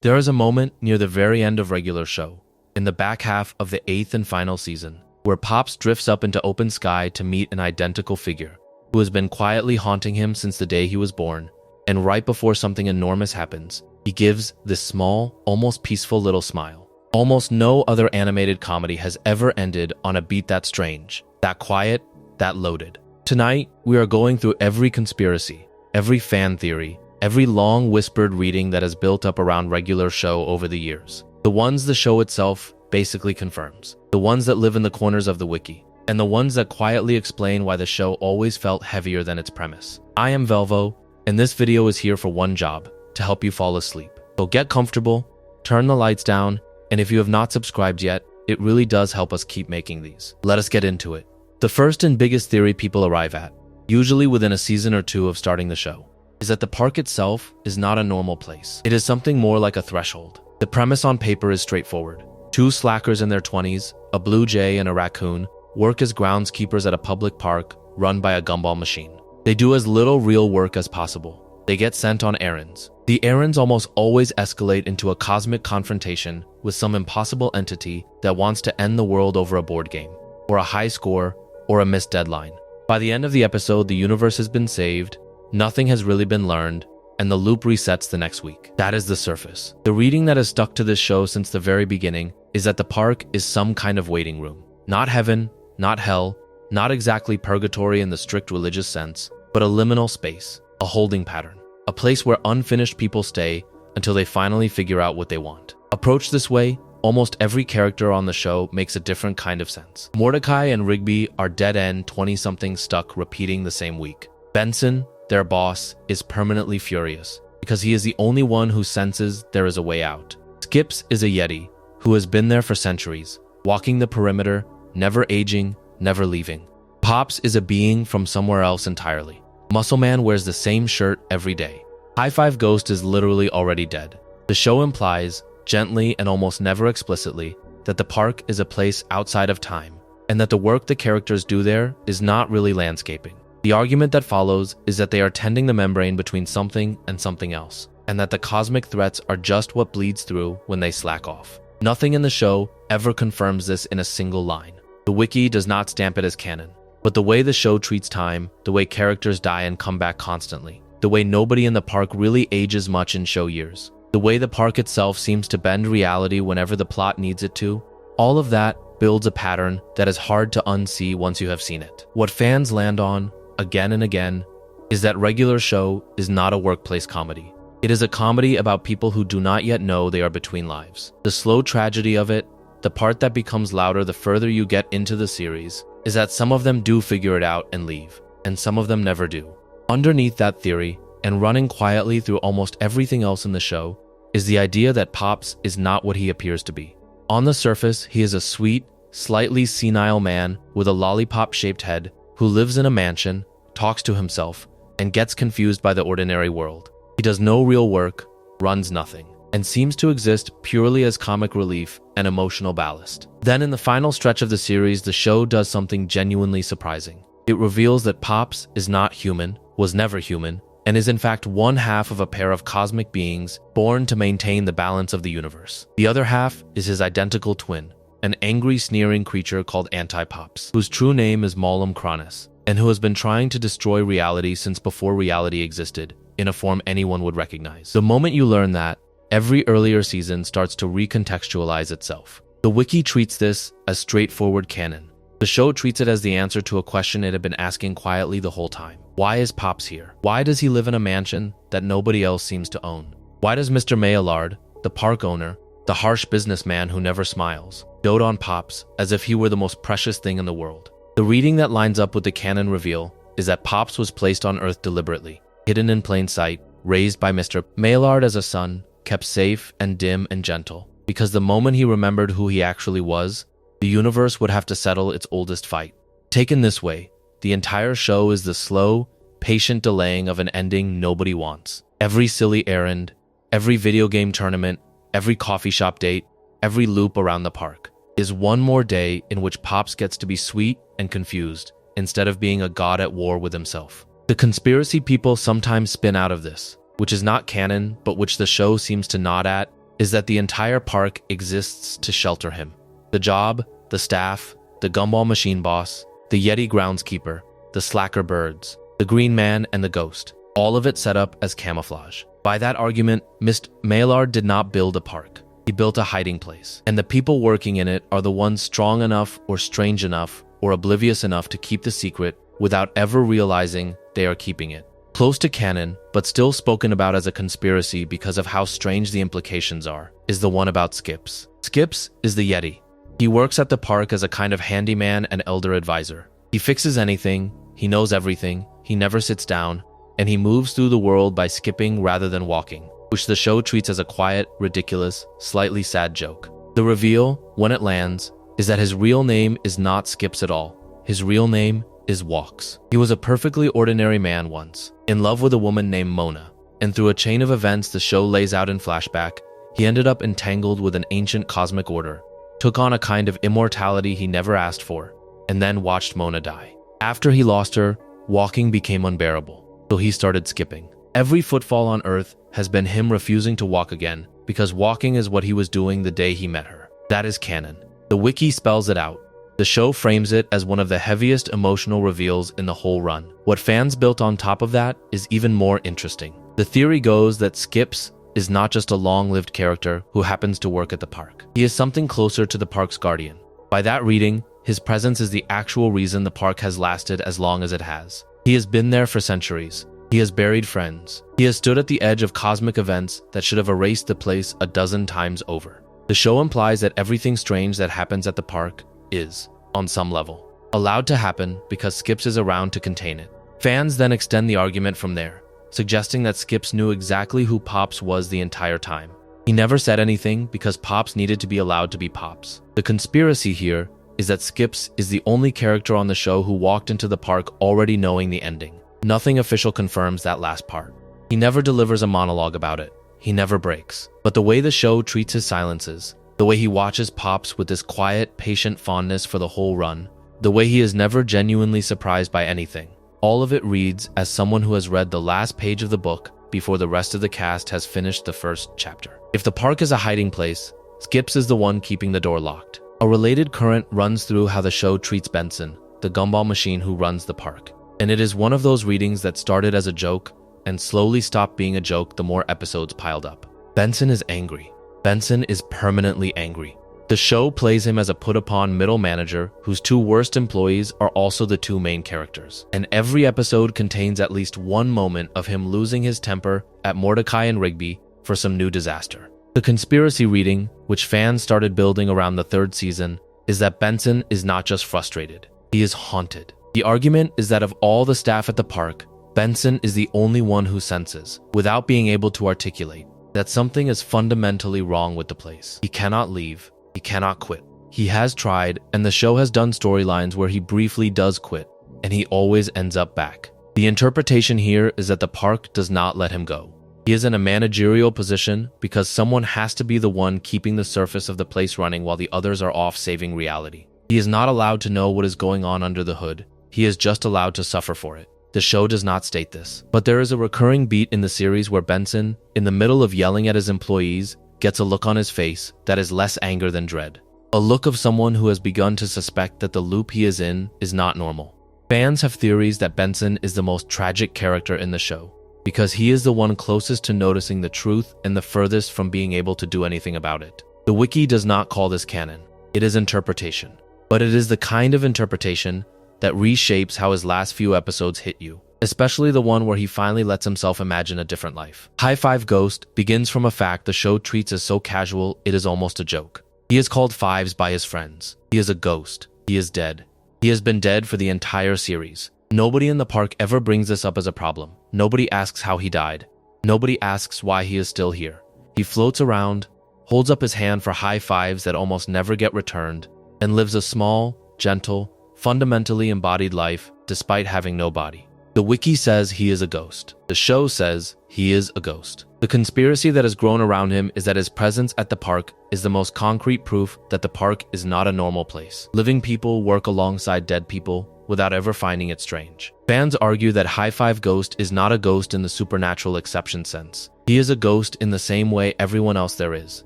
There is a moment near the very end of regular show, in the back half of the 8th and final season, where Pops drifts up into open sky to meet an identical figure who has been quietly haunting him since the day he was born, and right before something enormous happens, he gives this small, almost peaceful little smile. Almost no other animated comedy has ever ended on a beat that strange, that quiet, that loaded. Tonight, we are going through every conspiracy, every fan theory, every long whispered reading that has built up around regular show over the years. The ones the show itself basically confirms, the ones that live in the corners of the wiki, and the ones that quietly explain why the show always felt heavier than its premise. I am Velvo, and this video is here for one job, to help you fall asleep. So get comfortable, turn the lights down, and if you have not subscribed yet, it really does help us keep making these. Let us get into it. The first and biggest theory people arrive at, usually within a season or two of starting the show, is that the park itself is not a normal place. It is something more like a threshold. The premise on paper is straightforward. Two slackers in their 20s, a blue jay and a raccoon, work as groundskeepers at a public park run by a gumball machine. They do as little real work as possible. They get sent on errands. The errands almost always escalate into a cosmic confrontation with some impossible entity that wants to end the world over a board game, or a high score, or a missed deadline. By the end of the episode, the universe has been saved, nothing has really been learned, and the loop resets the next week. That is the surface. The reading that has stuck to this show since the very beginning is that the park is some kind of waiting room. Not heaven, not hell, not exactly purgatory in the strict religious sense, but a liminal space, a holding pattern, a place where unfinished people stay until they finally figure out what they want. Approached this way, almost every character on the show makes a different kind of sense. Mordecai and Rigby are dead-end 20-somethings stuck repeating the same week. Benson, their boss, is permanently furious because he is the only one who senses there is a way out. Skips is a Yeti who has been there for centuries, walking the perimeter, never aging, never leaving. Pops is a being from somewhere else entirely. Muscle Man wears the same shirt every day. High Five Ghost is literally already dead. The show implies, gently and almost never explicitly, that the park is a place outside of time, and that the work the characters do there is not really landscaping. The argument that follows is that they are tending the membrane between something and something else, and that the cosmic threats are just what bleeds through when they slack off. Nothing in the show ever confirms this in a single line. The wiki does not stamp it as canon, but the way the show treats time, the way characters die and come back constantly, the way nobody in the park really ages much in show years, the way the park itself seems to bend reality whenever the plot needs it to, all of that builds a pattern that is hard to unsee once you have seen it. What fans land on, again and again, is that regular show is not a workplace comedy. It is a comedy about people who do not yet know they are between lives. The slow tragedy of it, the part that becomes louder the further you get into the series, is that some of them do figure it out and leave, and some of them never do. Underneath that theory, and running quietly through almost everything else in the show, is the idea that Pops is not what he appears to be. On the surface, he is a sweet, slightly senile man with a lollipop-shaped head who lives in a mansion, talks to himself, and gets confused by the ordinary world. He does no real work, runs nothing, and seems to exist purely as comic relief and emotional ballast. Then in the final stretch of the series, the show does something genuinely surprising. It reveals that Pops is not human, was never human, and is in fact one half of a pair of cosmic beings born to maintain the balance of the universe. The other half is his identical twin, an angry, sneering creature called Anti-Pops, whose true name is Malum Cronus, and who has been trying to destroy reality since before reality existed, in a form anyone would recognize. The moment you learn that, every earlier season starts to recontextualize itself. The wiki treats this as straightforward canon. The show treats it as the answer to a question it had been asking quietly the whole time. Why is Pops here? Why does he live in a mansion that nobody else seems to own? Why does Mr. Maillard, the park owner, the harsh businessman who never smiles, dote on Pops as if he were the most precious thing in the world? The reading that lines up with the canon reveal is that Pops was placed on Earth deliberately, hidden in plain sight, raised by Mr. Maillard as a son, kept safe and dim and gentle, because the moment he remembered who he actually was, the universe would have to settle its oldest fight. Taken this way, the entire show is the slow, patient delaying of an ending nobody wants. Every silly errand, every video game tournament, every coffee shop date, every loop around the park is one more day in which Pops gets to be sweet and confused instead of being a god at war with himself. The conspiracy people sometimes spin out of this, which is not canon but which the show seems to nod at, is that the entire park exists to shelter him. The job, the staff, the gumball machine boss, the Yeti groundskeeper, the slacker birds, the green man, and the ghost. All of it set up as camouflage. By that argument, Mr. Maillard did not build a park. He built a hiding place. And the people working in it are the ones strong enough or strange enough or oblivious enough to keep the secret without ever realizing they are keeping it. Close to canon, but still spoken about as a conspiracy because of how strange the implications are, is the one about Skips. Skips is the Yeti. He works at the park as a kind of handyman and elder advisor. He fixes anything, he knows everything, he never sits down, and he moves through the world by skipping rather than walking, which the show treats as a quiet, ridiculous, slightly sad joke. The reveal, when it lands, is that his real name is not Skips at all. His real name is Walks. He was a perfectly ordinary man once, in love with a woman named Mona, and through a chain of events the show lays out in flashback, he ended up entangled with an ancient cosmic order, took on a kind of immortality he never asked for, and then watched Mona die. After he lost her, walking became unbearable, so he started skipping. Every footfall on Earth has been him refusing to walk again, because walking is what he was doing the day he met her. That is canon. The wiki spells it out. The show frames it as one of the heaviest emotional reveals in the whole run. What fans built on top of that is even more interesting. The theory goes that Skips is not just a long-lived character who happens to work at the park. He is something closer to the park's guardian. By that reading, his presence is the actual reason the park has lasted as long as it has. He has been there for centuries. He has buried friends. He has stood at the edge of cosmic events that should have erased the place a dozen times over. The show implies that everything strange that happens at the park is, on some level, allowed to happen because Skips is around to contain it. Fans then extend the argument from there, suggesting that Skips knew exactly who Pops was the entire time. He never said anything because Pops needed to be allowed to be Pops. The conspiracy here is that Skips is the only character on the show who walked into the park already knowing the ending. Nothing official confirms that last part. He never delivers a monologue about it. He never breaks. But the way the show treats his silences, the way he watches Pops with this quiet, patient fondness for the whole run, the way he is never genuinely surprised by anything, all of it reads as someone who has read the last page of the book before the rest of the cast has finished the first chapter. If the park is a hiding place, Skips is the one keeping the door locked. A related current runs through how the show treats Benson, the gumball machine who runs the park. And it is one of those readings that started as a joke and slowly stopped being a joke the more episodes piled up. Benson is angry. Benson is permanently angry. The show plays him as a put-upon middle manager whose two worst employees are also the two main characters. And every episode contains at least one moment of him losing his temper at Mordecai and Rigby for some new disaster. The conspiracy reading, which fans started building around the third season, is that Benson is not just frustrated, he is haunted. The argument is that of all the staff at the park, Benson is the only one who senses, without being able to articulate, that something is fundamentally wrong with the place. He cannot leave. He cannot quit. He has tried, and the show has done storylines where he briefly does quit, and he always ends up back. The interpretation here is that the park does not let him go. He is in a managerial position because someone has to be the one keeping the surface of the place running while the others are off saving reality. He is not allowed to know what is going on under the hood. He is just allowed to suffer for it. The show does not state this, but there is a recurring beat in the series where Benson, in the middle of yelling at his employees, gets a look on his face that is less anger than dread. A look of someone who has begun to suspect that the loop he is in is not normal. Fans have theories that Benson is the most tragic character in the show, because he is the one closest to noticing the truth and the furthest from being able to do anything about it. The wiki does not call this canon. It is interpretation. But it is the kind of interpretation that reshapes how his last few episodes hit you, especially the one where he finally lets himself imagine a different life. High Five Ghost begins from a fact the show treats as so casual it is almost a joke. He is called Fives by his friends. He is a ghost. He is dead. He has been dead for the entire series. Nobody in the park ever brings this up as a problem. Nobody asks how he died. Nobody asks why he is still here. He floats around, holds up his hand for high fives that almost never get returned, and lives a small, gentle, fundamentally embodied life despite having no body. The wiki says he is a ghost. The show says he is a ghost. The conspiracy that has grown around him is that his presence at the park is the most concrete proof that the park is not a normal place. Living people work alongside dead people, without ever finding it strange. Fans argue that High Five Ghost is not a ghost in the supernatural exception sense. He is a ghost in the same way everyone else there is,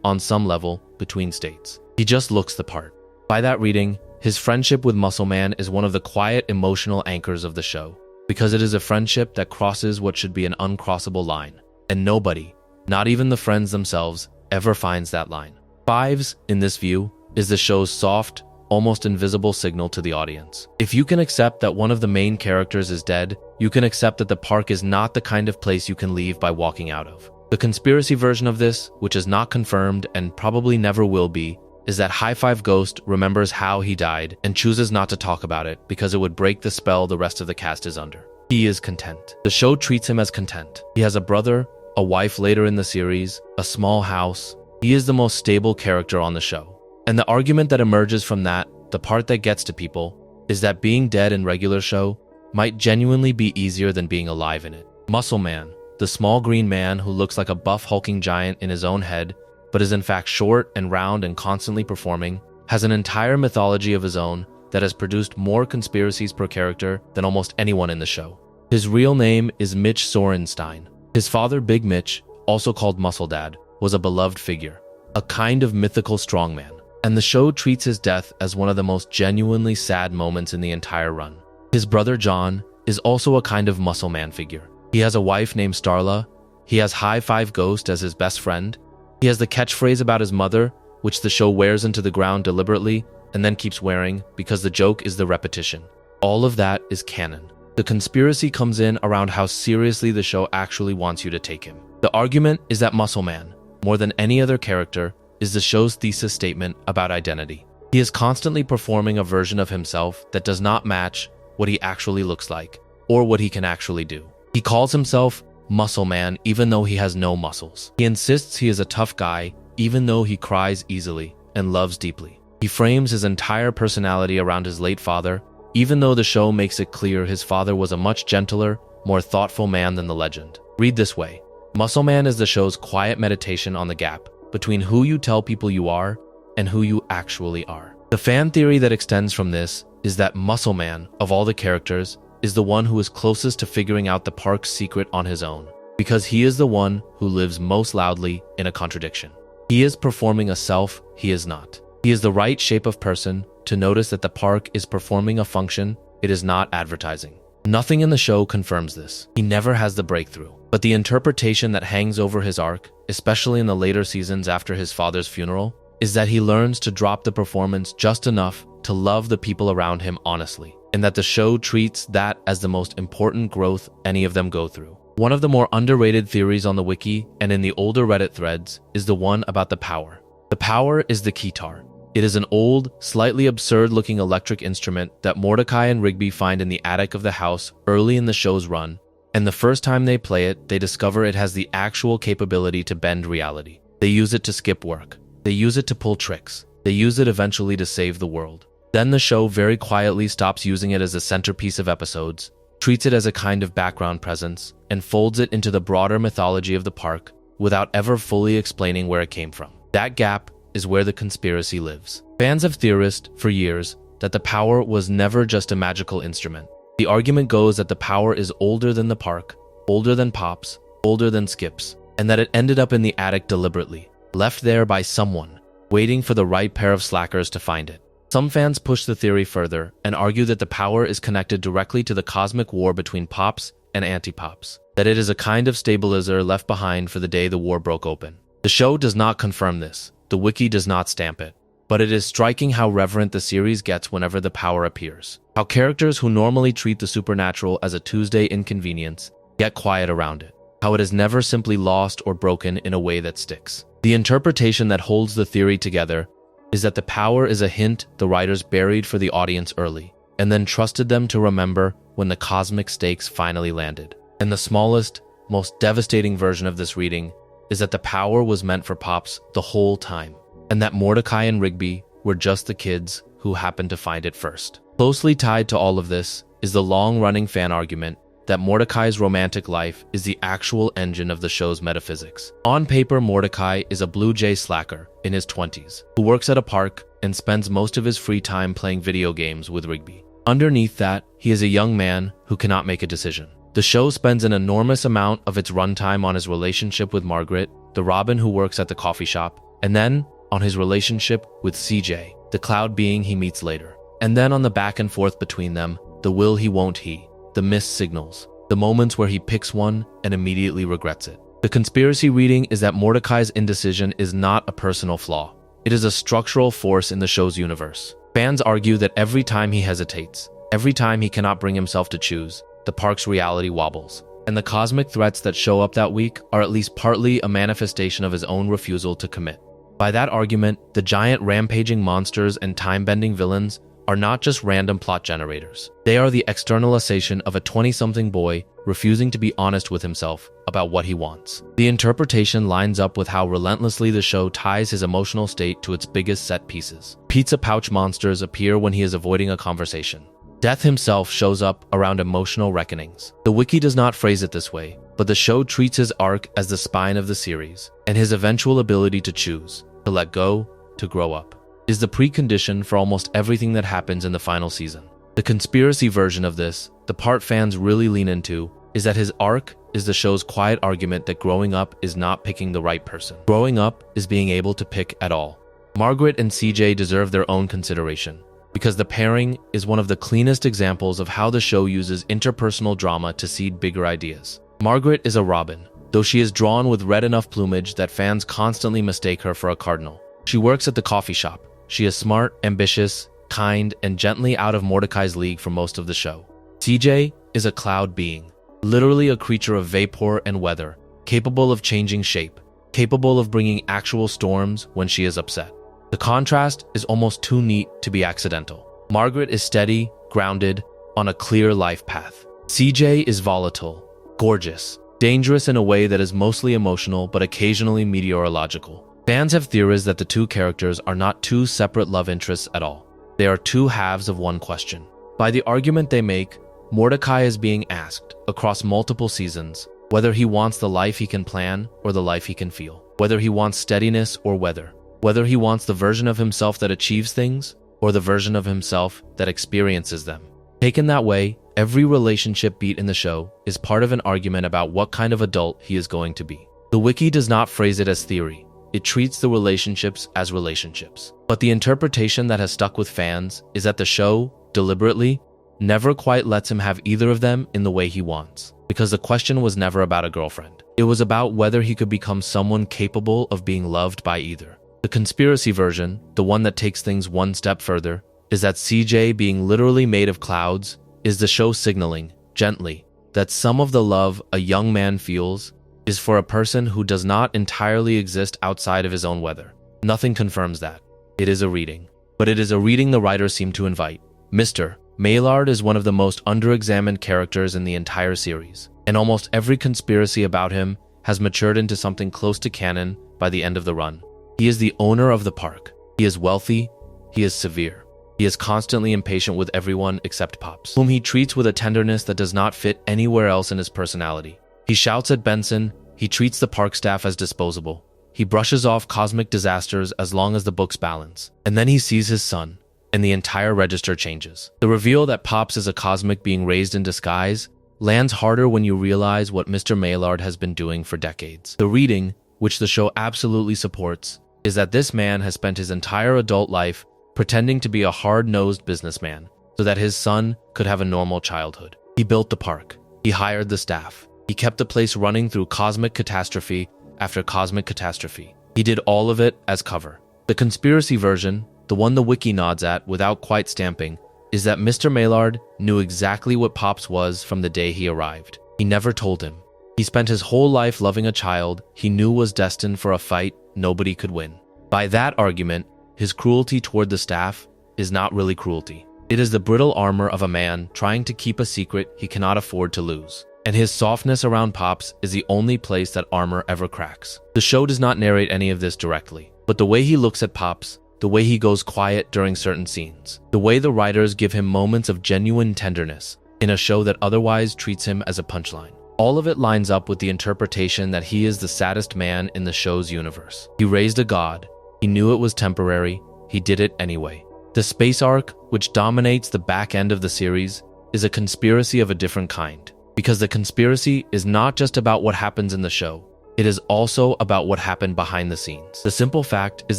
on some level, between states. He just looks the part. By that reading, his friendship with Muscle Man is one of the quiet emotional anchors of the show, because it is a friendship that crosses what should be an uncrossable line, and nobody, not even the friends themselves, ever finds that line. Fives, in this view, is the show's soft, almost invisible signal to the audience. If you can accept that one of the main characters is dead, you can accept that the park is not the kind of place you can leave by walking out of. The conspiracy version of this, which is not confirmed and probably never will be, is that High Five Ghost remembers how he died and chooses not to talk about it because it would break the spell the rest of the cast is under. He is content. The show treats him as content. He has a brother, a wife later in the series, a small house. He is the most stable character on the show. And the argument that emerges from that, the part that gets to people, is that being dead in regular show might genuinely be easier than being alive in it. Muscle Man, the small green man who looks like a buff hulking giant in his own head, but is in fact short and round and constantly performing, has an entire mythology of his own that has produced more conspiracies per character than almost anyone in the show. His real name is Mitch Sorenstein. His father, Big Mitch, also called Muscle Dad, was a beloved figure, a kind of mythical strongman. And the show treats his death as one of the most genuinely sad moments in the entire run. His brother John is also a kind of Muscle Man figure. He has a wife named Starla. He has High Five Ghost as his best friend. He has the catchphrase about his mother, which the show wears into the ground deliberately and then keeps wearing because the joke is the repetition. All of that is canon. The conspiracy comes in around how seriously the show actually wants you to take him. The argument is that Muscle Man, more than any other character, is the show's thesis statement about identity. He is constantly performing a version of himself that does not match what he actually looks like or what he can actually do. He calls himself Muscle Man even though he has no muscles. He insists he is a tough guy even though he cries easily and loves deeply. He frames his entire personality around his late father, even though the show makes it clear his father was a much gentler, more thoughtful man than the legend. Read this way: Muscle Man is the show's quiet meditation on the gap between who you tell people you are and who you actually are. The fan theory that extends from this is that Muscle Man, of all the characters, is the one who is closest to figuring out the park's secret on his own, because he is the one who lives most loudly in a contradiction. He is performing a self he is not. He is the right shape of person to notice that the park is performing a function it is not advertising. Nothing in the show confirms this. He never has the breakthrough. But the interpretation that hangs over his arc, especially in the later seasons after his father's funeral, is that he learns to drop the performance just enough to love the people around him honestly, and that the show treats that as the most important growth any of them go through. One of the more underrated theories on the wiki and in the older Reddit threads is the one about the power. The power is the keytar. It is an old, slightly absurd-looking electric instrument that Mordecai and Rigby find in the attic of the house early in the show's run, and the first time they play it, they discover it has the actual capability to bend reality. They use it to skip work. They use it to pull tricks. They use it eventually to save the world. Then the show very quietly stops using it as a centerpiece of episodes, treats it as a kind of background presence, and folds it into the broader mythology of the park without ever fully explaining where it came from. That gap is where the conspiracy lives. Fans have theorized for years that the power was never just a magical instrument. The argument goes that the power is older than the park, older than Pops, older than Skips, and that it ended up in the attic deliberately, left there by someone, waiting for the right pair of slackers to find it. Some fans push the theory further and argue that the power is connected directly to the cosmic war between Pops and Anti-Pops, that it is a kind of stabilizer left behind for the day the war broke open. The show does not confirm this. The wiki does not stamp it. But it is striking how reverent the series gets whenever the power appears. How characters who normally treat the supernatural as a Tuesday inconvenience get quiet around it. How it is never simply lost or broken in a way that sticks. The interpretation that holds the theory together is that the power is a hint the writers buried for the audience early, and then trusted them to remember when the cosmic stakes finally landed. And the smallest, most devastating version of this reading is that the power was meant for Pops the whole time, and that Mordecai and Rigby were just the kids who happened to find it first. Closely tied to all of this is the long-running fan argument that Mordecai's romantic life is the actual engine of the show's metaphysics. On paper, Mordecai is a Blue Jay slacker in his 20s, who works at a park and spends most of his free time playing video games with Rigby. Underneath that, he is a young man who cannot make a decision. The show spends an enormous amount of its runtime on his relationship with Margaret, the Robin who works at the coffee shop, and then on his relationship with CJ, the cloud being he meets later. And then on the back and forth between them, the will he won't he, the missed signals, the moments where he picks one and immediately regrets it. The conspiracy reading is that Mordecai's indecision is not a personal flaw. It is a structural force in the show's universe. Fans argue that every time he hesitates, every time he cannot bring himself to choose, the park's reality wobbles. And the cosmic threats that show up that week are at least partly a manifestation of his own refusal to commit. By that argument, the giant rampaging monsters and time-bending villains are not just random plot generators. They are the externalization of a 20-something boy refusing to be honest with himself about what he wants. The interpretation lines up with how relentlessly the show ties his emotional state to its biggest set pieces. Pizza pouch monsters appear when he is avoiding a conversation. Death himself shows up around emotional reckonings. The wiki does not phrase it this way, but the show treats his arc as the spine of the series, and his eventual ability to choose, to let go, to grow up, is the precondition for almost everything that happens in the final season. The conspiracy version of this, the part fans really lean into, is that his arc is the show's quiet argument that growing up is not picking the right person. Growing up is being able to pick at all. Margaret and CJ deserve their own consideration, because the pairing is one of the cleanest examples of how the show uses interpersonal drama to seed bigger ideas. Margaret is a robin, though she is drawn with red enough plumage that fans constantly mistake her for a cardinal. She works at the coffee shop. She is smart, ambitious, kind, and gently out of Mordecai's league for most of the show. CJ is a cloud being, literally a creature of vapor and weather, capable of changing shape, capable of bringing actual storms when she is upset. The contrast is almost too neat to be accidental. Margaret is steady, grounded, on a clear life path. CJ is volatile, gorgeous, dangerous in a way that is mostly emotional but occasionally meteorological. Fans have theorized that the two characters are not two separate love interests at all. They are two halves of one question. By the argument they make, Mordecai is being asked, across multiple seasons, whether he wants the life he can plan or the life he can feel, whether he wants steadiness or weather, whether he wants the version of himself that achieves things or the version of himself that experiences them. Taken that way, every relationship beat in the show is part of an argument about what kind of adult he is going to be. The wiki does not phrase it as theory. It treats the relationships as relationships. But the interpretation that has stuck with fans is that the show, deliberately, never quite lets him have either of them in the way he wants. Because the question was never about a girlfriend. It was about whether he could become someone capable of being loved by either. The conspiracy version, the one that takes things one step further, is that CJ being literally made of clouds is the show signaling, gently, that some of the love a young man feels is for a person who does not entirely exist outside of his own weather. Nothing confirms that. It is a reading. But it is a reading the writers seem to invite. Mr. Maillard is one of the most underexamined characters in the entire series, and almost every conspiracy about him has matured into something close to canon by the end of the run. He is the owner of the park. He is wealthy. He is severe. He is constantly impatient with everyone except Pops, whom he treats with a tenderness that does not fit anywhere else in his personality. He shouts at Benson. He treats the park staff as disposable. He brushes off cosmic disasters as long as the books balance. And then he sees his son, and the entire register changes. The reveal that Pops is a cosmic being raised in disguise lands harder when you realize what Mr. Maillard has been doing for decades. The reading, which the show absolutely supports, is that this man has spent his entire adult life pretending to be a hard-nosed businessman so that his son could have a normal childhood. He built the park. He hired the staff. He kept the place running through cosmic catastrophe after cosmic catastrophe. He did all of it as cover. The conspiracy version, the one the wiki nods at without quite stamping, is that Mr. Maillard knew exactly what Pops was from the day he arrived. He never told him. He spent his whole life loving a child he knew was destined for a fight nobody could win. By that argument, his cruelty toward the staff is not really cruelty. It is the brittle armor of a man trying to keep a secret he cannot afford to lose. And his softness around Pops is the only place that armor ever cracks. The show does not narrate any of this directly, but the way he looks at Pops, the way he goes quiet during certain scenes, the way the writers give him moments of genuine tenderness in a show that otherwise treats him as a punchline. All of it lines up with the interpretation that he is the saddest man in the show's universe. He raised a god. He knew it was temporary. He did it anyway. The space arc, which dominates the back end of the series, is a conspiracy of a different kind. Because the conspiracy is not just about what happens in the show, it is also about what happened behind the scenes. The simple fact is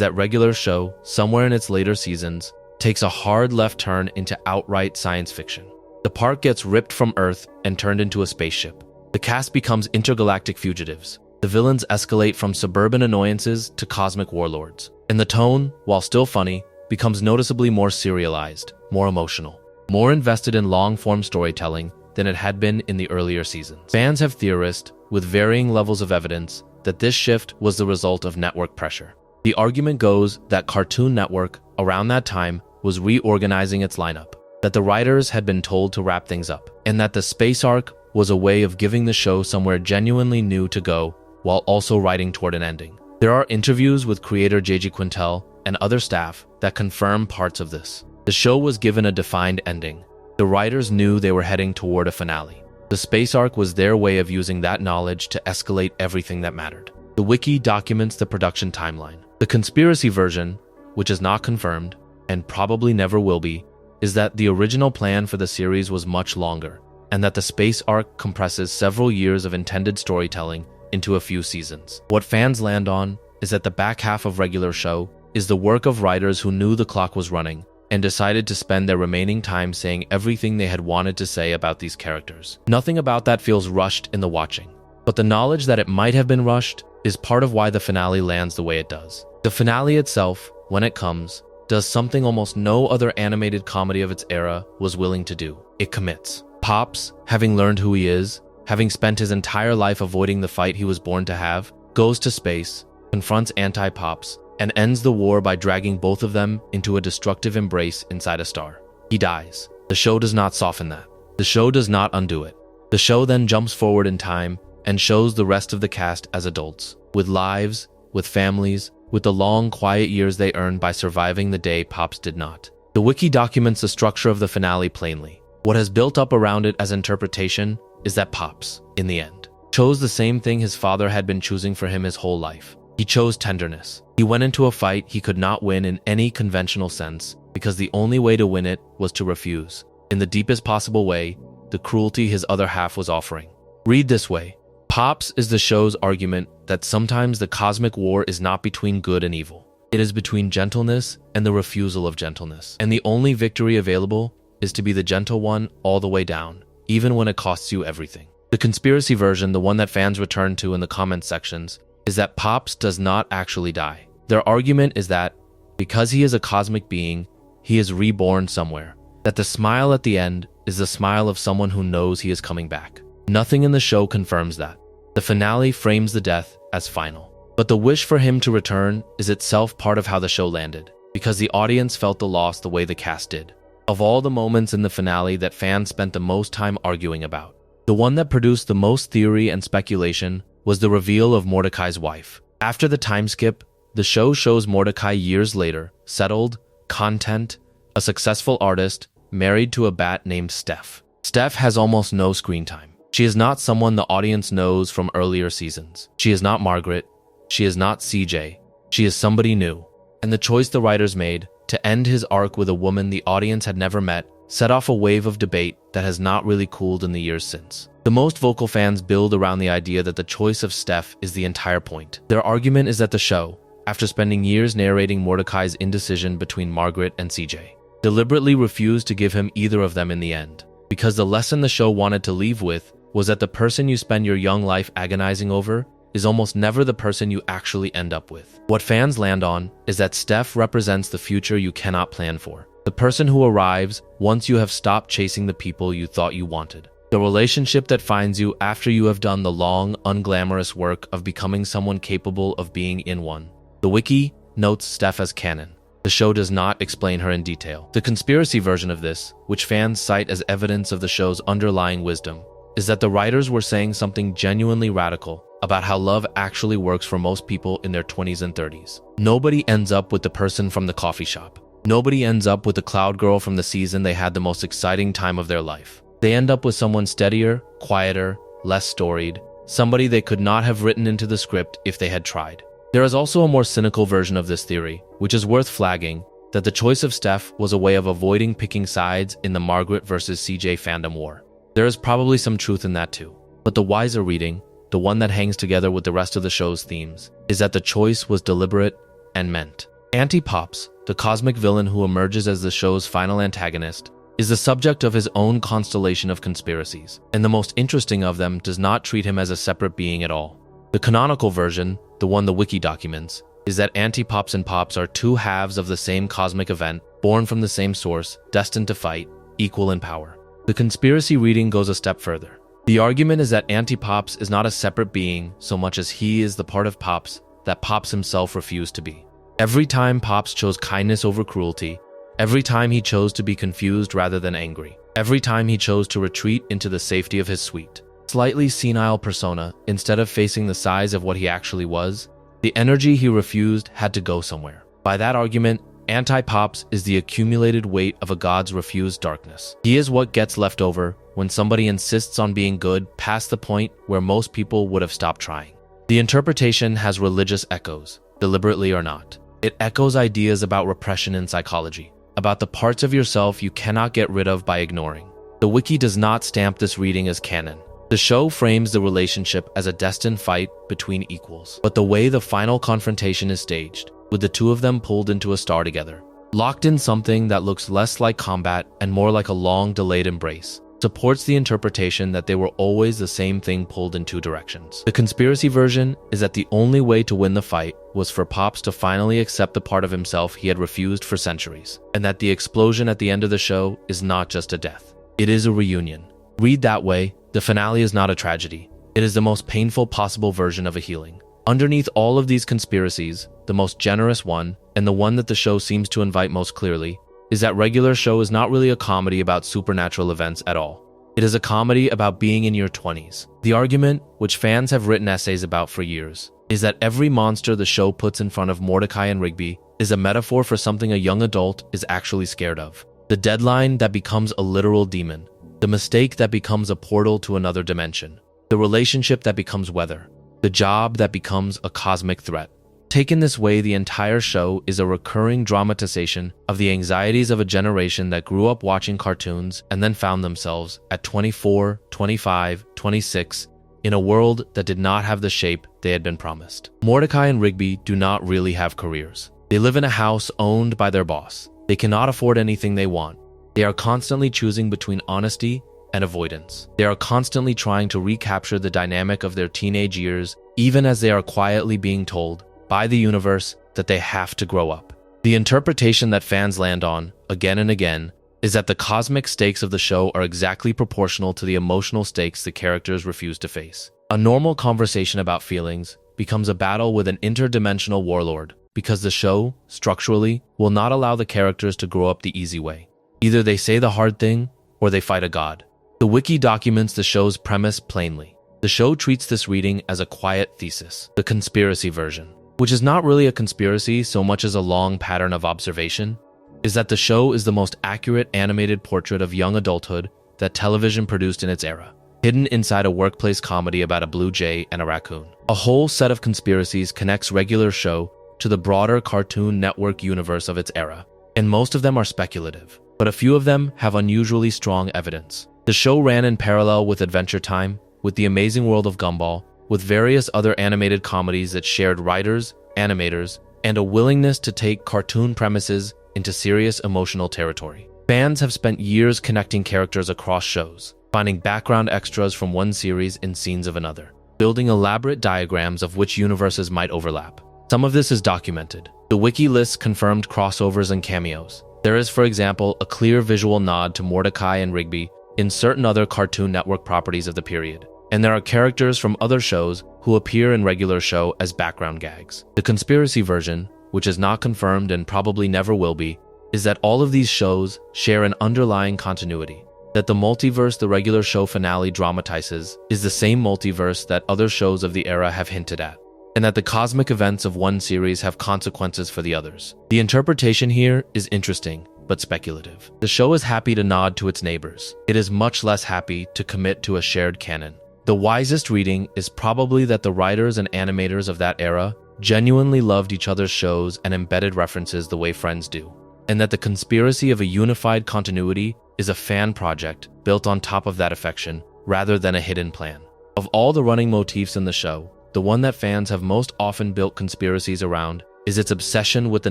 that Regular Show, somewhere in its later seasons, takes a hard left turn into outright science fiction. The park gets ripped from Earth and turned into a spaceship. The cast becomes intergalactic fugitives. The villains escalate from suburban annoyances to cosmic warlords. And the tone, while still funny, becomes noticeably more serialized, more emotional, more invested in long-form storytelling than it had been in the earlier seasons. Fans have theorized, with varying levels of evidence, that this shift was the result of network pressure. The argument goes that Cartoon Network, around that time, was reorganizing its lineup, that the writers had been told to wrap things up, and that the space arc was a way of giving the show somewhere genuinely new to go while also writing toward an ending. There are interviews with creator J.G. Quintel and other staff that confirm parts of this. The show was given a defined ending. The writers knew they were heading toward a finale. The space arc was their way of using that knowledge to escalate everything that mattered. The wiki documents the production timeline. The conspiracy version, which is not confirmed, and probably never will be, is that the original plan for the series was much longer, and that the space arc compresses several years of intended storytelling into a few seasons. What fans land on is that the back half of Regular Show is the work of writers who knew the clock was running and decided to spend their remaining time saying everything they had wanted to say about these characters. Nothing about that feels rushed in the watching, but the knowledge that it might have been rushed is part of why the finale lands the way it does. The finale itself, when it comes, does something almost no other animated comedy of its era was willing to do. It commits. Pops, having learned who he is, having spent his entire life avoiding the fight he was born to have, goes to space, confronts Anti-Pops, and ends the war by dragging both of them into a destructive embrace inside a star. He dies. The show does not soften that. The show does not undo it. The show then jumps forward in time and shows the rest of the cast as adults, with lives, with families, with the long, quiet years they earned by surviving the day Pops did not. The wiki documents the structure of the finale plainly. What has built up around it as interpretation is that Pops, in the end, chose the same thing his father had been choosing for him his whole life. He chose tenderness. He went into a fight he could not win in any conventional sense because the only way to win it was to refuse, in the deepest possible way, the cruelty his other half was offering. Read this way. Pops is the show's argument that sometimes the cosmic war is not between good and evil. It is between gentleness and the refusal of gentleness. And the only victory available is to be the gentle one all the way down, even when it costs you everything. The conspiracy version, the one that fans return to in the comment sections, is that Pops does not actually die. Their argument is that, because he is a cosmic being, he is reborn somewhere. That the smile at the end is the smile of someone who knows he is coming back. Nothing in the show confirms that. The finale frames the death as final. But the wish for him to return is itself part of how the show landed, because the audience felt the loss the way the cast did. Of all the moments in the finale that fans spent the most time arguing about, the one that produced the most theory and speculation was the reveal of Mordecai's wife. After the time skip, the show shows Mordecai years later, settled, content, a successful artist, married to a bat named Steph. Steph has almost no screen time. She is not someone the audience knows from earlier seasons. She is not Margaret. She is not CJ. She is somebody new. And the choice the writers made, to end his arc with a woman the audience had never met, set off a wave of debate that has not really cooled in the years since. The most vocal fans build around the idea that the choice of Steph is the entire point. Their argument is that the show, after spending years narrating Mordecai's indecision between Margaret and CJ, deliberately refused to give him either of them in the end, because the lesson the show wanted to leave with was that the person you spend your young life agonizing over is almost never the person you actually end up with. What fans land on is that Steph represents the future you cannot plan for. The person who arrives once you have stopped chasing the people you thought you wanted. The relationship that finds you after you have done the long, unglamorous work of becoming someone capable of being in one. The wiki notes Steph as canon. The show does not explain her in detail. The conspiracy version of this, which fans cite as evidence of the show's underlying wisdom, is that the writers were saying something genuinely radical about how love actually works for most people in their 20s and 30s. Nobody ends up with the person from the coffee shop. Nobody ends up with the cloud girl from the season they had the most exciting time of their life. They end up with someone steadier, quieter, less storied, somebody they could not have written into the script if they had tried. There is also a more cynical version of this theory, which is worth flagging, that the choice of Steph was a way of avoiding picking sides in the Margaret versus CJ fandom war. There is probably some truth in that too. But the wiser reading, the one that hangs together with the rest of the show's themes, is that the choice was deliberate and meant. Auntie Pops, the cosmic villain who emerges as the show's final antagonist, is the subject of his own constellation of conspiracies, and the most interesting of them does not treat him as a separate being at all. The canonical version, the one the wiki documents, is that Auntie Pops and Pops are two halves of the same cosmic event, born from the same source, destined to fight, equal in power. The conspiracy reading goes a step further. The argument is that Auntie Pops is not a separate being so much as he is the part of Pops that Pops himself refused to be. Every time Pops chose kindness over cruelty, every time he chose to be confused rather than angry, every time he chose to retreat into the safety of his sweet, slightly senile persona instead of facing the size of what he actually was, the energy he refused had to go somewhere. By that argument, Anti-Pops is the accumulated weight of a god's refused darkness. He is what gets left over when somebody insists on being good past the point where most people would have stopped trying. The interpretation has religious echoes, deliberately or not. It echoes ideas about repression in psychology, about the parts of yourself you cannot get rid of by ignoring. The wiki does not stamp this reading as canon. The show frames the relationship as a destined fight between equals. But the way the final confrontation is staged, with the two of them pulled into a star together, locked in something that looks less like combat and more like a long-delayed embrace, supports the interpretation that they were always the same thing pulled in two directions. The conspiracy version is that the only way to win the fight was for Pops to finally accept the part of himself he had refused for centuries, and that the explosion at the end of the show is not just a death. It is a reunion. Read that way, the finale is not a tragedy. It is the most painful possible version of a healing. Underneath all of these conspiracies, the most generous one, and the one that the show seems to invite most clearly, is that regular show is not really a comedy about supernatural events at all. It is a comedy about being in your 20s. The argument, which fans have written essays about for years, is that every monster the show puts in front of Mordecai and Rigby is a metaphor for something a young adult is actually scared of. The deadline that becomes a literal demon, the mistake that becomes a portal to another dimension, the relationship that becomes weather, the job that becomes a cosmic threat. Taken this way, the entire show is a recurring dramatization of the anxieties of a generation that grew up watching cartoons and then found themselves at 24, 25, 26 in a world that did not have the shape they had been promised. Mordecai and Rigby do not really have careers. They live in a house owned by their boss. They cannot afford anything they want. They are constantly choosing between honesty and avoidance. They are constantly trying to recapture the dynamic of their teenage years, even as they are quietly being told by the universe that they have to grow up. The interpretation that fans land on, again and again, is that the cosmic stakes of the show are exactly proportional to the emotional stakes the characters refuse to face. A normal conversation about feelings becomes a battle with an interdimensional warlord because the show, structurally, will not allow the characters to grow up the easy way. Either they say the hard thing or they fight a god. The wiki documents the show's premise plainly. The show treats this reading as a quiet thesis, the conspiracy version, which is not really a conspiracy so much as a long pattern of observation, is that the show is the most accurate animated portrait of young adulthood that television produced in its era, hidden inside a workplace comedy about a blue jay and a raccoon. A whole set of conspiracies connects regular show to the broader Cartoon Network universe of its era, and most of them are speculative, but a few of them have unusually strong evidence. The show ran in parallel with Adventure Time, with The Amazing World of Gumball, with various other animated comedies that shared writers, animators, and a willingness to take cartoon premises into serious emotional territory. Fans have spent years connecting characters across shows, finding background extras from one series in scenes of another, building elaborate diagrams of which universes might overlap. Some of this is documented. The wiki lists confirmed crossovers and cameos. There is, for example, a clear visual nod to Mordecai and Rigby in certain other Cartoon Network properties of the period. And there are characters from other shows who appear in regular show as background gags. The conspiracy version, which is not confirmed and probably never will be, is that all of these shows share an underlying continuity, that the multiverse the regular show finale dramatizes is the same multiverse that other shows of the era have hinted at, and that the cosmic events of one series have consequences for the others. The interpretation here is interesting, but speculative. The show is happy to nod to its neighbors. It is much less happy to commit to a shared canon. The wisest reading is probably that the writers and animators of that era genuinely loved each other's shows and embedded references the way friends do. and that the conspiracy of a unified continuity is a fan project built on top of that affection rather than a hidden plan. Of all the running motifs in the show, the one that fans have most often built conspiracies around is its obsession with the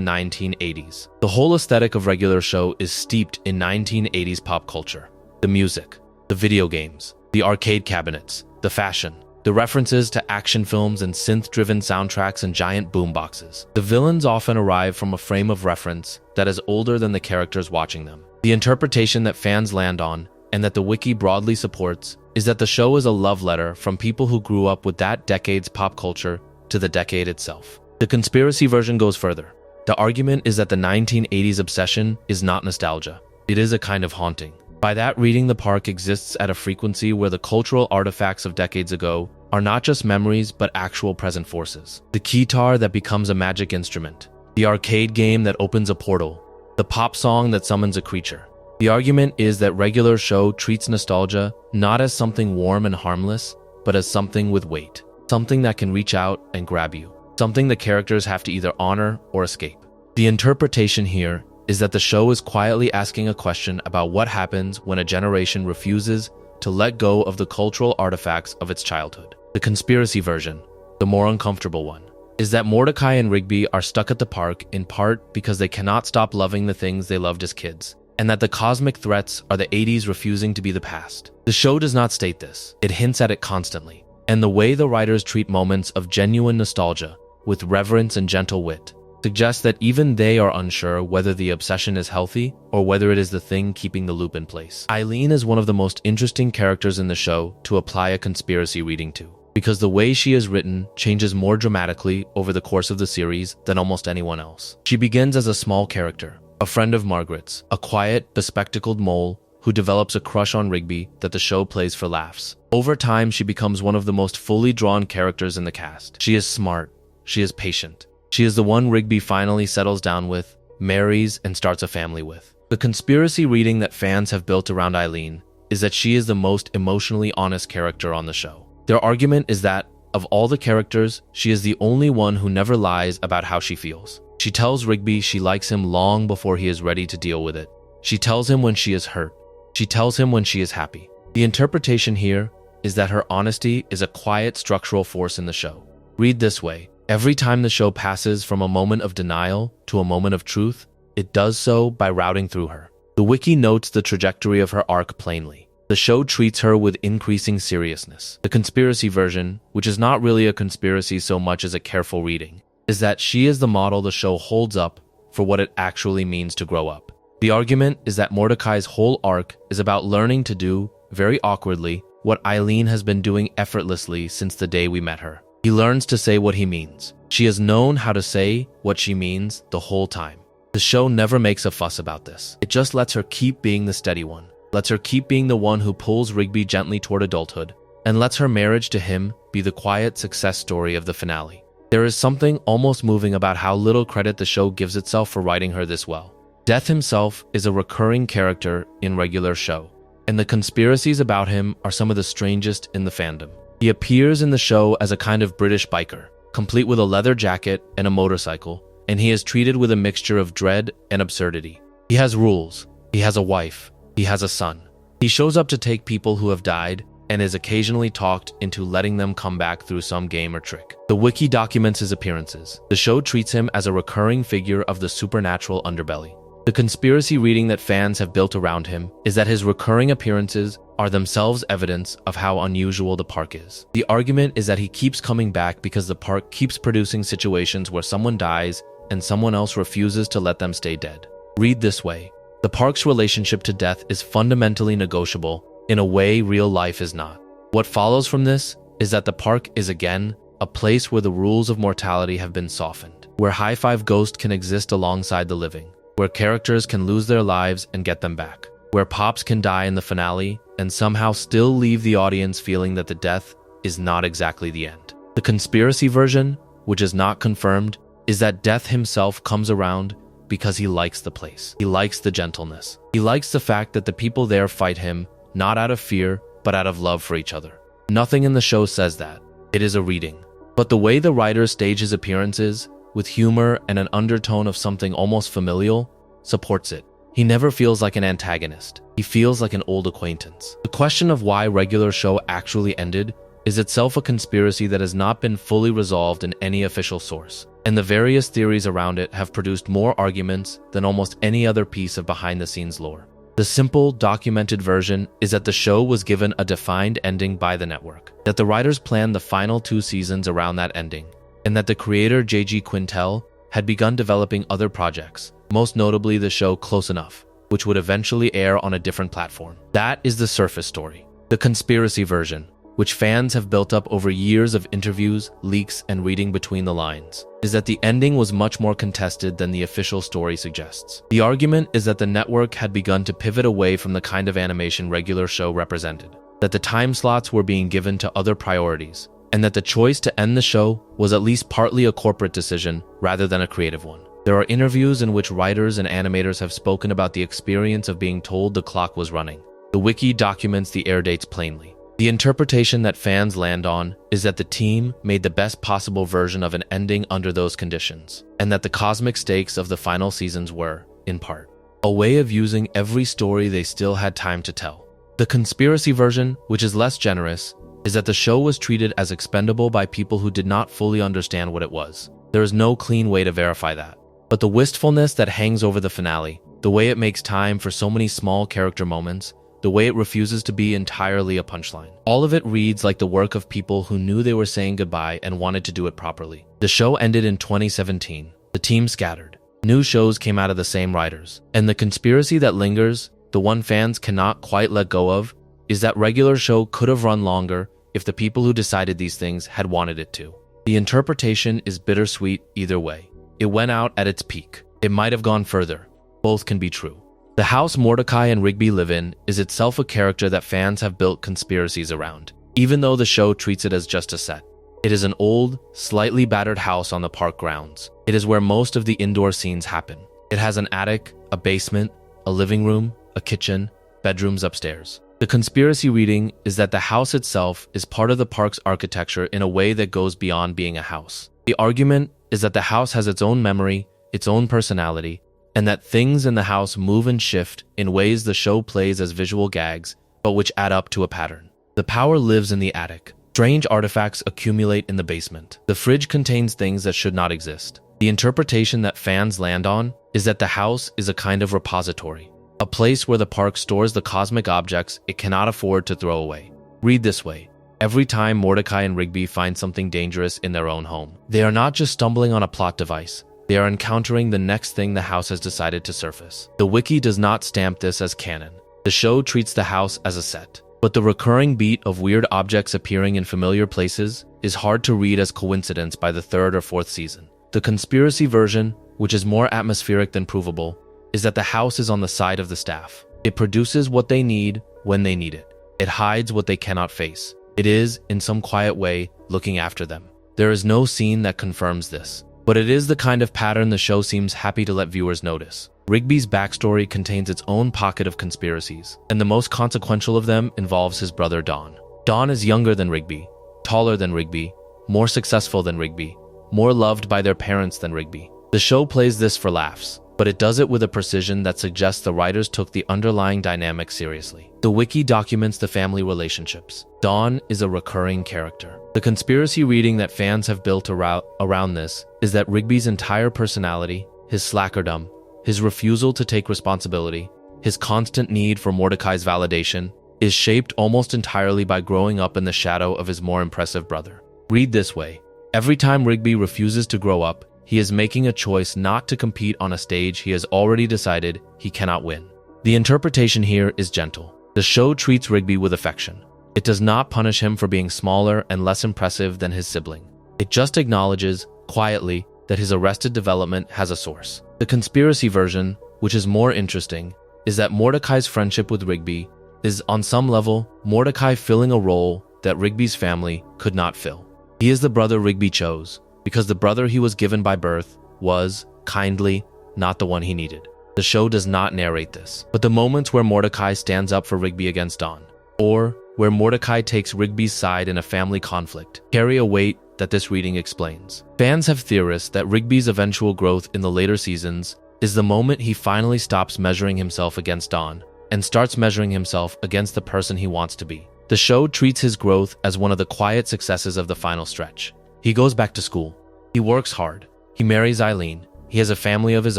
1980s. The whole aesthetic of Regular Show is steeped in 1980s pop culture. The music, the video games, the arcade cabinets, the fashion, the references to action films and synth-driven soundtracks and giant boomboxes. The villains often arrive from a frame of reference that is older than the characters watching them. The interpretation that fans land on, and that the wiki broadly supports, is that the show is a love letter from people who grew up with that decade's pop culture to the decade itself. The conspiracy version goes further. The argument is that the 1980s obsession is not nostalgia. It is a kind of haunting. By that reading, the park exists at a frequency where the cultural artifacts of decades ago are not just memories but actual present forces. The keytar that becomes a magic instrument, the arcade game that opens a portal, the pop song that summons a creature. The argument is that Regular Show treats nostalgia not as something warm and harmless, but as something with weight, something that can reach out and grab you, something the characters have to either honor or escape. The interpretation here is that the show is quietly asking a question about what happens when a generation refuses to let go of the cultural artifacts of its childhood. The conspiracy version, the more uncomfortable one, is that Mordecai and Rigby are stuck at the park in part because they cannot stop loving the things they loved as kids, and that the cosmic threats are the 80s refusing to be the past. The show does not state this. It hints at it constantly, and the way the writers treat moments of genuine nostalgia with reverence and gentle wit suggests that even they are unsure whether the obsession is healthy or whether it is the thing keeping the loop in place. Eileen is one of the most interesting characters in the show to apply a conspiracy reading to, because the way she is written changes more dramatically over the course of the series than almost anyone else. She begins as a small character, a friend of Margaret's, a quiet, bespectacled mole who develops a crush on Rigby that the show plays for laughs. Over time, she becomes one of the most fully drawn characters in the cast. She is smart. She is patient. She is the one Rigby finally settles down with, marries, and starts a family with. The conspiracy reading that fans have built around Eileen is that she is the most emotionally honest character on the show. Their argument is that, of all the characters, she is the only one who never lies about how she feels. She tells Rigby she likes him long before he is ready to deal with it. She tells him when she is hurt. She tells him when she is happy. The interpretation here is that her honesty is a quiet structural force in the show. Read this way. Every time the show passes from a moment of denial to a moment of truth, it does so by routing through her. The wiki notes the trajectory of her arc plainly. The show treats her with increasing seriousness. The conspiracy version, which is not really a conspiracy so much as a careful reading, is that she is the model the show holds up for what it actually means to grow up. The argument is that Mordecai's whole arc is about learning to do, very awkwardly, what Eileen has been doing effortlessly since the day we met her. He learns to say what he means. She has known how to say what she means the whole time. The show never makes a fuss about this. It just lets her keep being the steady one, lets her keep being the one who pulls Rigby gently toward adulthood, and lets her marriage to him be the quiet success story of the finale. There is something almost moving about how little credit the show gives itself for writing her this well. Death himself is a recurring character in Regular Show, and the conspiracies about him are some of the strangest in the fandom. He appears in the show as a kind of British biker, complete with a leather jacket and a motorcycle, and he is treated with a mixture of dread and absurdity. He has rules. He has a wife. He has a son. He shows up to take people who have died and is occasionally talked into letting them come back through some game or trick. The wiki documents his appearances. The show treats him as a recurring figure of the supernatural underbelly. The conspiracy reading that fans have built around him is that his recurring appearances are themselves evidence of how unusual the park is. The argument is that he keeps coming back because the park keeps producing situations where someone dies and someone else refuses to let them stay dead. Read this way. The park's relationship to death is fundamentally negotiable in a way real life is not. What follows from this is that the park is again a place where the rules of mortality have been softened, where High Five Ghost can exist alongside the living, where characters can lose their lives and get them back, where Pops can die in the finale and somehow still leave the audience feeling that the death is not exactly the end. The conspiracy version, which is not confirmed, is that Death himself comes around because he likes the place. He likes the gentleness. He likes the fact that the people there fight him not out of fear, but out of love for each other. Nothing in the show says that. It is a reading. But the way the writers stage his appearances, with humor and an undertone of something almost familial, supports it. He never feels like an antagonist. He feels like an old acquaintance. The question of why Regular Show actually ended is itself a conspiracy that has not been fully resolved in any official source, and the various theories around it have produced more arguments than almost any other piece of behind-the-scenes lore. The simple, documented version is that the show was given a defined ending by the network, that the writers planned the final 2 seasons around that ending, and that the creator J.G. Quintel had begun developing other projects, most notably the show Close Enough, which would eventually air on a different platform. That is the surface story. The conspiracy version, which fans have built up over years of interviews, leaks, and reading between the lines, is that the ending was much more contested than the official story suggests. The argument is that the network had begun to pivot away from the kind of animation Regular Show represented, that the time slots were being given to other priorities, and that the choice to end the show was at least partly a corporate decision rather than a creative one. There are interviews in which writers and animators have spoken about the experience of being told the clock was running. The wiki documents the air dates plainly. The interpretation that fans land on is that the team made the best possible version of an ending under those conditions, and that the cosmic stakes of the final seasons were, in part, a way of using every story they still had time to tell. The conspiracy version, which is less generous, is that the show was treated as expendable by people who did not fully understand what it was. There is no clean way to verify that. But the wistfulness that hangs over the finale, the way it makes time for so many small character moments, the way it refuses to be entirely a punchline, all of it reads like the work of people who knew they were saying goodbye and wanted to do it properly. The show ended in 2017. The team scattered. New shows came out of the same writers. And the conspiracy that lingers, the one fans cannot quite let go of, is that Regular Show could have run longer if the people who decided these things had wanted it to. The interpretation is bittersweet either way. It went out at its peak. It might have gone further. Both can be true. The house Mordecai and Rigby live in is itself a character that fans have built conspiracies around, even though the show treats it as just a set. It is an old, slightly battered house on the park grounds. It is where most of the indoor scenes happen. It has an attic, a basement, a living room, a kitchen, bedrooms upstairs. The conspiracy reading is that the house itself is part of the park's architecture in a way that goes beyond being a house. The argument is that the house has its own memory, its own personality, and that things in the house move and shift in ways the show plays as visual gags, but which add up to a pattern. The power lives in the attic. Strange artifacts accumulate in the basement. The fridge contains things that should not exist. The interpretation that fans land on is that the house is a kind of repository, a place where the park stores the cosmic objects it cannot afford to throw away. Read this way. Every time Mordecai and Rigby find something dangerous in their own home, they are not just stumbling on a plot device. They are encountering the next thing the house has decided to surface. The wiki does not stamp this as canon. The show treats the house as a set. But the recurring beat of weird objects appearing in familiar places is hard to read as coincidence by the 3rd or 4th season. The conspiracy version, which is more atmospheric than provable, is that the house is on the side of the staff. It produces what they need when they need it. It hides what they cannot face. It is, in some quiet way, looking after them. There is no scene that confirms this, but it is the kind of pattern the show seems happy to let viewers notice. Rigby's backstory contains its own pocket of conspiracies, and the most consequential of them involves his brother Don. Don is younger than Rigby, taller than Rigby, more successful than Rigby, more loved by their parents than Rigby. The show plays this for laughs, but it does it with a precision that suggests the writers took the underlying dynamic seriously. The wiki documents the family relationships. Don is a recurring character. The conspiracy reading that fans have built around this is that Rigby's entire personality, his slackerdom, his refusal to take responsibility, his constant need for Mordecai's validation, is shaped almost entirely by growing up in the shadow of his more impressive brother. Read this way. Every time Rigby refuses to grow up, he is making a choice not to compete on a stage he has already decided he cannot win. The interpretation here is gentle. The show treats Rigby with affection. It does not punish him for being smaller and less impressive than his sibling. It just acknowledges, quietly, that his arrested development has a source. The conspiracy version, which is more interesting, is that Mordecai's friendship with Rigby is, on some level, Mordecai filling a role that Rigby's family could not fill. He is the brother Rigby chose, because the brother he was given by birth was, kindly, not the one he needed. The show does not narrate this, but the moments where Mordecai stands up for Rigby against Don, or where Mordecai takes Rigby's side in a family conflict, carry a weight that this reading explains. Fans have theorized that Rigby's eventual growth in the later seasons is the moment he finally stops measuring himself against Dawn and starts measuring himself against the person he wants to be. The show treats his growth as one of the quiet successes of the final stretch. He goes back to school. He works hard. He marries Eileen. He has a family of his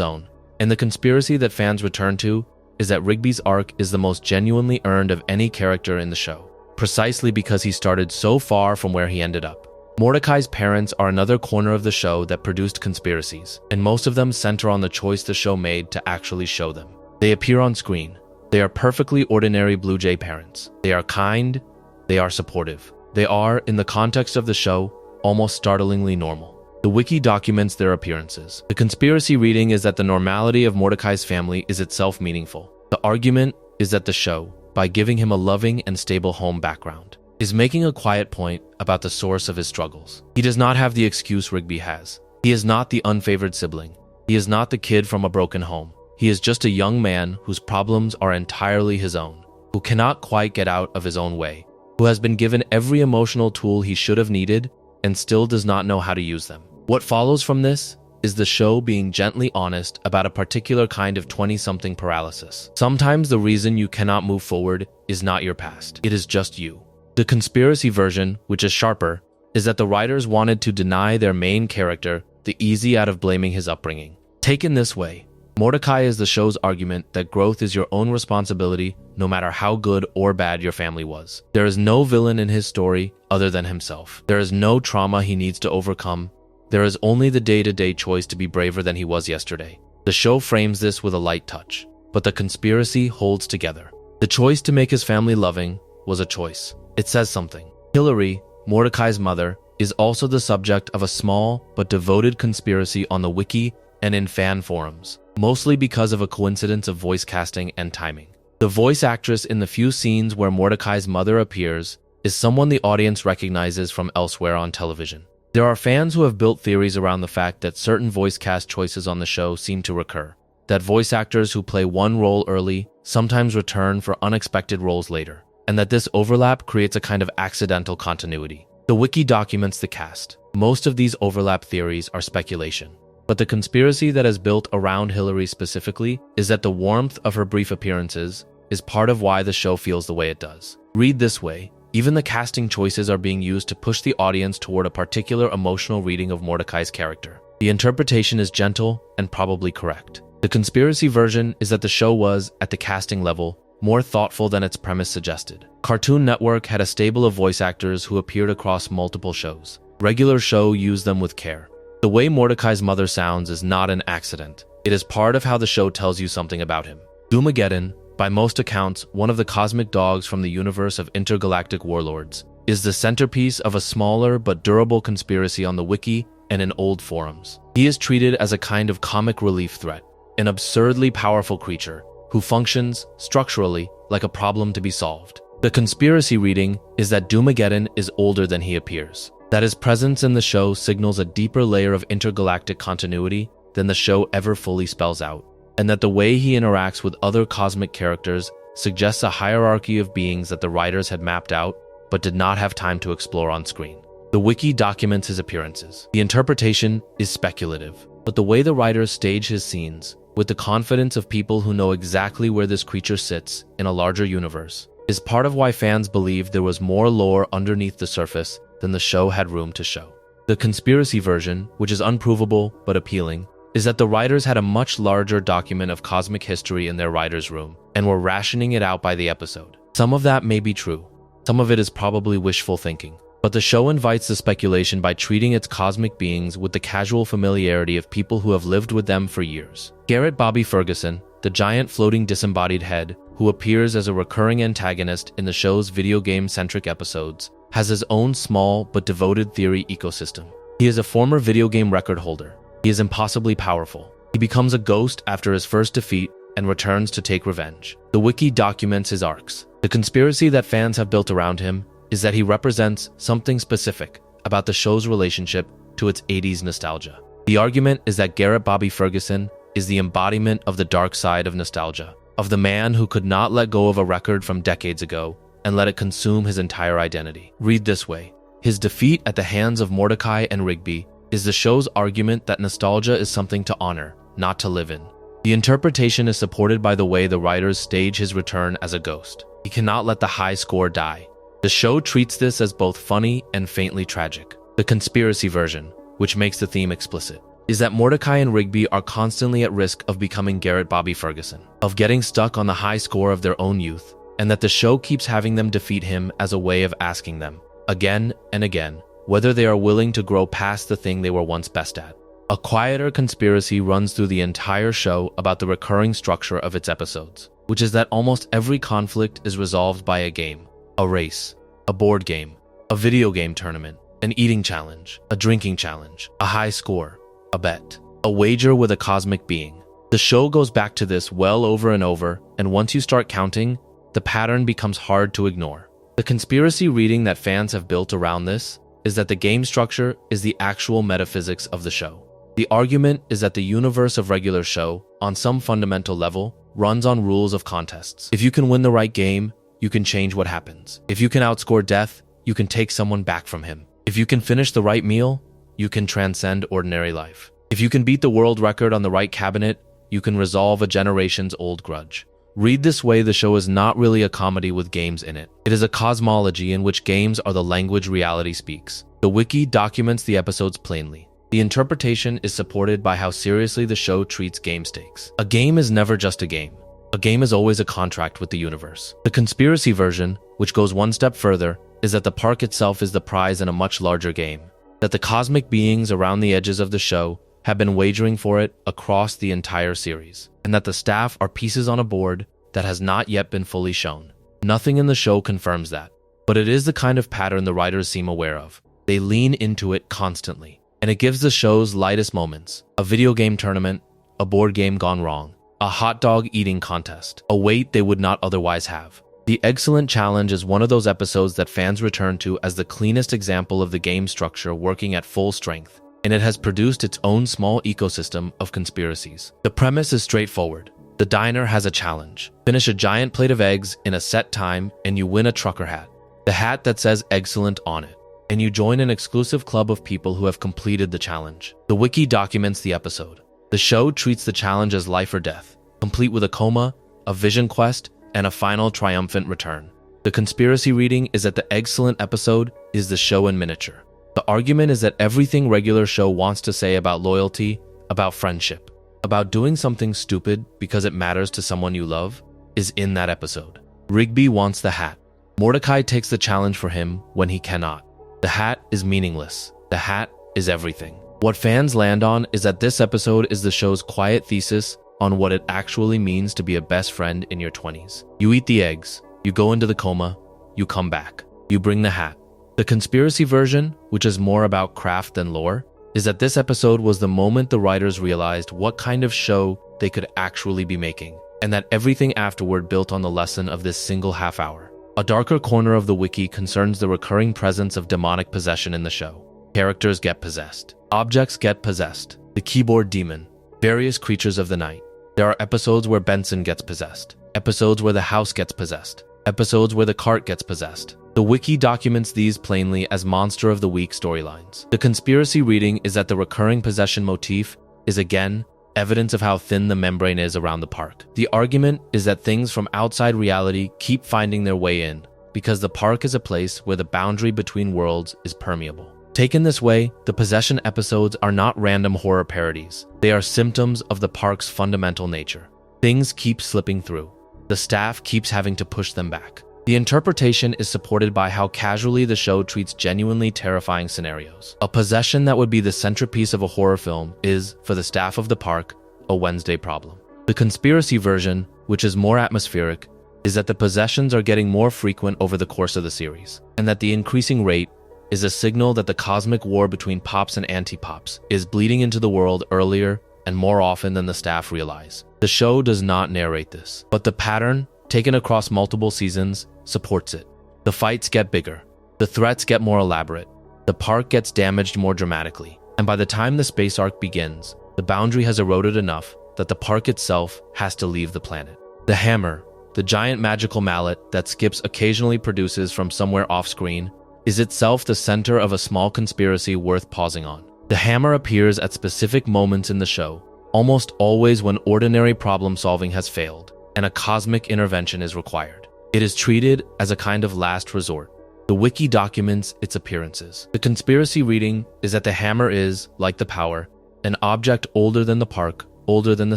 own. And the conspiracy that fans return to is that Rigby's arc is the most genuinely earned of any character in the show, precisely because he started so far from where he ended up. Mordecai's parents are another corner of the show that produced conspiracies, and most of them center on the choice the show made to actually show them. They appear on screen. They are perfectly ordinary Blue Jay parents. They are kind. They are supportive. They are, in the context of the show, almost startlingly normal. The wiki documents their appearances. The conspiracy reading is that the normality of Mordecai's family is itself meaningful. The argument is that the show, by giving him a loving and stable home background, is making a quiet point about the source of his struggles. He does not have the excuse Rigby has. He is not the unfavored sibling. He is not the kid from a broken home. He is just a young man whose problems are entirely his own, who cannot quite get out of his own way, who has been given every emotional tool he should have needed and still does not know how to use them. What follows from this is the show being gently honest about a particular kind of 20-something paralysis. Sometimes the reason you cannot move forward is not your past. It is just you. The conspiracy version, which is sharper, is that the writers wanted to deny their main character the easy out of blaming his upbringing. Taken this way, Mordecai is the show's argument that growth is your own responsibility no matter how good or bad your family was. There is no villain in his story other than himself. There is no trauma he needs to overcome. There is only the day-to-day choice to be braver than he was yesterday. The show frames this with a light touch, but the conspiracy holds together. The choice to make his family loving was a choice. It says something. Hillary, Mordecai's mother, is also the subject of a small but devoted conspiracy on the wiki and in fan forums, mostly because of a coincidence of voice casting and timing. The voice actress in the few scenes where Mordecai's mother appears is someone the audience recognizes from elsewhere on television. There are fans who have built theories around the fact that certain voice cast choices on the show seem to recur, that voice actors who play one role early sometimes return for unexpected roles later, and that this overlap creates a kind of accidental continuity. The wiki documents the cast. Most of these overlap theories are speculation, but the conspiracy that is built around Hillary specifically is that the warmth of her brief appearances is part of why the show feels the way it does. Read this way. Even the casting choices are being used to push the audience toward a particular emotional reading of Mordecai's character. The interpretation is gentle and probably correct. The conspiracy version is that the show was, at the casting level, more thoughtful than its premise suggested. Cartoon Network had a stable of voice actors who appeared across multiple shows. Regular show used them with care. The way Mordecai's mother sounds is not an accident. It is part of how the show tells you something about him. Doomageddon, by most accounts, one of the cosmic dogs from the universe of intergalactic warlords, is the centerpiece of a smaller but durable conspiracy on the wiki and in old forums. He is treated as a kind of comic relief threat, an absurdly powerful creature who functions, structurally, like a problem to be solved. The conspiracy reading is that Doomageddon is older than he appears, that his presence in the show signals a deeper layer of intergalactic continuity than the show ever fully spells out, and that the way he interacts with other cosmic characters suggests a hierarchy of beings that the writers had mapped out but did not have time to explore on screen. The wiki documents his appearances. The interpretation is speculative, but the way the writers stage his scenes, with the confidence of people who know exactly where this creature sits in a larger universe, is part of why fans believed there was more lore underneath the surface than the show had room to show. The conspiracy version, which is unprovable but appealing, is that the writers had a much larger document of cosmic history in their writer's room and were rationing it out by the episode. Some of that may be true. Some of it is probably wishful thinking. But the show invites the speculation by treating its cosmic beings with the casual familiarity of people who have lived with them for years. Garrett Bobby Ferguson, the giant floating disembodied head, who appears as a recurring antagonist in the show's video game-centric episodes, has his own small but devoted theory ecosystem. He is a former video game record holder. He is impossibly powerful. He becomes a ghost after his first defeat and returns to take revenge. The wiki documents his arcs. The conspiracy that fans have built around him is that he represents something specific about the show's relationship to its 80s nostalgia. The argument is that Garrett Bobby Ferguson is the embodiment of the dark side of nostalgia, of the man who could not let go of a record from decades ago and let it consume his entire identity. Read this way. His defeat at the hands of Mordecai and Rigby is the show's argument that nostalgia is something to honor, not to live in. The interpretation is supported by the way the writers stage his return as a ghost. He cannot let the high score die. The show treats this as both funny and faintly tragic. The conspiracy version, which makes the theme explicit, is that Mordecai and Rigby are constantly at risk of becoming Garrett Bobby Ferguson, of getting stuck on the high score of their own youth, and that the show keeps having them defeat him as a way of asking them, again and again, whether they are willing to grow past the thing they were once best at. A quieter conspiracy runs through the entire show about the recurring structure of its episodes, which is that almost every conflict is resolved by a game, a race, a board game, a video game tournament, an eating challenge, a drinking challenge, a high score, a bet, a wager with a cosmic being. The show goes back to this well over and over, and once you start counting, the pattern becomes hard to ignore. The conspiracy reading that fans have built around this is that the game structure is the actual metaphysics of the show. The argument is that the universe of regular show, on some fundamental level, runs on rules of contests. If you can win the right game, you can change what happens. If you can outscore death, you can take someone back from him. If you can finish the right meal, you can transcend ordinary life. If you can beat the world record on the right cabinet, you can resolve a generation's old grudge. Read this way, the show is not really a comedy with games in it. It is a cosmology in which games are the language reality speaks. The wiki documents the episodes plainly. The interpretation is supported by how seriously the show treats game stakes. A game is never just a game. A game is always a contract with the universe. The conspiracy version, which goes one step further, is that the park itself is the prize in a much larger game. That the cosmic beings around the edges of the show have been wagering for it across the entire series. And that the staff are pieces on a board that has not yet been fully shown. Nothing in the show confirms that. But it is the kind of pattern the writers seem aware of. They lean into it constantly. And it gives the show's lightest moments, a video game tournament, a board game gone wrong, a hot dog eating contest, a weight they would not otherwise have. The Excellent Challenge is one of those episodes that fans return to as the cleanest example of the game structure working at full strength, and it has produced its own small ecosystem of conspiracies. The premise is straightforward. The diner has a challenge. Finish a giant plate of eggs in a set time and you win a trucker hat. The hat that says Excellent on it. And you join an exclusive club of people who have completed the challenge. The wiki documents the episode. The show treats the challenge as life or death, complete with a coma, a vision quest, and a final triumphant return. The conspiracy reading is that the Excellent episode is the show in miniature. The argument is that everything regular show wants to say about loyalty, about friendship, about doing something stupid because it matters to someone you love, is in that episode. Rigby wants the hat. Mordecai takes the challenge for him when he cannot. The hat is meaningless. The hat is everything. What fans land on is that this episode is the show's quiet thesis on what it actually means to be a best friend in your 20s. You eat the eggs, you go into the coma, you come back, you bring the hat. The conspiracy version, which is more about craft than lore, is that this episode was the moment the writers realized what kind of show they could actually be making, and that everything afterward built on the lesson of this single half hour. A darker corner of the wiki concerns the recurring presence of demonic possession in the show. Characters get possessed. Objects get possessed. The keyboard demon. Various creatures of the night. There are episodes where Benson gets possessed. Episodes where the house gets possessed. Episodes where the cart gets possessed. The wiki documents these plainly as Monster of the Week storylines. The conspiracy reading is that the recurring possession motif is again evidence of how thin the membrane is around the park. The argument is that things from outside reality keep finding their way in, because the park is a place where the boundary between worlds is permeable. Taken this way, the possession episodes are not random horror parodies. They are symptoms of the park's fundamental nature. Things keep slipping through. The staff keeps having to push them back. The interpretation is supported by how casually the show treats genuinely terrifying scenarios. A possession that would be the centerpiece of a horror film is, for the staff of the park, a Wednesday problem. The conspiracy version, which is more atmospheric, is that the possessions are getting more frequent over the course of the series, and that the increasing rate is a signal that the cosmic war between pops and anti-pops is bleeding into the world earlier and more often than the staff realize. The show does not narrate this, but the pattern, taken across multiple seasons, supports it. The fights get bigger. The threats get more elaborate. The park gets damaged more dramatically. And by the time the space arc begins, the boundary has eroded enough that the park itself has to leave the planet. The hammer, the giant magical mallet that Skips occasionally produces from somewhere off-screen, is itself the center of a small conspiracy worth pausing on. The hammer appears at specific moments in the show, almost always when ordinary problem solving has failed and a cosmic intervention is required. It is treated as a kind of last resort. The wiki documents its appearances. The conspiracy reading is that the hammer is, like the power, an object older than the park, older than the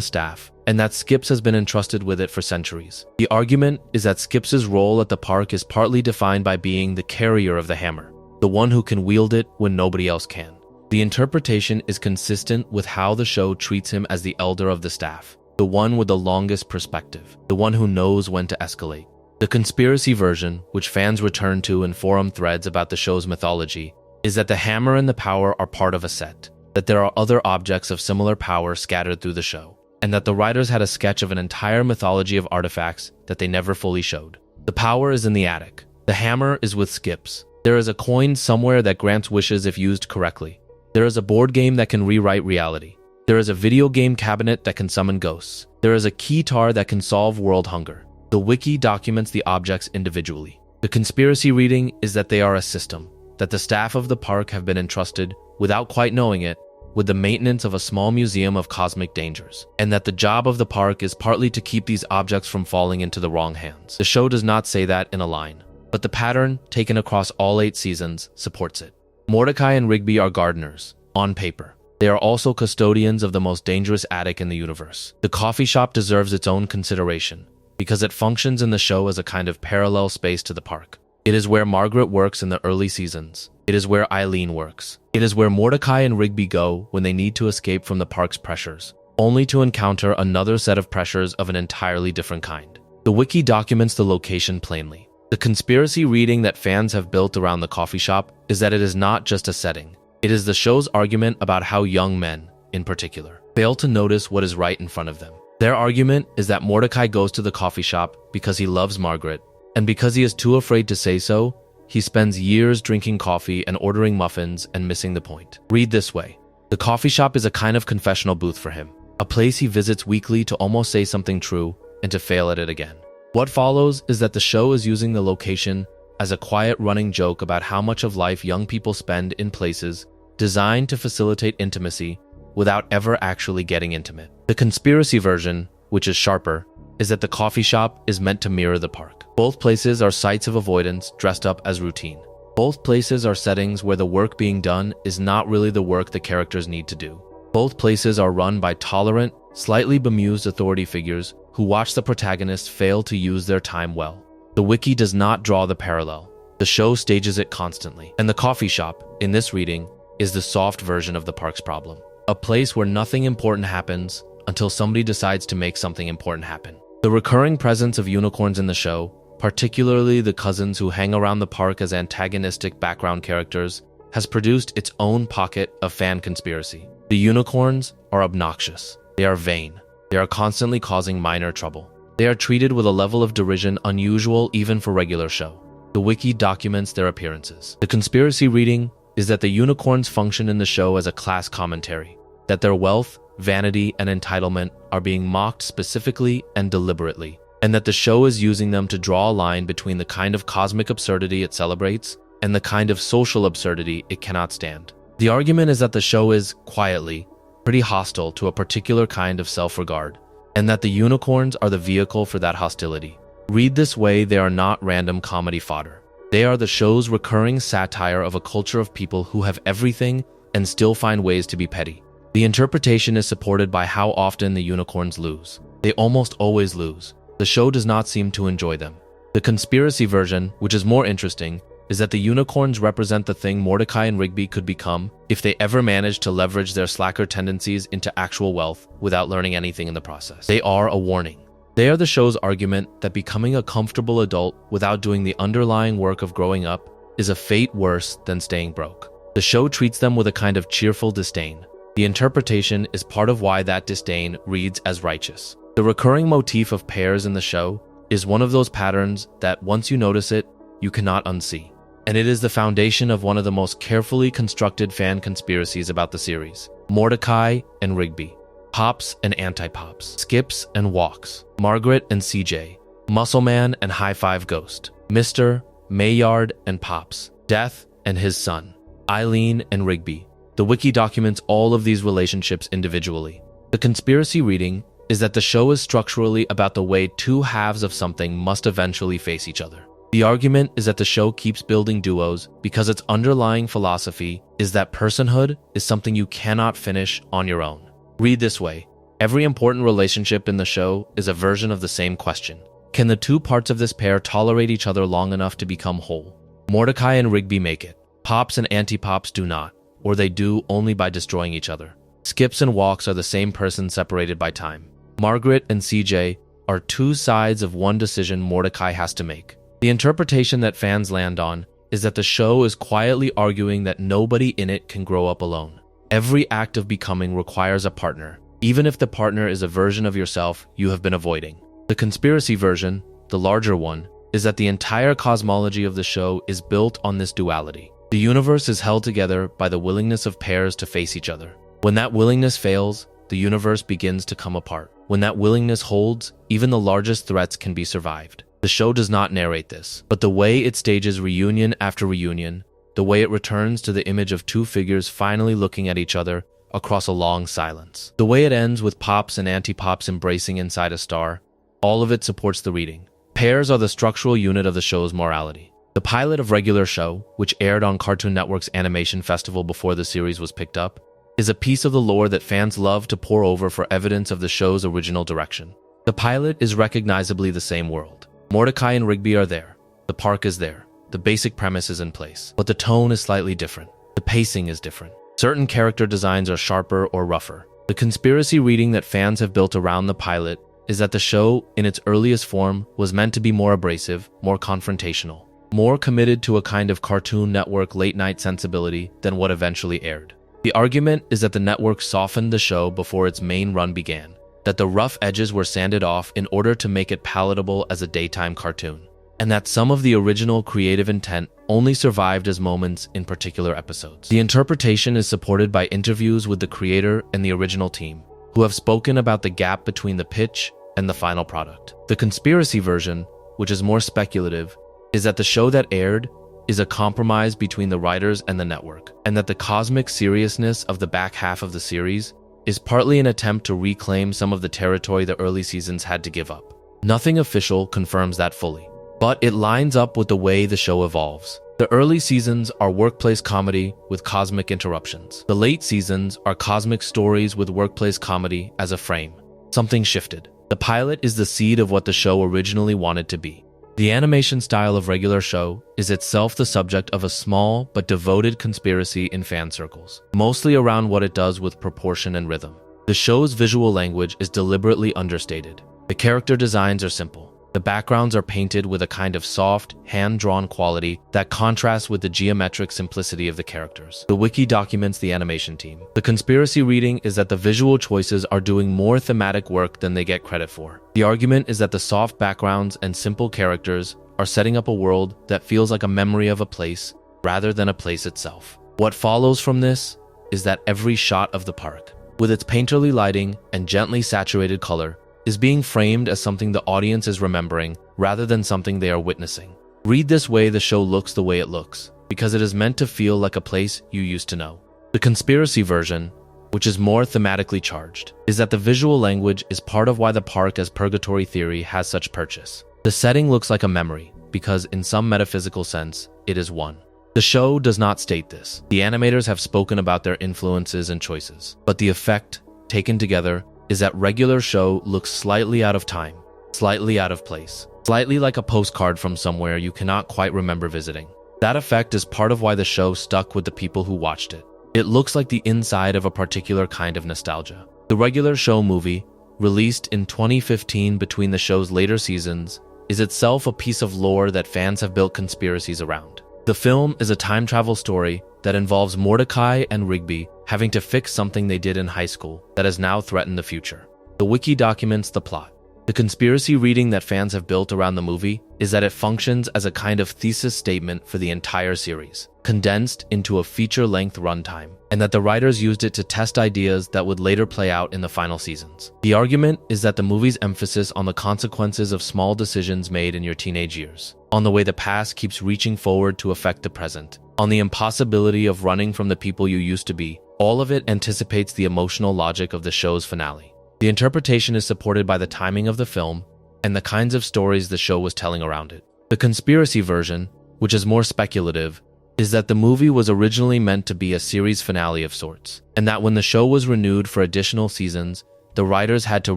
staff, and that Skips has been entrusted with it for centuries. The argument is that Skips's role at the park is partly defined by being the carrier of the hammer, the one who can wield it when nobody else can. The interpretation is consistent with how the show treats him as the elder of the staff, the one with the longest perspective, the one who knows when to escalate. The conspiracy version, which fans return to in forum threads about the show's mythology, is that the hammer and the power are part of a set, that there are other objects of similar power scattered through the show, and that the writers had a sketch of an entire mythology of artifacts that they never fully showed. The power is in the attic. The hammer is with Skips. There is a coin somewhere that grants wishes if used correctly. There is a board game that can rewrite reality. There is a video game cabinet that can summon ghosts. There is a keytar that can solve world hunger. The wiki documents the objects individually. The conspiracy reading is that they are a system, that the staff of the park have been entrusted, without quite knowing it, with the maintenance of a small museum of cosmic dangers, and that the job of the park is partly to keep these objects from falling into the wrong hands. The show does not say that in a line, but the pattern, taken across all 8 seasons, supports it. Mordecai and Rigby are gardeners, on paper. They are also custodians of the most dangerous attic in the universe. The coffee shop deserves its own consideration, because it functions in the show as a kind of parallel space to the park. It is where Margaret works in the early seasons. It is where Eileen works. It is where Mordecai and Rigby go when they need to escape from the park's pressures, only to encounter another set of pressures of an entirely different kind. The wiki documents the location plainly. The conspiracy reading that fans have built around the coffee shop is that it is not just a setting. It is the show's argument about how young men, in particular, fail to notice what is right in front of them. Their argument is that Mordecai goes to the coffee shop because he loves Margaret, and because he is too afraid to say so, he spends years drinking coffee and ordering muffins and missing the point. Read this way. The coffee shop is a kind of confessional booth for him, a place he visits weekly to almost say something true and to fail at it again. What follows is that the show is using the location as a quiet running joke about how much of life young people spend in places designed to facilitate intimacy without ever actually getting intimate. The conspiracy version, which is sharper, is that the coffee shop is meant to mirror the park. Both places are sites of avoidance dressed up as routine. Both places are settings where the work being done is not really the work the characters need to do. Both places are run by tolerant, slightly bemused authority figures who watch the protagonist fail to use their time well. The wiki does not draw the parallel. The show stages it constantly. And the coffee shop, in this reading, is the soft version of the park's problem. A place where nothing important happens until somebody decides to make something important happen. The recurring presence of unicorns in the show, particularly the cousins who hang around the park as antagonistic background characters, has produced its own pocket of fan conspiracy. The unicorns are obnoxious. They are vain. They are constantly causing minor trouble. They are treated with a level of derision unusual even for regular show. The wiki documents their appearances. The conspiracy reading is that the unicorns function in the show as a class commentary, that their wealth, vanity, and entitlement are being mocked specifically and deliberately, and that the show is using them to draw a line between the kind of cosmic absurdity it celebrates and the kind of social absurdity it cannot stand. The argument is that the show is, quietly, pretty hostile to a particular kind of self-regard, and that the unicorns are the vehicle for that hostility. Read this way, they are not random comedy fodder. They are the show's recurring satire of a culture of people who have everything and still find ways to be petty. The interpretation is supported by how often the unicorns lose. They almost always lose. The show does not seem to enjoy them. The conspiracy version, which is more interesting, is that the unicorns represent the thing Mordecai and Rigby could become if they ever managed to leverage their slacker tendencies into actual wealth without learning anything in the process. They are a warning. They are the show's argument that becoming a comfortable adult without doing the underlying work of growing up is a fate worse than staying broke. The show treats them with a kind of cheerful disdain. The interpretation is part of why that disdain reads as righteous. The recurring motif of pairs in the show is one of those patterns that once you notice it, you cannot unsee. And it is the foundation of one of the most carefully constructed fan conspiracies about the series. Mordecai and Rigby, Pops and Anti-Pops, Skips and Walks, Margaret and CJ, Muscleman and High Five Ghost, Mr., Maillard and Pops, Death and his son, Eileen and Rigby. The wiki documents all of these relationships individually. The conspiracy reading is that the show is structurally about the way two halves of something must eventually face each other. The argument is that the show keeps building duos because its underlying philosophy is that personhood is something you cannot finish on your own. Read this way: every important relationship in the show is a version of the same question. Can the two parts of this pair tolerate each other long enough to become whole? Mordecai and Rigby make it. Pops and Anti-Pops do not, or they do only by destroying each other. Skips and Walks are the same person separated by time. Margaret and CJ are two sides of one decision Mordecai has to make. The interpretation that fans land on is that the show is quietly arguing that nobody in it can grow up alone. Every act of becoming requires a partner, even if the partner is a version of yourself you have been avoiding. The conspiracy version, the larger one, is that the entire cosmology of the show is built on this duality. The universe is held together by the willingness of pairs to face each other. When that willingness fails, the universe begins to come apart. When that willingness holds, even the largest threats can be survived. The show does not narrate this, but the way it stages reunion after reunion, the way it returns to the image of two figures finally looking at each other across a long silence, the way it ends with Pops and Anti-Pops embracing inside a star, all of it supports the reading. Pairs are the structural unit of the show's morality. The pilot of Regular Show, which aired on Cartoon Network's Animation Festival before the series was picked up, is a piece of the lore that fans love to pore over for evidence of the show's original direction. The pilot is recognizably the same world. Mordecai and Rigby are there. The park is there. The basic premise is in place. But the tone is slightly different. The pacing is different. Certain character designs are sharper or rougher. The conspiracy reading that fans have built around the pilot is that the show, in its earliest form, was meant to be more abrasive, more confrontational, more committed to a kind of Cartoon Network late-night sensibility than what eventually aired. The argument is that the network softened the show before its main run began, that the rough edges were sanded off in order to make it palatable as a daytime cartoon, and that some of the original creative intent only survived as moments in particular episodes. The interpretation is supported by interviews with the creator and the original team, who have spoken about the gap between the pitch and the final product. The conspiracy version, which is more speculative, is that the show that aired is a compromise between the writers and the network, and that the cosmic seriousness of the back half of the series is partly an attempt to reclaim some of the territory the early seasons had to give up. Nothing official confirms that fully, but it lines up with the way the show evolves. The early seasons are workplace comedy with cosmic interruptions. The late seasons are cosmic stories with workplace comedy as a frame. Something shifted. The pilot is the seed of what the show originally wanted to be. The animation style of Regular Show is itself the subject of a small but devoted conspiracy in fan circles, mostly around what it does with proportion and rhythm. The show's visual language is deliberately understated. The character designs are simple. The backgrounds are painted with a kind of soft, hand-drawn quality that contrasts with the geometric simplicity of the characters. The wiki documents the animation team. The conspiracy reading is that the visual choices are doing more thematic work than they get credit for. The argument is that the soft backgrounds and simple characters are setting up a world that feels like a memory of a place rather than a place itself. What follows from this is that every shot of the park, with its painterly lighting and gently saturated color, is being framed as something the audience is remembering rather than something they are witnessing. Read this way: the show looks the way it looks, because it is meant to feel like a place you used to know. The conspiracy version, which is more thematically charged, is that the visual language is part of why the park as purgatory theory has such purchase. The setting looks like a memory, because in some metaphysical sense, it is one. The show does not state this. The animators have spoken about their influences and choices, but the effect, taken together, is that Regular Show looks slightly out of time, slightly out of place, slightly like a postcard from somewhere you cannot quite remember visiting. That effect is part of why the show stuck with the people who watched it. It looks like the inside of a particular kind of nostalgia. The Regular Show movie, released in 2015 between the show's later seasons, is itself a piece of lore that fans have built conspiracies around. The film is a time travel story that involves Mordecai and Rigby having to fix something they did in high school that has now threatened the future. The wiki documents the plot. The conspiracy reading that fans have built around the movie is that it functions as a kind of thesis statement for the entire series, condensed into a feature-length runtime, and that the writers used it to test ideas that would later play out in the final seasons. The argument is that the movie's emphasis on the consequences of small decisions made in your teenage years, on the way the past keeps reaching forward to affect the present, on the impossibility of running from the people you used to be. All of it anticipates the emotional logic of the show's finale. The interpretation is supported by the timing of the film and the kinds of stories the show was telling around it. The conspiracy version, which is more speculative, is that the movie was originally meant to be a series finale of sorts, and that when the show was renewed for additional seasons, the writers had to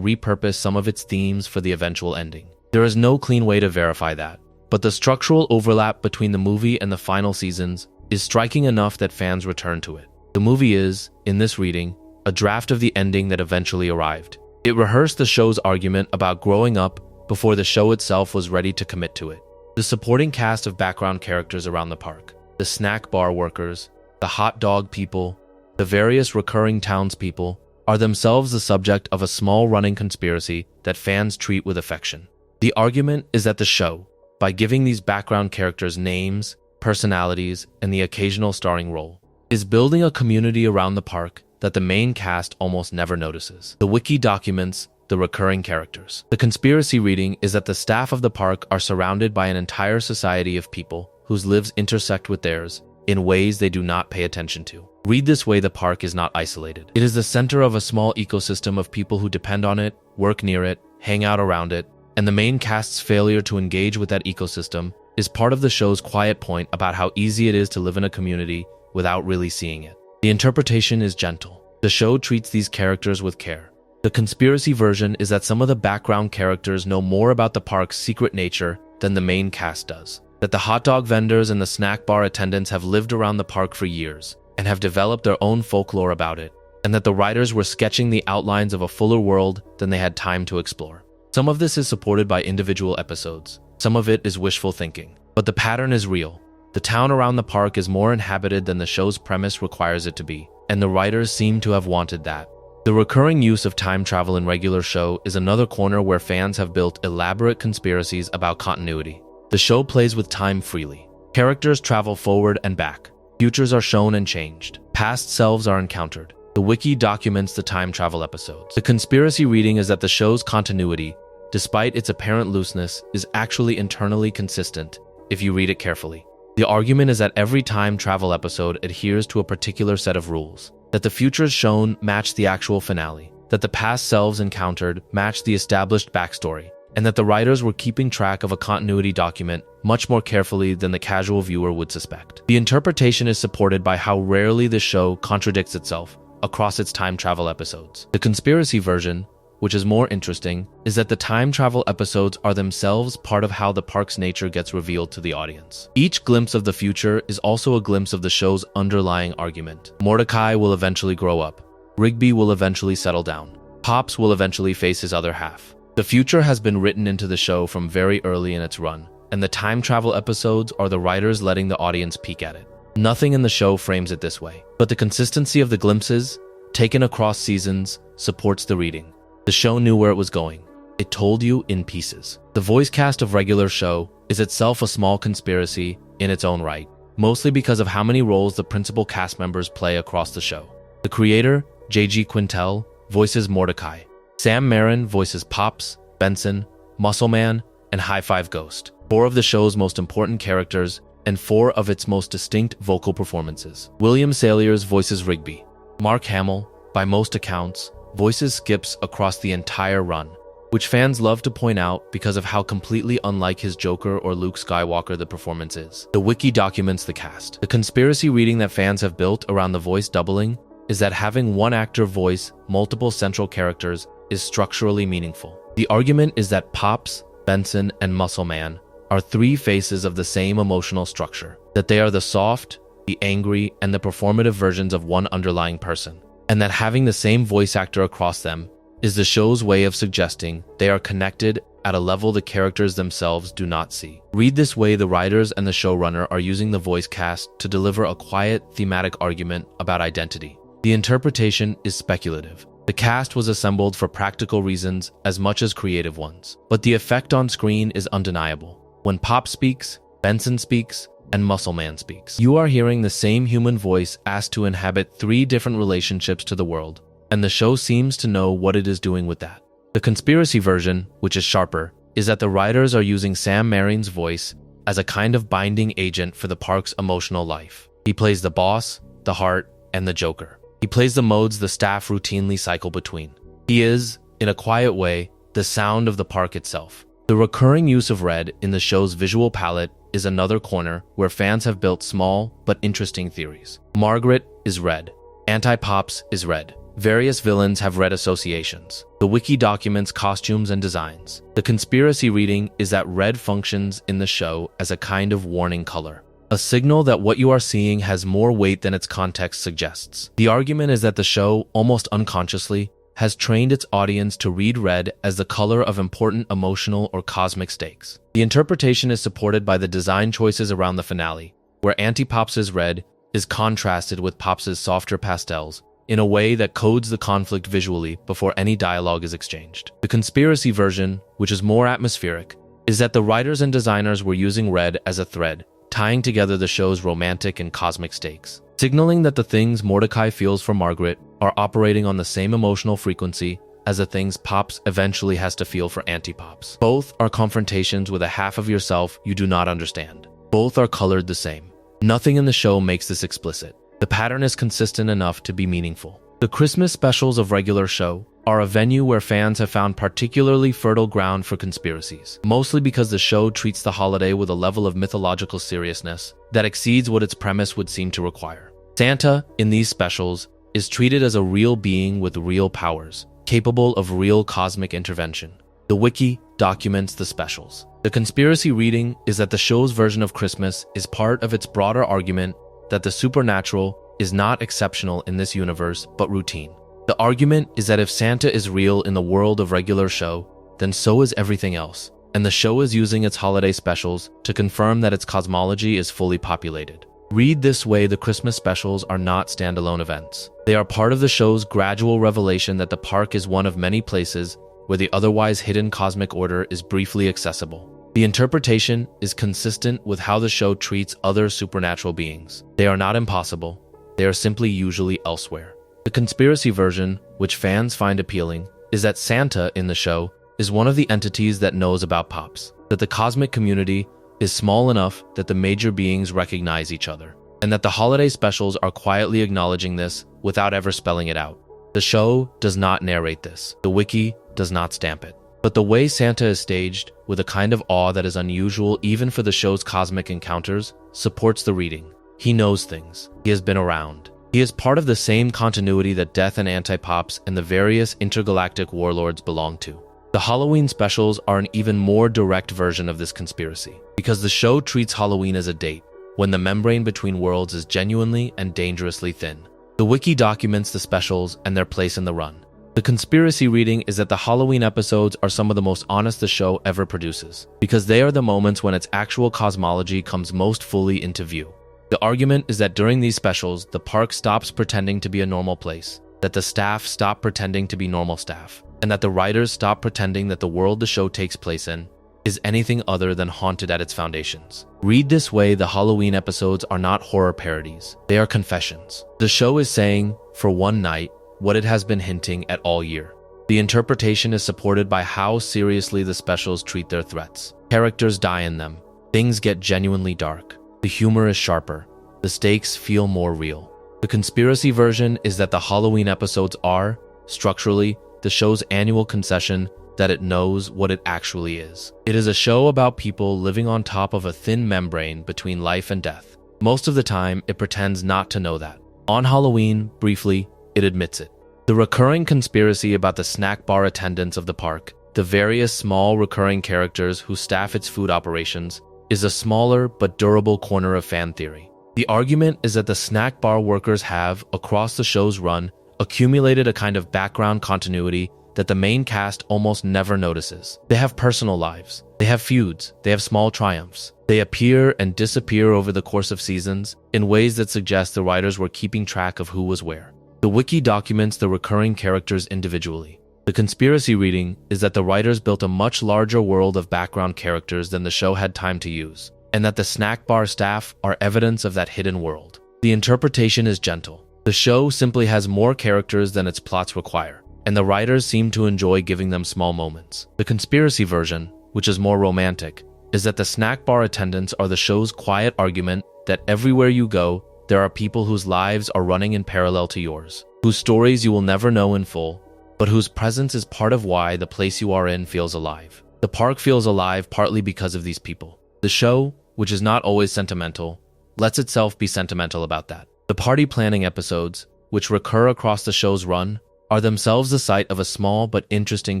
repurpose some of its themes for the eventual ending. There is no clean way to verify that, but the structural overlap between the movie and the final seasons is striking enough that fans return to it. The movie is, in this reading, a draft of the ending that eventually arrived. It rehearsed the show's argument about growing up before the show itself was ready to commit to it. The supporting cast of background characters around the park, the snack bar workers, the hot dog people, the various recurring townspeople, are themselves the subject of a small running conspiracy that fans treat with affection. The argument is that the show, by giving these background characters names, personalities, and the occasional starring role, is building a community around the park that the main cast almost never notices. The wiki documents the recurring characters. The conspiracy reading is that the staff of the park are surrounded by an entire society of people whose lives intersect with theirs in ways they do not pay attention to. Read this way, the park is not isolated. It is the center of a small ecosystem of people who depend on it, work near it, hang out around it, and the main cast's failure to engage with that ecosystem is part of the show's quiet point about how easy it is to live in a community without really seeing it. The interpretation is gentle. The show treats these characters with care. The conspiracy version is that some of the background characters know more about the park's secret nature than the main cast does. That the hot dog vendors and the snack bar attendants have lived around the park for years and have developed their own folklore about it, and that the writers were sketching the outlines of a fuller world than they had time to explore. Some of this is supported by individual episodes. Some of it is wishful thinking. But the pattern is real. The town around the park is more inhabited than the show's premise requires it to be, and the writers seem to have wanted that. The recurring use of time travel in regular show is another corner where fans have built elaborate conspiracies about continuity. The show plays with time freely. Characters travel forward and back. Futures are shown and changed. Past selves are encountered. The wiki documents the time travel episodes. The conspiracy reading is that the show's continuity, despite its apparent looseness, is actually internally consistent if you read it carefully. The argument is that every time travel episode adheres to a particular set of rules, that the futures shown match the actual finale, that the past selves encountered match the established backstory, and that the writers were keeping track of a continuity document much more carefully than the casual viewer would suspect. The interpretation is supported by how rarely the show contradicts itself across its time travel episodes. The conspiracy version, which is more interesting, is that the time travel episodes are themselves part of how the park's nature gets revealed to the audience. Each glimpse of the future is also a glimpse of the show's underlying argument. Mordecai will eventually grow up. Rigby will eventually settle down. Pops will eventually face his other half. The future has been written into the show from very early in its run, and the time travel episodes are the writers letting the audience peek at it. Nothing in the show frames it this way, but the consistency of the glimpses, taken across seasons, supports the reading. The show knew where it was going. It told you in pieces. The voice cast of regular show is itself a small conspiracy in its own right, mostly because of how many roles the principal cast members play across the show. The creator, J.G. Quintel, voices Mordecai. Sam Marin voices Pops, Benson, Muscle Man, and High Five Ghost, 4 of the show's most important characters and 4 of its most distinct vocal performances. William Salyers voices Rigby. Mark Hamill, by most accounts, voices Skips across the entire run, which fans love to point out because of how completely unlike his Joker or Luke Skywalker the performance is. The wiki documents the cast. The conspiracy reading that fans have built around the voice doubling is that having one actor voice multiple central characters is structurally meaningful. The argument is that Pops, Benson, and Muscle Man are 3 faces of the same emotional structure, that they are the soft, the angry, and the performative versions of one underlying person, and that having the same voice actor across them is the show's way of suggesting they are connected at a level the characters themselves do not see. Read this way, the writers and the showrunner are using the voice cast to deliver a quiet, thematic argument about identity. The interpretation is speculative. The cast was assembled for practical reasons as much as creative ones, but the effect on screen is undeniable. When Pop speaks, Benson speaks, and Muscle Man speaks, you are hearing the same human voice asked to inhabit 3 different relationships to the world, and the show seems to know what it is doing with that. The conspiracy version, which is sharper, is that the writers are using Sam Marin's voice as a kind of binding agent for the park's emotional life. He plays the boss, the heart, and the joker. He plays the modes the staff routinely cycle between. He is, in a quiet way, the sound of the park itself. The recurring use of red in the show's visual palette is another corner where fans have built small but interesting theories. Margaret is red. Anti-Pops is red. Various villains have red associations. The wiki documents costumes and designs. The conspiracy reading is that red functions in the show as a kind of warning color, a signal that what you are seeing has more weight than its context suggests. The argument is that the show, almost unconsciously, has trained its audience to read red as the color of important emotional or cosmic stakes. The interpretation is supported by the design choices around the finale, where Anti-Pops' red is contrasted with Pops' softer pastels, in a way that codes the conflict visually before any dialogue is exchanged. The conspiracy version, which is more atmospheric, is that the writers and designers were using red as a thread, tying together the show's romantic and cosmic stakes, signaling that the things Mordecai feels for Margaret are operating on the same emotional frequency as the things Pops eventually has to feel for Anti-Pops. Both are confrontations with a half of yourself you do not understand. Both are colored the same. Nothing in the show makes this explicit. The pattern is consistent enough to be meaningful. The Christmas specials of regular show are a venue where fans have found particularly fertile ground for conspiracies, mostly because the show treats the holiday with a level of mythological seriousness that exceeds what its premise would seem to require. Santa, in these specials, is treated as a real being with real powers, capable of real cosmic intervention. The wiki documents the specials. The conspiracy reading is that the show's version of Christmas is part of its broader argument that the supernatural is not exceptional in this universe, but routine. The argument is that if Santa is real in the world of regular show, then so is everything else, and the show is using its holiday specials to confirm that its cosmology is fully populated. Read this way, the Christmas specials are not standalone events. They are part of the show's gradual revelation that the park is one of many places where the otherwise hidden cosmic order is briefly accessible. The interpretation is consistent with how the show treats other supernatural beings. They are not impossible. They are simply usually elsewhere. The conspiracy version, which fans find appealing, is that Santa in the show is one of the entities that knows about Pops, that the cosmic community is small enough that the major beings recognize each other, and that the holiday specials are quietly acknowledging this without ever spelling it out. The show does not narrate this. The wiki does not stamp it. But the way Santa is staged, with a kind of awe that is unusual even for the show's cosmic encounters, supports the reading. He knows things. He has been around. He is part of the same continuity that Death and Anti-Pops and the various intergalactic warlords belong to. The Halloween specials are an even more direct version of this conspiracy, because the show treats Halloween as a date, when the membrane between worlds is genuinely and dangerously thin. The wiki documents the specials and their place in the run. The conspiracy reading is that the Halloween episodes are some of the most honest the show ever produces, because they are the moments when its actual cosmology comes most fully into view. The argument is that during these specials, the park stops pretending to be a normal place, that the staff stop pretending to be normal staff, and that the writers stop pretending that the world the show takes place in is anything other than haunted at its foundations. Read this way, the Halloween episodes are not horror parodies. They are confessions. The show is saying, for one night, what it has been hinting at all year. The interpretation is supported by how seriously the specials treat their threats. Characters die in them. Things get genuinely dark. The humor is sharper. The stakes feel more real. The conspiracy version is that the Halloween episodes are, structurally, the show's annual concession that it knows what it actually is. It is a show about people living on top of a thin membrane between life and death. Most of the time, it pretends not to know that. On Halloween, briefly, it admits it. The recurring conspiracy about the snack bar attendants of the park, the various small recurring characters who staff its food operations, is a smaller but durable corner of fan theory. The argument is that the snack bar workers have, across the show's run, accumulated a kind of background continuity that the main cast almost never notices. They have personal lives. They have feuds. They have small triumphs. They appear and disappear over the course of seasons in ways that suggest the writers were keeping track of who was where. The wiki documents the recurring characters individually. The conspiracy reading is that the writers built a much larger world of background characters than the show had time to use, and that the snack bar staff are evidence of that hidden world. The interpretation is gentle. The show simply has more characters than its plots require, and the writers seem to enjoy giving them small moments. The conspiracy version, which is more romantic, is that the snack bar attendants are the show's quiet argument that everywhere you go, there are people whose lives are running in parallel to yours, whose stories you will never know in full, but whose presence is part of why the place you are in feels alive. The park feels alive partly because of these people. The show, which is not always sentimental, lets itself be sentimental about that. The party planning episodes, which recur across the show's run, are themselves the site of a small but interesting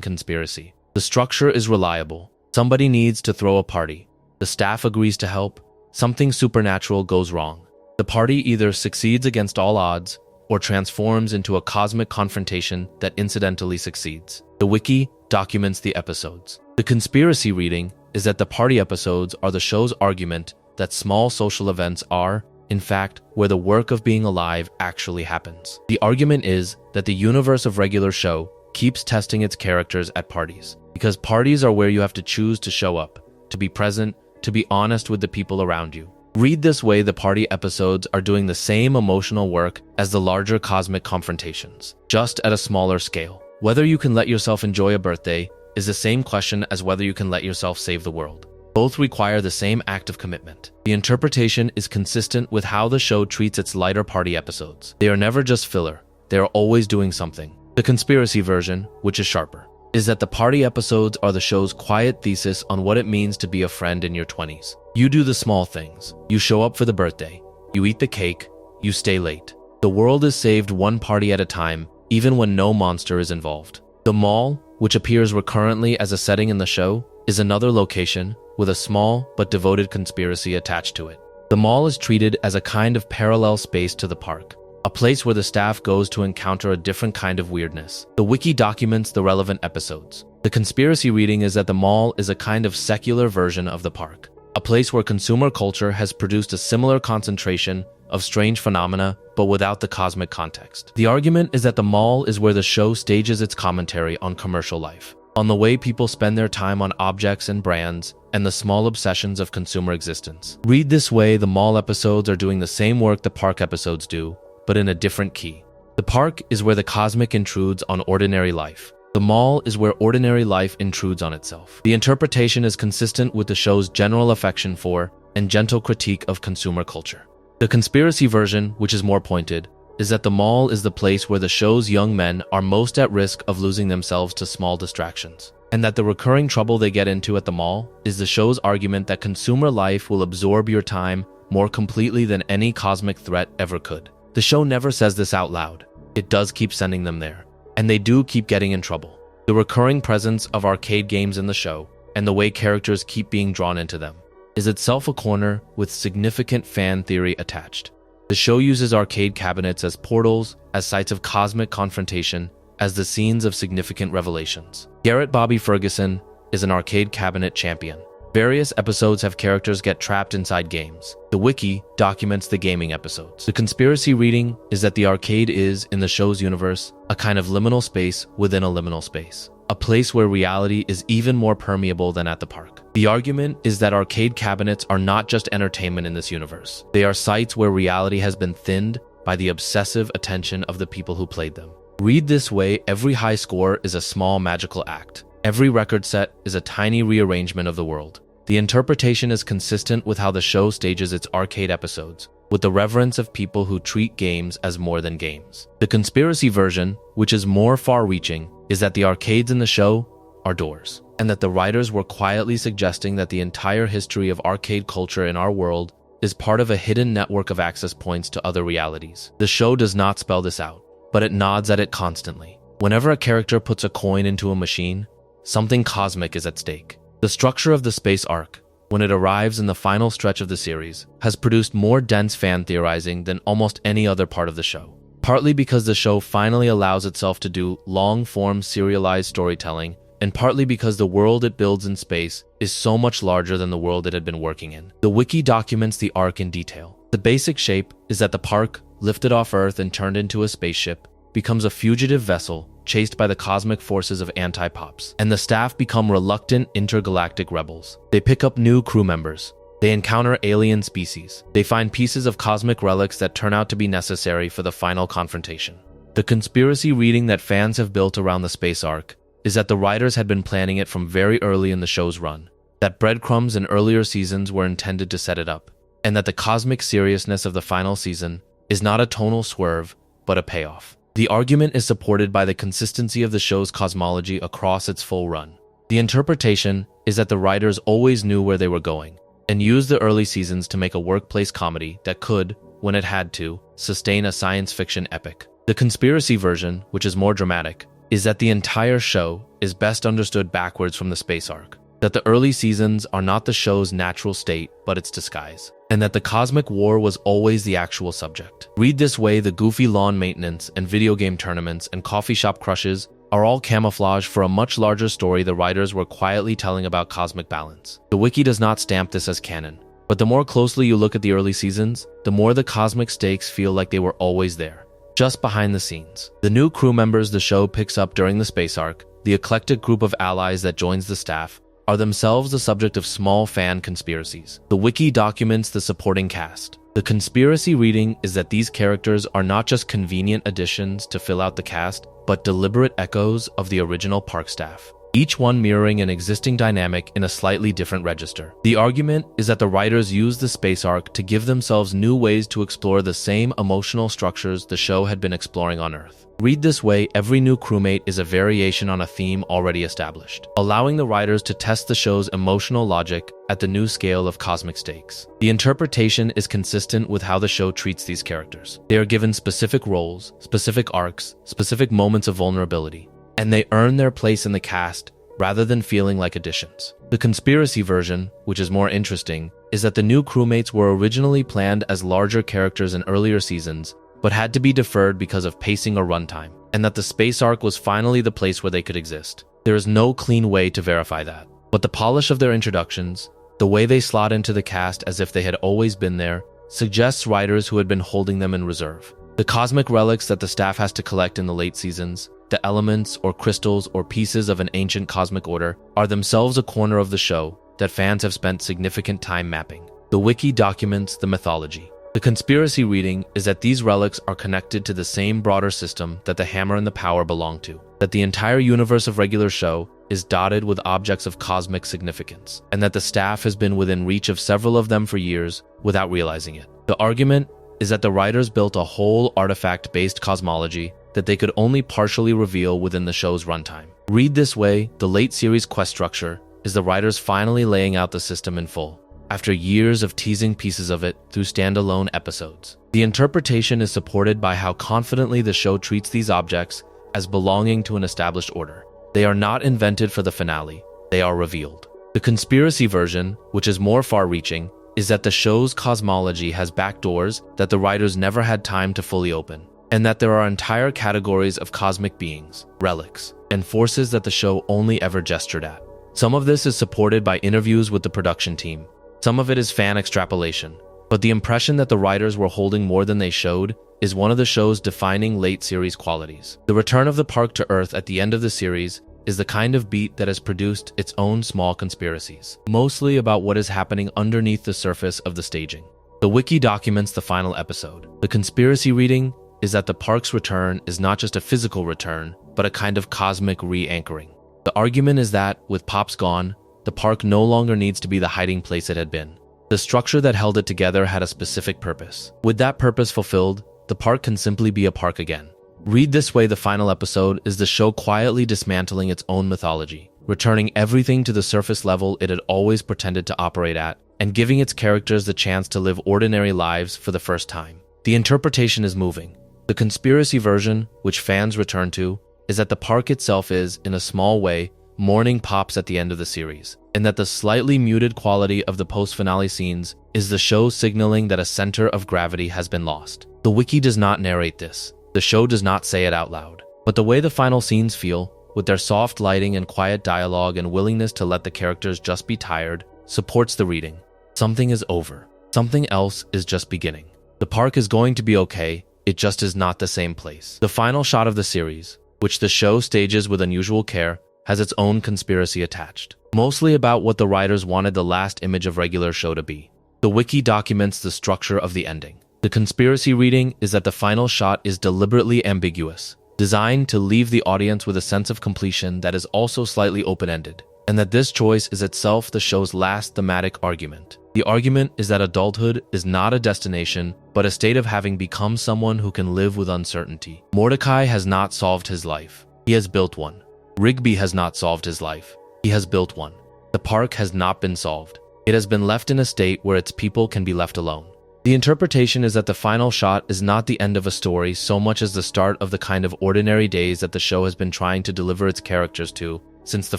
conspiracy. The structure is reliable. Somebody needs to throw a party. The staff agrees to help. Something supernatural goes wrong. The party either succeeds against all odds or transforms into a cosmic confrontation that incidentally succeeds. The wiki documents the episodes. The conspiracy reading is that the party episodes are the show's argument that small social events are, in fact, where the work of being alive actually happens. The argument is that the universe of regular show keeps testing its characters at parties, because parties are where you have to choose to show up, to be present, to be honest with the people around you. Read this way, the party episodes are doing the same emotional work as the larger cosmic confrontations, just at a smaller scale. Whether you can let yourself enjoy a birthday is the same question as whether you can let yourself save the world. Both require the same act of commitment. The interpretation is consistent with how the show treats its lighter party episodes. They are never just filler, they are always doing something. The conspiracy version, which is sharper, is that the party episodes are the show's quiet thesis on what it means to be a friend in your 20s. You do the small things. You show up for the birthday. You eat the cake. You stay late. The world is saved one party at a time, even when no monster is involved. The mall, which appears recurrently as a setting in the show, is another location with a small but devoted conspiracy attached to it. The mall is treated as a kind of parallel space to the park, a place where the staff goes to encounter a different kind of weirdness. The wiki documents the relevant episodes. The conspiracy reading is that the mall is a kind of secular version of the park, a place where consumer culture has produced a similar concentration of strange phenomena, but without the cosmic context. The argument is that the mall is where the show stages its commentary on commercial life, on the way people spend their time on objects and brands, and the small obsessions of consumer existence. Read this way, the mall episodes are doing the same work the park episodes do, but in a different key. The park is where the cosmic intrudes on ordinary life. The mall is where ordinary life intrudes on itself. The interpretation is consistent with the show's general affection for and gentle critique of consumer culture. The conspiracy version, which is more pointed, is that the mall is the place where the show's young men are most at risk of losing themselves to small distractions, and that the recurring trouble they get into at the mall is the show's argument that consumer life will absorb your time more completely than any cosmic threat ever could. The show never says this out loud. It does keep sending them there, and they do keep getting in trouble. The recurring presence of arcade games in the show, and the way characters keep being drawn into them, is itself a corner with significant fan theory attached. The show uses arcade cabinets as portals, as sites of cosmic confrontation, as the scenes of significant revelations. Garrett Bobby Ferguson is an arcade cabinet champion. Various episodes have characters get trapped inside games. The wiki documents the gaming episodes. The conspiracy reading is that the arcade is, in the show's universe, a kind of liminal space within a liminal space, a place where reality is even more permeable than at the park. The argument is that arcade cabinets are not just entertainment in this universe. They are sites where reality has been thinned by the obsessive attention of the people who played them. Read this way, every high score is a small magical act. Every record set is a tiny rearrangement of the world. The interpretation is consistent with how the show stages its arcade episodes, with the reverence of people who treat games as more than games. The conspiracy version, which is more far-reaching, is that the arcades in the show are doors, and that the writers were quietly suggesting that the entire history of arcade culture in our world is part of a hidden network of access points to other realities. The show does not spell this out, but it nods at it constantly. Whenever a character puts a coin into a machine, something cosmic is at stake. The structure of the space arc, when it arrives in the final stretch of the series, has produced more dense fan theorizing than almost any other part of the show. Partly because the show finally allows itself to do long-form serialized storytelling, and partly because the world it builds in space is so much larger than the world it had been working in. The wiki documents the arc in detail. The basic shape is that the park, lifted off Earth and turned into a spaceship, becomes a fugitive vessel chased by the cosmic forces of anti-pops, and the staff become reluctant intergalactic rebels. They pick up new crew members. They encounter alien species. They find pieces of cosmic relics that turn out to be necessary for the final confrontation. The conspiracy reading that fans have built around the space arc is that the writers had been planning it from very early in the show's run, that breadcrumbs in earlier seasons were intended to set it up, and that the cosmic seriousness of the final season is not a tonal swerve, but a payoff. The argument is supported by the consistency of the show's cosmology across its full run. The interpretation is that the writers always knew where they were going, and used the early seasons to make a workplace comedy that could, when it had to, sustain a science fiction epic. The conspiracy version, which is more dramatic, is that the entire show is best understood backwards from the space arc, that the early seasons are not the show's natural state, but its disguise, and that the cosmic war was always the actual subject. Read this way, the goofy lawn maintenance and video game tournaments and coffee shop crushes are all camouflage for a much larger story the writers were quietly telling about cosmic balance. The wiki does not stamp this as canon, but the more closely you look at the early seasons, the more the cosmic stakes feel like they were always there, just behind the scenes. The new crew members the show picks up during the space arc, the eclectic group of allies that joins the staff, are themselves the subject of small fan conspiracies. The wiki documents the supporting cast. The conspiracy reading is that these characters are not just convenient additions to fill out the cast, but deliberate echoes of the original park staff, each one mirroring an existing dynamic in a slightly different register. The argument is that the writers used the space arc to give themselves new ways to explore the same emotional structures the show had been exploring on Earth. Read this way, every new crewmate is a variation on a theme already established, allowing the writers to test the show's emotional logic at the new scale of cosmic stakes. The interpretation is consistent with how the show treats these characters. They are given specific roles, specific arcs, specific moments of vulnerability, and they earn their place in the cast rather than feeling like additions. The conspiracy version, which is more interesting, is that the new crewmates were originally planned as larger characters in earlier seasons, but had to be deferred because of pacing or runtime, and that the space arc was finally the place where they could exist. There is no clean way to verify that, but the polish of their introductions, the way they slot into the cast as if they had always been there, suggests writers who had been holding them in reserve. The cosmic relics that the staff has to collect in the late seasons, the elements or crystals or pieces of an ancient cosmic order, are themselves a corner of the show that fans have spent significant time mapping. The wiki documents the mythology. The conspiracy reading is that these relics are connected to the same broader system that the Hammer and the Power belong to, that the entire universe of regular show is dotted with objects of cosmic significance, and that the staff has been within reach of several of them for years without realizing it. The argument is that the writers built a whole artifact-based cosmology that they could only partially reveal within the show's runtime. Read this way, the late series quest structure is the writers finally laying out the system in full, after years of teasing pieces of it through standalone episodes. The interpretation is supported by how confidently the show treats these objects as belonging to an established order. They are not invented for the finale, they are revealed. The conspiracy version, which is more far-reaching, is that the show's cosmology has backdoors that the writers never had time to fully open, and that there are entire categories of cosmic beings, relics, and forces that the show only ever gestured at. Some of this is supported by interviews with the production team. Some of it is fan extrapolation, but the impression that the writers were holding more than they showed is one of the show's defining late series qualities. The return of the park to Earth at the end of the series is the kind of beat that has produced its own small conspiracies, mostly about what is happening underneath the surface of the staging. The wiki documents the final episode. The conspiracy reading is that the park's return is not just a physical return, but a kind of cosmic re-anchoring. The argument is that, with Pops gone, the park no longer needs to be the hiding place it had been. The structure that held it together had a specific purpose. With that purpose fulfilled, the park can simply be a park again. Read this way, the final episode is the show quietly dismantling its own mythology, returning everything to the surface level it had always pretended to operate at, and giving its characters the chance to live ordinary lives for the first time. The interpretation is moving. The conspiracy version, which fans return to, is that the park itself is, in a small way, mourning Pops at the end of the series, and that the slightly muted quality of the post-finale scenes is the show signaling that a center of gravity has been lost. The wiki does not narrate this. The show does not say it out loud. But the way the final scenes feel, with their soft lighting and quiet dialogue and willingness to let the characters just be tired, supports the reading. Something is over. Something else is just beginning. The park is going to be okay, it just is not the same place. The final shot of the series, which the show stages with unusual care, has its own conspiracy attached, mostly about what the writers wanted the last image of regular show to be. The wiki documents the structure of the ending. The conspiracy reading is that the final shot is deliberately ambiguous, designed to leave the audience with a sense of completion that is also slightly open-ended. and that this choice is itself the show's last thematic argument. The argument is that adulthood is not a destination, but a state of having become someone who can live with uncertainty. Mordecai has not solved his life. He has built one. Rigby has not solved his life. He has built one. The park has not been solved. It has been left in a state where its people can be left alone. The interpretation is that the final shot is not the end of a story so much as the start of the kind of ordinary days that the show has been trying to deliver its characters to since the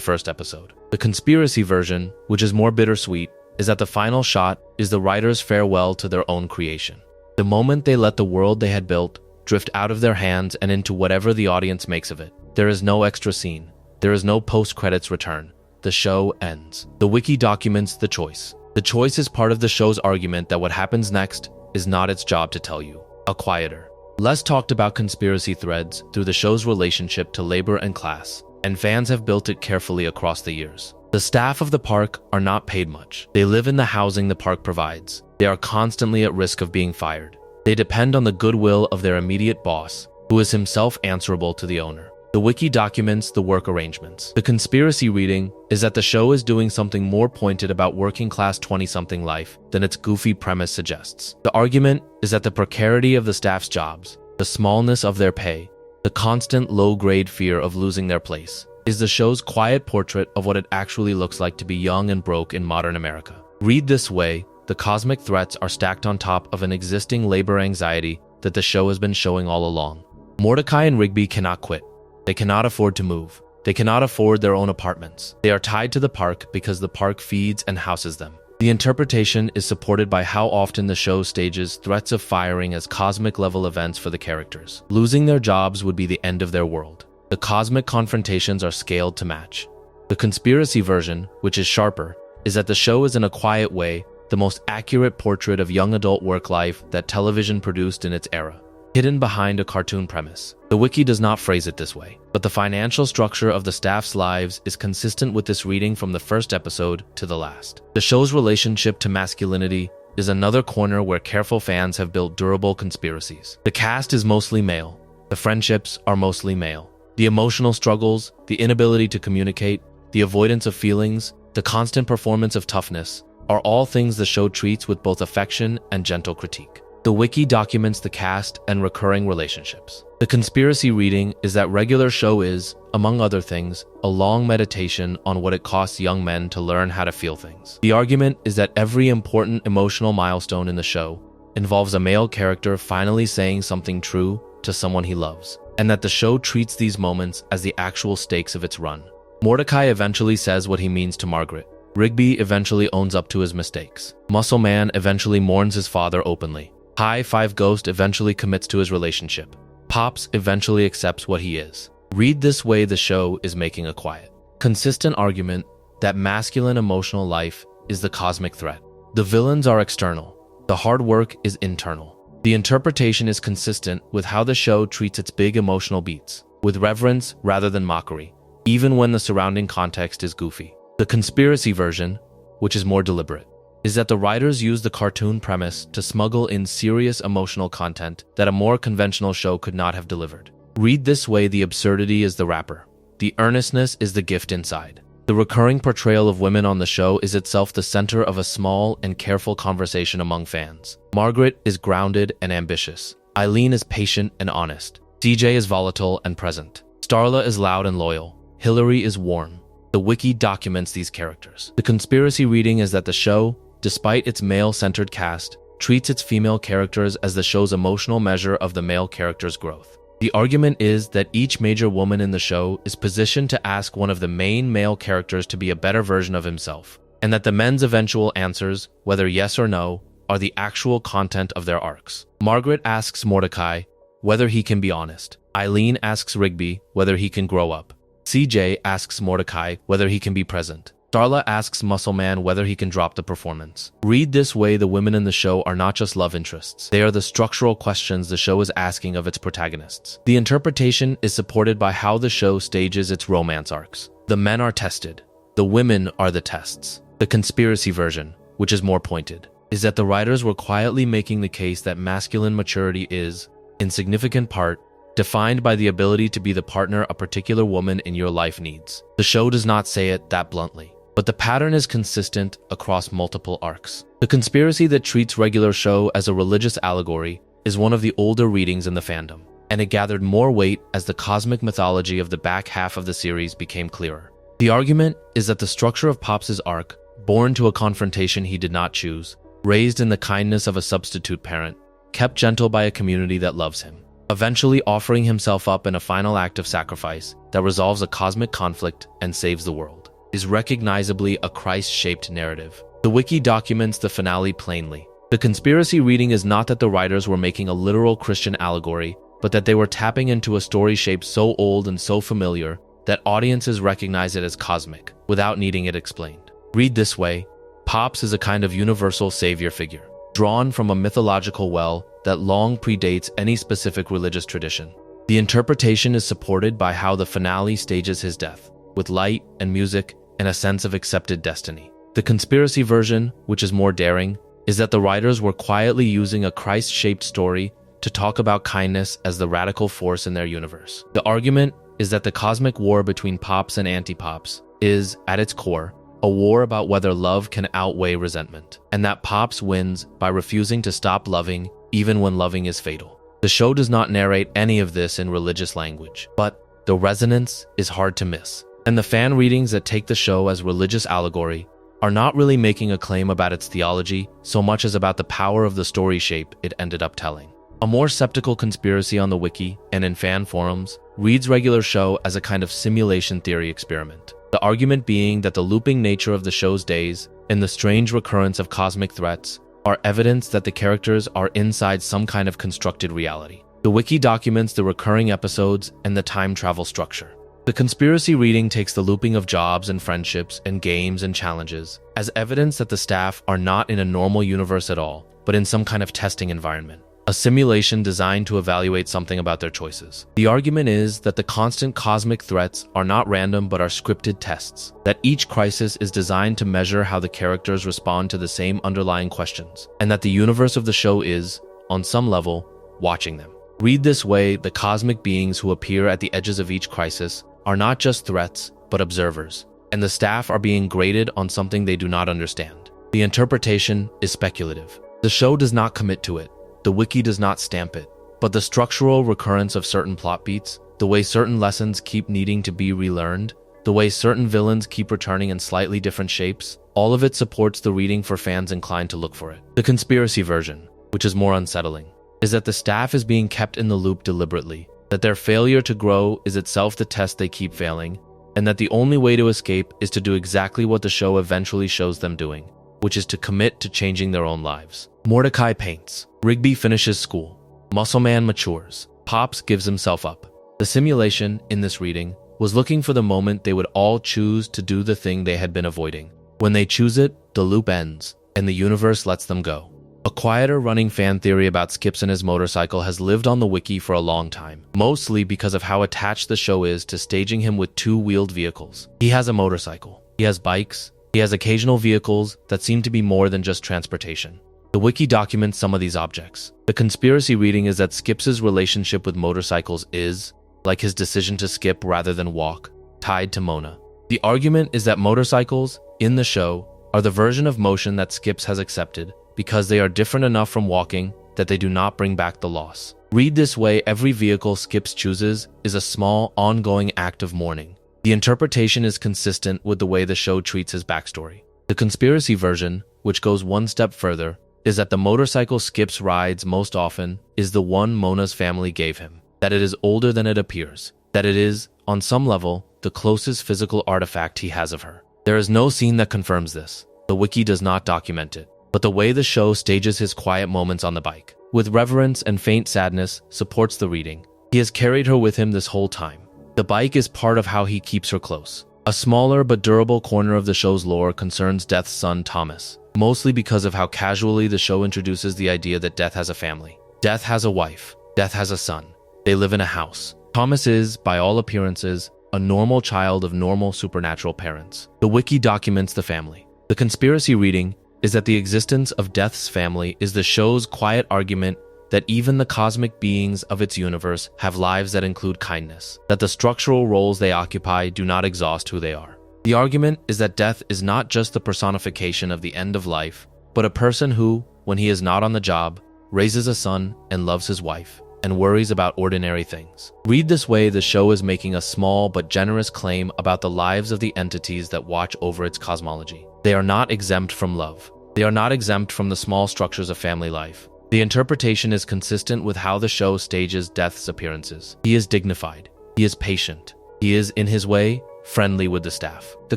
first episode. The conspiracy version, which is more bittersweet, is that the final shot is the writers' farewell to their own creation. The moment they let the world they had built drift out of their hands and into whatever the audience makes of it. There is no extra scene. There is no post-credits return. The show ends. The wiki documents the choice. The choice is part of the show's argument that what happens next is not its job to tell you. A quieter, less talked about conspiracy threads through the show's relationship to labor and class, and fans have built it carefully across the years. The staff of the park are not paid much. They live in the housing the park provides. They are constantly at risk of being fired. They depend on the goodwill of their immediate boss, who is himself answerable to the owner. The wiki documents the work arrangements. The conspiracy reading is that the show is doing something more pointed about working-class 20-something life than its goofy premise suggests. The argument is that the precarity of the staff's jobs, the smallness of their pay, the constant low-grade fear of losing their place, is the show's quiet portrait of what it actually looks like to be young and broke in modern America. Read this way, the cosmic threats are stacked on top of an existing labor anxiety that the show has been showing all along. Mordecai and Rigby cannot quit. They cannot afford to move. They cannot afford their own apartments. They are tied to the park because the park feeds and houses them. The interpretation is supported by how often the show stages threats of firing as cosmic-level events for the characters. Losing their jobs would be the end of their world. The cosmic confrontations are scaled to match. The conspiracy version, which is sharper, is that the show is in a quiet way the most accurate portrait of young adult work life that television produced in its era, hidden behind a cartoon premise. The wiki does not phrase it this way, but the financial structure of the staff's lives is consistent with this reading from the first episode to the last. The show's relationship to masculinity is another corner where careful fans have built durable conspiracies. The cast is mostly male. The friendships are mostly male. The emotional struggles, the inability to communicate, the avoidance of feelings, the constant performance of toughness are all things the show treats with both affection and gentle critique. The wiki documents the cast and recurring relationships. The conspiracy reading is that regular show is, among other things, a long meditation on what it costs young men to learn how to feel things. The argument is that every important emotional milestone in the show involves a male character finally saying something true to someone he loves, and that the show treats these moments as the actual stakes of its run. Mordecai eventually says what he means to Margaret. Rigby eventually owns up to his mistakes. Muscle Man eventually mourns his father openly. High Five Ghost eventually commits to his relationship. Pops eventually accepts what he is. Read this way, the show is making a quiet, consistent argument that masculine emotional life is the cosmic threat. The villains are external. The hard work is internal. The interpretation is consistent with how the show treats its big emotional beats, with reverence rather than mockery, even when the surrounding context is goofy. The conspiracy version, which is more deliberate, is that the writers use the cartoon premise to smuggle in serious emotional content that a more conventional show could not have delivered. Read this way, the absurdity is the wrapper. The earnestness is the gift inside. The recurring portrayal of women on the show is itself the center of a small and careful conversation among fans. Margaret is grounded and ambitious. Eileen is patient and honest. CJ is volatile and present. Starla is loud and loyal. Hillary is warm. The wiki documents these characters. The conspiracy reading is that the show, despite its male-centered cast, treats its female characters as the show's emotional measure of the male character's growth. The argument is that each major woman in the show is positioned to ask one of the main male characters to be a better version of himself, and that the men's eventual answers, whether yes or no, are the actual content of their arcs. Margaret asks Mordecai whether he can be honest. Eileen asks Rigby whether he can grow up. CJ asks Mordecai whether he can be present. Starla asks Muscle Man whether he can drop the performance. Read this way, the women in the show are not just love interests. They are the structural questions the show is asking of its protagonists. The interpretation is supported by how the show stages its romance arcs. The men are tested. The women are the tests. The conspiracy version, which is more pointed, is that the writers were quietly making the case that masculine maturity is, in significant part, defined by the ability to be the partner a particular woman in your life needs. The show does not say it that bluntly, but the pattern is consistent across multiple arcs. The conspiracy that treats regular show as a religious allegory is one of the older readings in the fandom, and it gathered more weight as the cosmic mythology of the back half of the series became clearer. The argument is that the structure of Pops' arc, born to a confrontation he did not choose, raised in the kindness of a substitute parent, kept gentle by a community that loves him, eventually offering himself up in a final act of sacrifice that resolves a cosmic conflict and saves the world, is recognizably a Christ-shaped narrative. The wiki documents the finale plainly. The conspiracy reading is not that the writers were making a literal Christian allegory, but that they were tapping into a story shape so old and so familiar that audiences recognize it as cosmic, without needing it explained. Read this way, Pops is a kind of universal savior figure, drawn from a mythological well that long predates any specific religious tradition. The interpretation is supported by how the finale stages his death, with light and music and a sense of accepted destiny. The conspiracy version, which is more daring, is that the writers were quietly using a Christ-shaped story to talk about kindness as the radical force in their universe. The argument is that the cosmic war between Pops and anti-Pops is, at its core, a war about whether love can outweigh resentment, and that Pops wins by refusing to stop loving even when loving is fatal. The show does not narrate any of this in religious language, but the resonance is hard to miss. And the fan readings that take the show as religious allegory are not really making a claim about its theology so much as about the power of the story shape it ended up telling. A more skeptical conspiracy on the wiki and in fan forums reads regular show as a kind of simulation theory experiment. The argument being that the looping nature of the show's days and the strange recurrence of cosmic threats are evidence that the characters are inside some kind of constructed reality. The wiki documents the recurring episodes and the time travel structure. The conspiracy reading takes the looping of jobs and friendships and games and challenges as evidence that the staff are not in a normal universe at all, but in some kind of testing environment, a simulation designed to evaluate something about their choices. The argument is that the constant cosmic threats are not random but are scripted tests, that each crisis is designed to measure how the characters respond to the same underlying questions, and that the universe of the show is, on some level, watching them. Read this way, the cosmic beings who appear at the edges of each crisis are not just threats, but observers, and the staff are being graded on something they do not understand. The interpretation is speculative. The show does not commit to it. The wiki does not stamp it, but the structural recurrence of certain plot beats, the way certain lessons keep needing to be relearned, the way certain villains keep returning in slightly different shapes, all of it supports the reading for fans inclined to look for it. The conspiracy version, which is more unsettling, is that the staff is being kept in the loop deliberately, that their failure to grow is itself the test they keep failing, and that the only way to escape is to do exactly what the show eventually shows them doing, which is to commit to changing their own lives. Mordecai paints. Rigby finishes school. Muscleman matures. Pops gives himself up. The simulation, in this reading, was looking for the moment they would all choose to do the thing they had been avoiding. When they choose it, the loop ends, and the universe lets them go. A quieter running fan theory about Skips and his motorcycle has lived on the wiki for a long time, mostly because of how attached the show is to staging him with two-wheeled vehicles. He has a motorcycle. He has bikes. He has occasional vehicles that seem to be more than just transportation. The wiki documents some of these objects. The conspiracy reading is that Skips' relationship with motorcycles is, like his decision to skip rather than walk, tied to Mona. The argument is that motorcycles, in the show, are the version of motion that Skips has accepted because they are different enough from walking that they do not bring back the loss. Read this way, every vehicle Skips chooses is a small, ongoing act of mourning. The interpretation is consistent with the way the show treats his backstory. The conspiracy version, which goes one step further, is that the motorcycle Skips rides most often is the one Mona's family gave him, that it is older than it appears, that it is, on some level, the closest physical artifact he has of her. There is no scene that confirms this. The wiki does not document it, but the way the show stages his quiet moments on the bike, with reverence and faint sadness, supports the reading. He has carried her with him this whole time. The bike is part of how he keeps her close. A smaller but durable corner of the show's lore concerns Death's son Thomas, mostly because of how casually the show introduces the idea that Death has a family. Death has a wife. Death has a son. They live in a house. Thomas is, by all appearances, a normal child of normal supernatural parents. The wiki documents the family. The conspiracy reading is that the existence of Death's family is the show's quiet argument that even the cosmic beings of its universe have lives that include kindness, that the structural roles they occupy do not exhaust who they are. The argument is that death is not just the personification of the end of life, but a person who, when he is not on the job, raises a son and loves his wife, and worries about ordinary things. Read this way, the show is making a small but generous claim about the lives of the entities that watch over its cosmology. They are not exempt from love. They are not exempt from the small structures of family life. The interpretation is consistent with how the show stages Death's appearances. He is dignified. He is patient. He is, in his way, friendly with the staff. The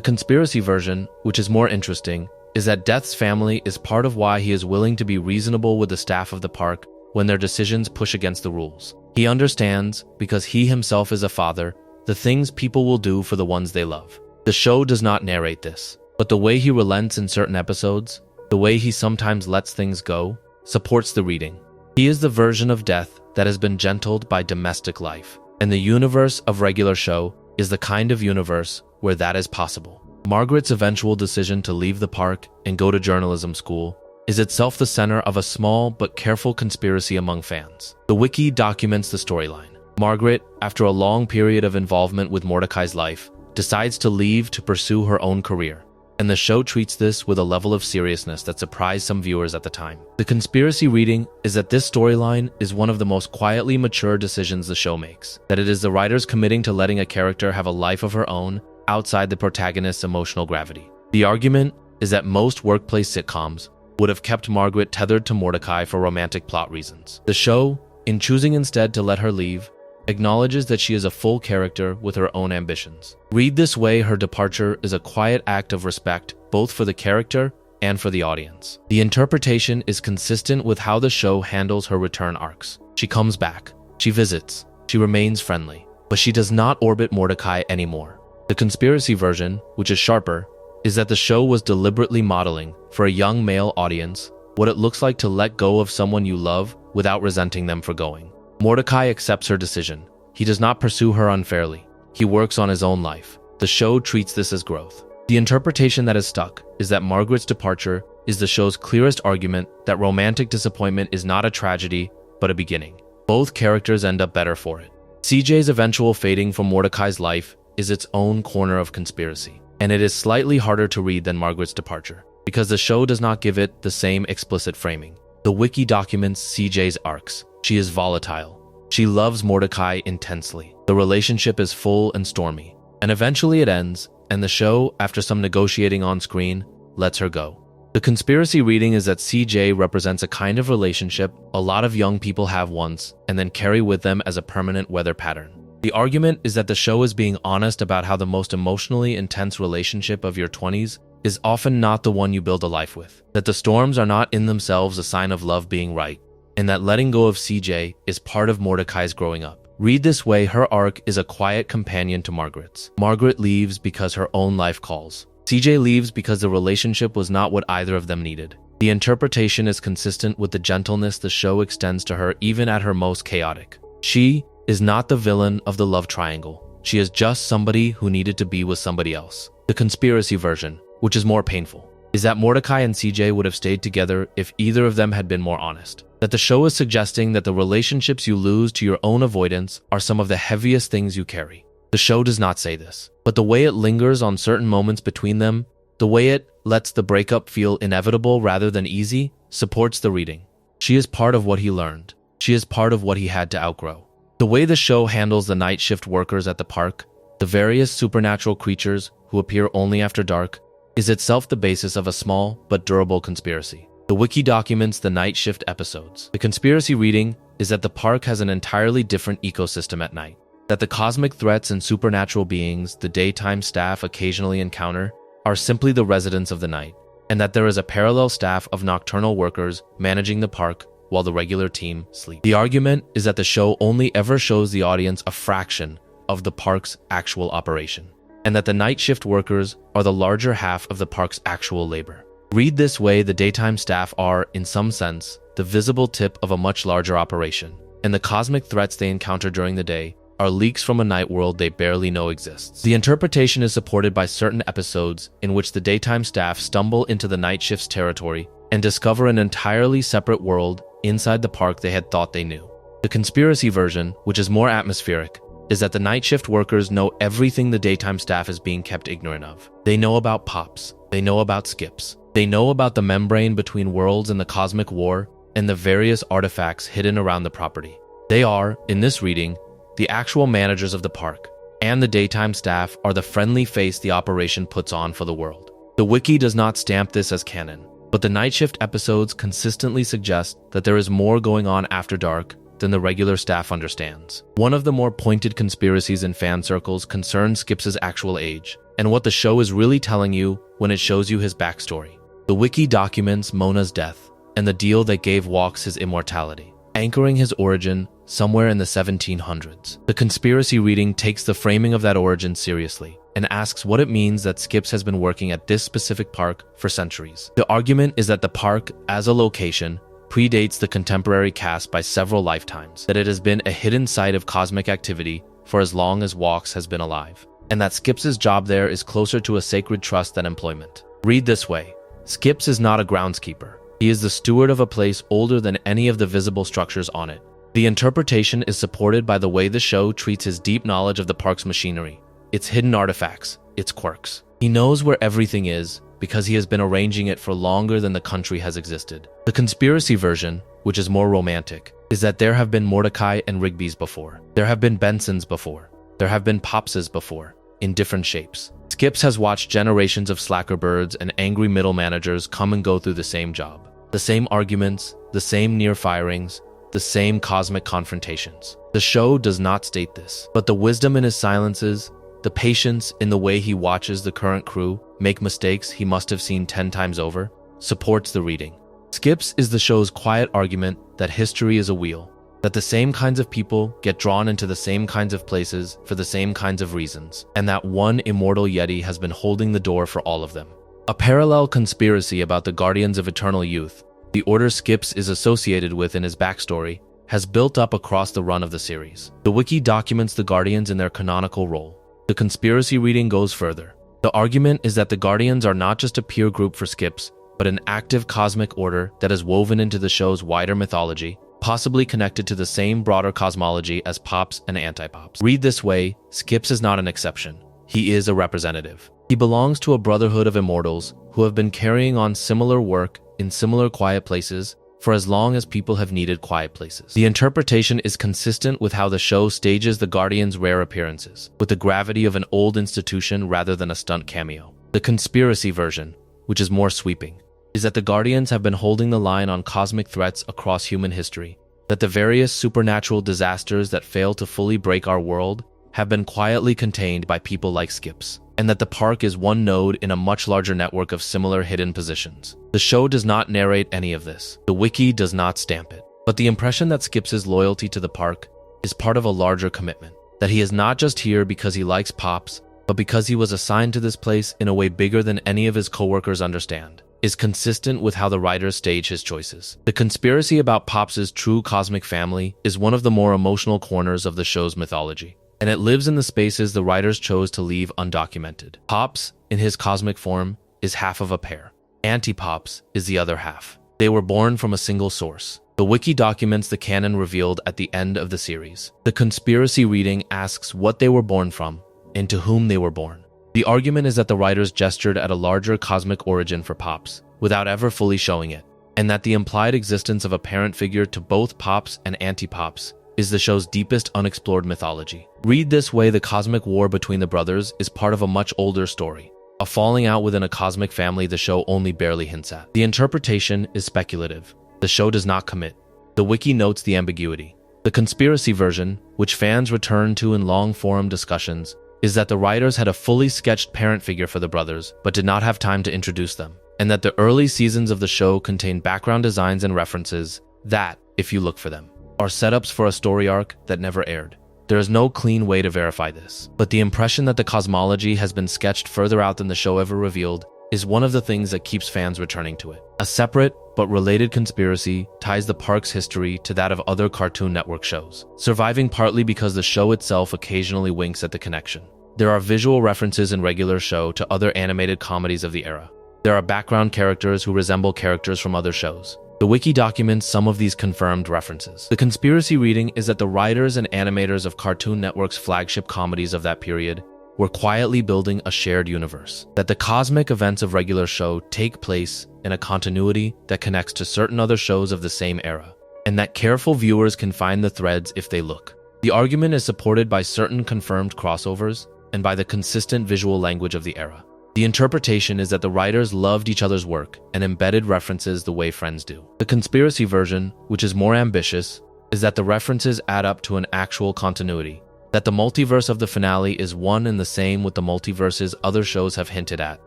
conspiracy version, which is more interesting, is that Death's family is part of why he is willing to be reasonable with the staff of the park when their decisions push against the rules. He understands, because he himself is a father, the things people will do for the ones they love. The show does not narrate this, but the way he relents in certain episodes, the way he sometimes lets things go, supports the reading. He is the version of Death that has been gentled by domestic life, and the universe of regular show is the kind of universe where that is possible. Margaret's eventual decision to leave the park and go to journalism school is itself the center of a small but careful conspiracy among fans. The wiki documents the storyline. Margaret, after a long period of involvement with Mordecai's life, decides to leave to pursue her own career, and the show treats this with a level of seriousness that surprised some viewers at the time. The conspiracy reading is that this storyline is one of the most quietly mature decisions the show makes, that it is the writers committing to letting a character have a life of her own outside the protagonist's emotional gravity. The argument is that most workplace sitcoms would have kept Margaret tethered to Mordecai for romantic plot reasons. The show, in choosing instead to let her leave, acknowledges that she is a full character with her own ambitions. Read this way, her departure is a quiet act of respect both for the character and for the audience. The interpretation is consistent with how the show handles her return arcs. She comes back, she visits, she remains friendly, but she does not orbit Mordecai anymore. The conspiracy version, which is sharper, is that the show was deliberately modeling, for a young male audience, what it looks like to let go of someone you love without resenting them for going. Mordecai accepts her decision. He does not pursue her unfairly. He works on his own life. The show treats this as growth. The interpretation that is stuck is that Margaret's departure is the show's clearest argument that romantic disappointment is not a tragedy, but a beginning. Both characters end up better for it. CJ's eventual fading from Mordecai's life is its own corner of conspiracy, and it is slightly harder to read than Margaret's departure, because the show does not give it the same explicit framing. The wiki documents CJ's arcs. She is volatile. She loves Mordecai intensely. The relationship is full and stormy, and eventually it ends, and the show, after some negotiating on screen, lets her go. The conspiracy reading is that CJ represents a kind of relationship a lot of young people have once and then carry with them as a permanent weather pattern. The argument is that the show is being honest about how the most emotionally intense relationship of your 20s is often not the one you build a life with, that the storms are not in themselves a sign of love being right, and that letting go of CJ is part of Mordecai's growing up. Read this way, her arc is a quiet companion to Margaret's. Margaret leaves because her own life calls. CJ leaves because the relationship was not what either of them needed. The interpretation is consistent with the gentleness the show extends to her even at her most chaotic. She is not the villain of the love triangle. She is just somebody who needed to be with somebody else. The conspiracy version, which is more painful, is that Mordecai and CJ would have stayed together if either of them had been more honest. That the show is suggesting that the relationships you lose to your own avoidance are some of the heaviest things you carry. The show does not say this, but the way it lingers on certain moments between them, the way it lets the breakup feel inevitable rather than easy, supports the reading. She is part of what he learned. She is part of what he had to outgrow. The way the show handles the night shift workers at the park, the various supernatural creatures who appear only after dark, is itself the basis of a small but durable conspiracy. The wiki documents the night shift episodes. The conspiracy reading is that the park has an entirely different ecosystem at night, that the cosmic threats and supernatural beings the daytime staff occasionally encounter are simply the residents of the night, and that there is a parallel staff of nocturnal workers managing the park while the regular team sleep. The argument is that the show only ever shows the audience a fraction of the park's actual operation, and that the night shift workers are the larger half of the park's actual labor. Read this way, the daytime staff are, in some sense, the visible tip of a much larger operation, and the cosmic threats they encounter during the day are leaks from a night world they barely know exists. The interpretation is supported by certain episodes in which the daytime staff stumble into the night shift's territory and discover an entirely separate world inside the park they had thought they knew. The conspiracy version, which is more atmospheric, is that the night shift workers know everything the daytime staff is being kept ignorant of. They know about Pops. They know about Skips. They know about the membrane between worlds and the cosmic war and the various artifacts hidden around the property. They are, in this reading, the actual managers of the park, and the daytime staff are the friendly face the operation puts on for the world. The wiki does not stamp this as canon, but the night shift episodes consistently suggest that there is more going on after dark than the regular staff understands. One of the more pointed conspiracies in fan circles concerns Skips' actual age, and what the show is really telling you when it shows you his backstory. The wiki documents Mona's death and the deal that gave Walks his immortality, anchoring his origin somewhere in the 1700s. The conspiracy reading takes the framing of that origin seriously and asks what it means that Skips has been working at this specific park for centuries. The argument is that the park, as a location, predates the contemporary cast by several lifetimes, that it has been a hidden site of cosmic activity for as long as Walks has been alive, and that Skips' job there is closer to a sacred trust than employment. Read this way: Skips is not a groundskeeper. He is the steward of a place older than any of the visible structures on it. The interpretation is supported by the way the show treats his deep knowledge of the park's machinery, its hidden artifacts, its quirks. He knows where everything is because he has been arranging it for longer than the country has existed. The conspiracy version, which is more romantic, is that there have been Mordecai and Rigbys before. There have been Bensons before. There have been Popses before, in different shapes. Skips has watched generations of slacker birds and angry middle managers come and go through the same job. The same arguments, the same near firings, the same cosmic confrontations. The show does not state this, but the wisdom in his silences, the patience in the way he watches the current crew make mistakes he must have seen 10 times over, supports the reading. Skips is the show's quiet argument that history is a wheel, that the same kinds of people get drawn into the same kinds of places for the same kinds of reasons, and that one immortal Yeti has been holding the door for all of them. A parallel conspiracy about the Guardians of Eternal Youth, the order Skips is associated with in his backstory, has built up across the run of the series. The wiki documents the Guardians in their canonical role. The conspiracy reading goes further. The argument is that the Guardians are not just a peer group for Skips, but an active cosmic order that is woven into the show's wider mythology, possibly connected to the same broader cosmology as Pops and Anti-Pops. Read this way: Skips is not an exception. He is a representative. He belongs to a brotherhood of immortals who have been carrying on similar work in similar quiet places for as long as people have needed quiet places. The interpretation is consistent with how the show stages the Guardians' rare appearances, with the gravity of an old institution rather than a stunt cameo. The conspiracy version, which is more sweeping, is that the Guardians have been holding the line on cosmic threats across human history, that the various supernatural disasters that fail to fully break our world have been quietly contained by people like Skips, and that the park is one node in a much larger network of similar hidden positions. The show does not narrate any of this. The wiki does not stamp it. But the impression that Skips' loyalty to the park is part of a larger commitment, that he is not just here because he likes Pops, but because he was assigned to this place in a way bigger than any of his coworkers understand, is consistent with how the writers stage his choices. The conspiracy about Pops' true cosmic family is one of the more emotional corners of the show's mythology, and it lives in the spaces the writers chose to leave undocumented. Pops, in his cosmic form, is half of a pair. Anti-Pops is the other half. They were born from a single source. The wiki documents the canon revealed at the end of the series. The conspiracy reading asks what they were born from and to whom they were born. The argument is that the writers gestured at a larger cosmic origin for Pops, without ever fully showing it, and that the implied existence of a parent figure to both Pops and Anti-Pops is the show's deepest unexplored mythology. Read this way: the cosmic war between the brothers is part of a much older story, a falling out within a cosmic family the show only barely hints at. The interpretation is speculative. The show does not commit. The wiki notes the ambiguity. The conspiracy version, which fans return to in long-form discussions, is that the writers had a fully sketched parent figure for the brothers, but did not have time to introduce them, and that the early seasons of the show contain background designs and references that, if you look for them, are setups for a story arc that never aired. There is no clean way to verify this, but the impression that the cosmology has been sketched further out than the show ever revealed is one of the things that keeps fans returning to it. A separate but related conspiracy ties the park's history to that of other Cartoon Network shows, surviving partly because the show itself occasionally winks at the connection. There are visual references in regular show to other animated comedies of the era. There are background characters who resemble characters from other shows. The wiki documents some of these confirmed references. The conspiracy reading is that the writers and animators of Cartoon Network's flagship comedies of that period were quietly building a shared universe, that the cosmic events of regular show take place in a continuity that connects to certain other shows of the same era, and that careful viewers can find the threads if they look. The argument is supported by certain confirmed crossovers and by the consistent visual language of the era. The interpretation is that the writers loved each other's work and embedded references the way friends do. The conspiracy version, which is more ambitious, is that the references add up to an actual continuity, that the multiverse of the finale is one and the same with the multiverses other shows have hinted at,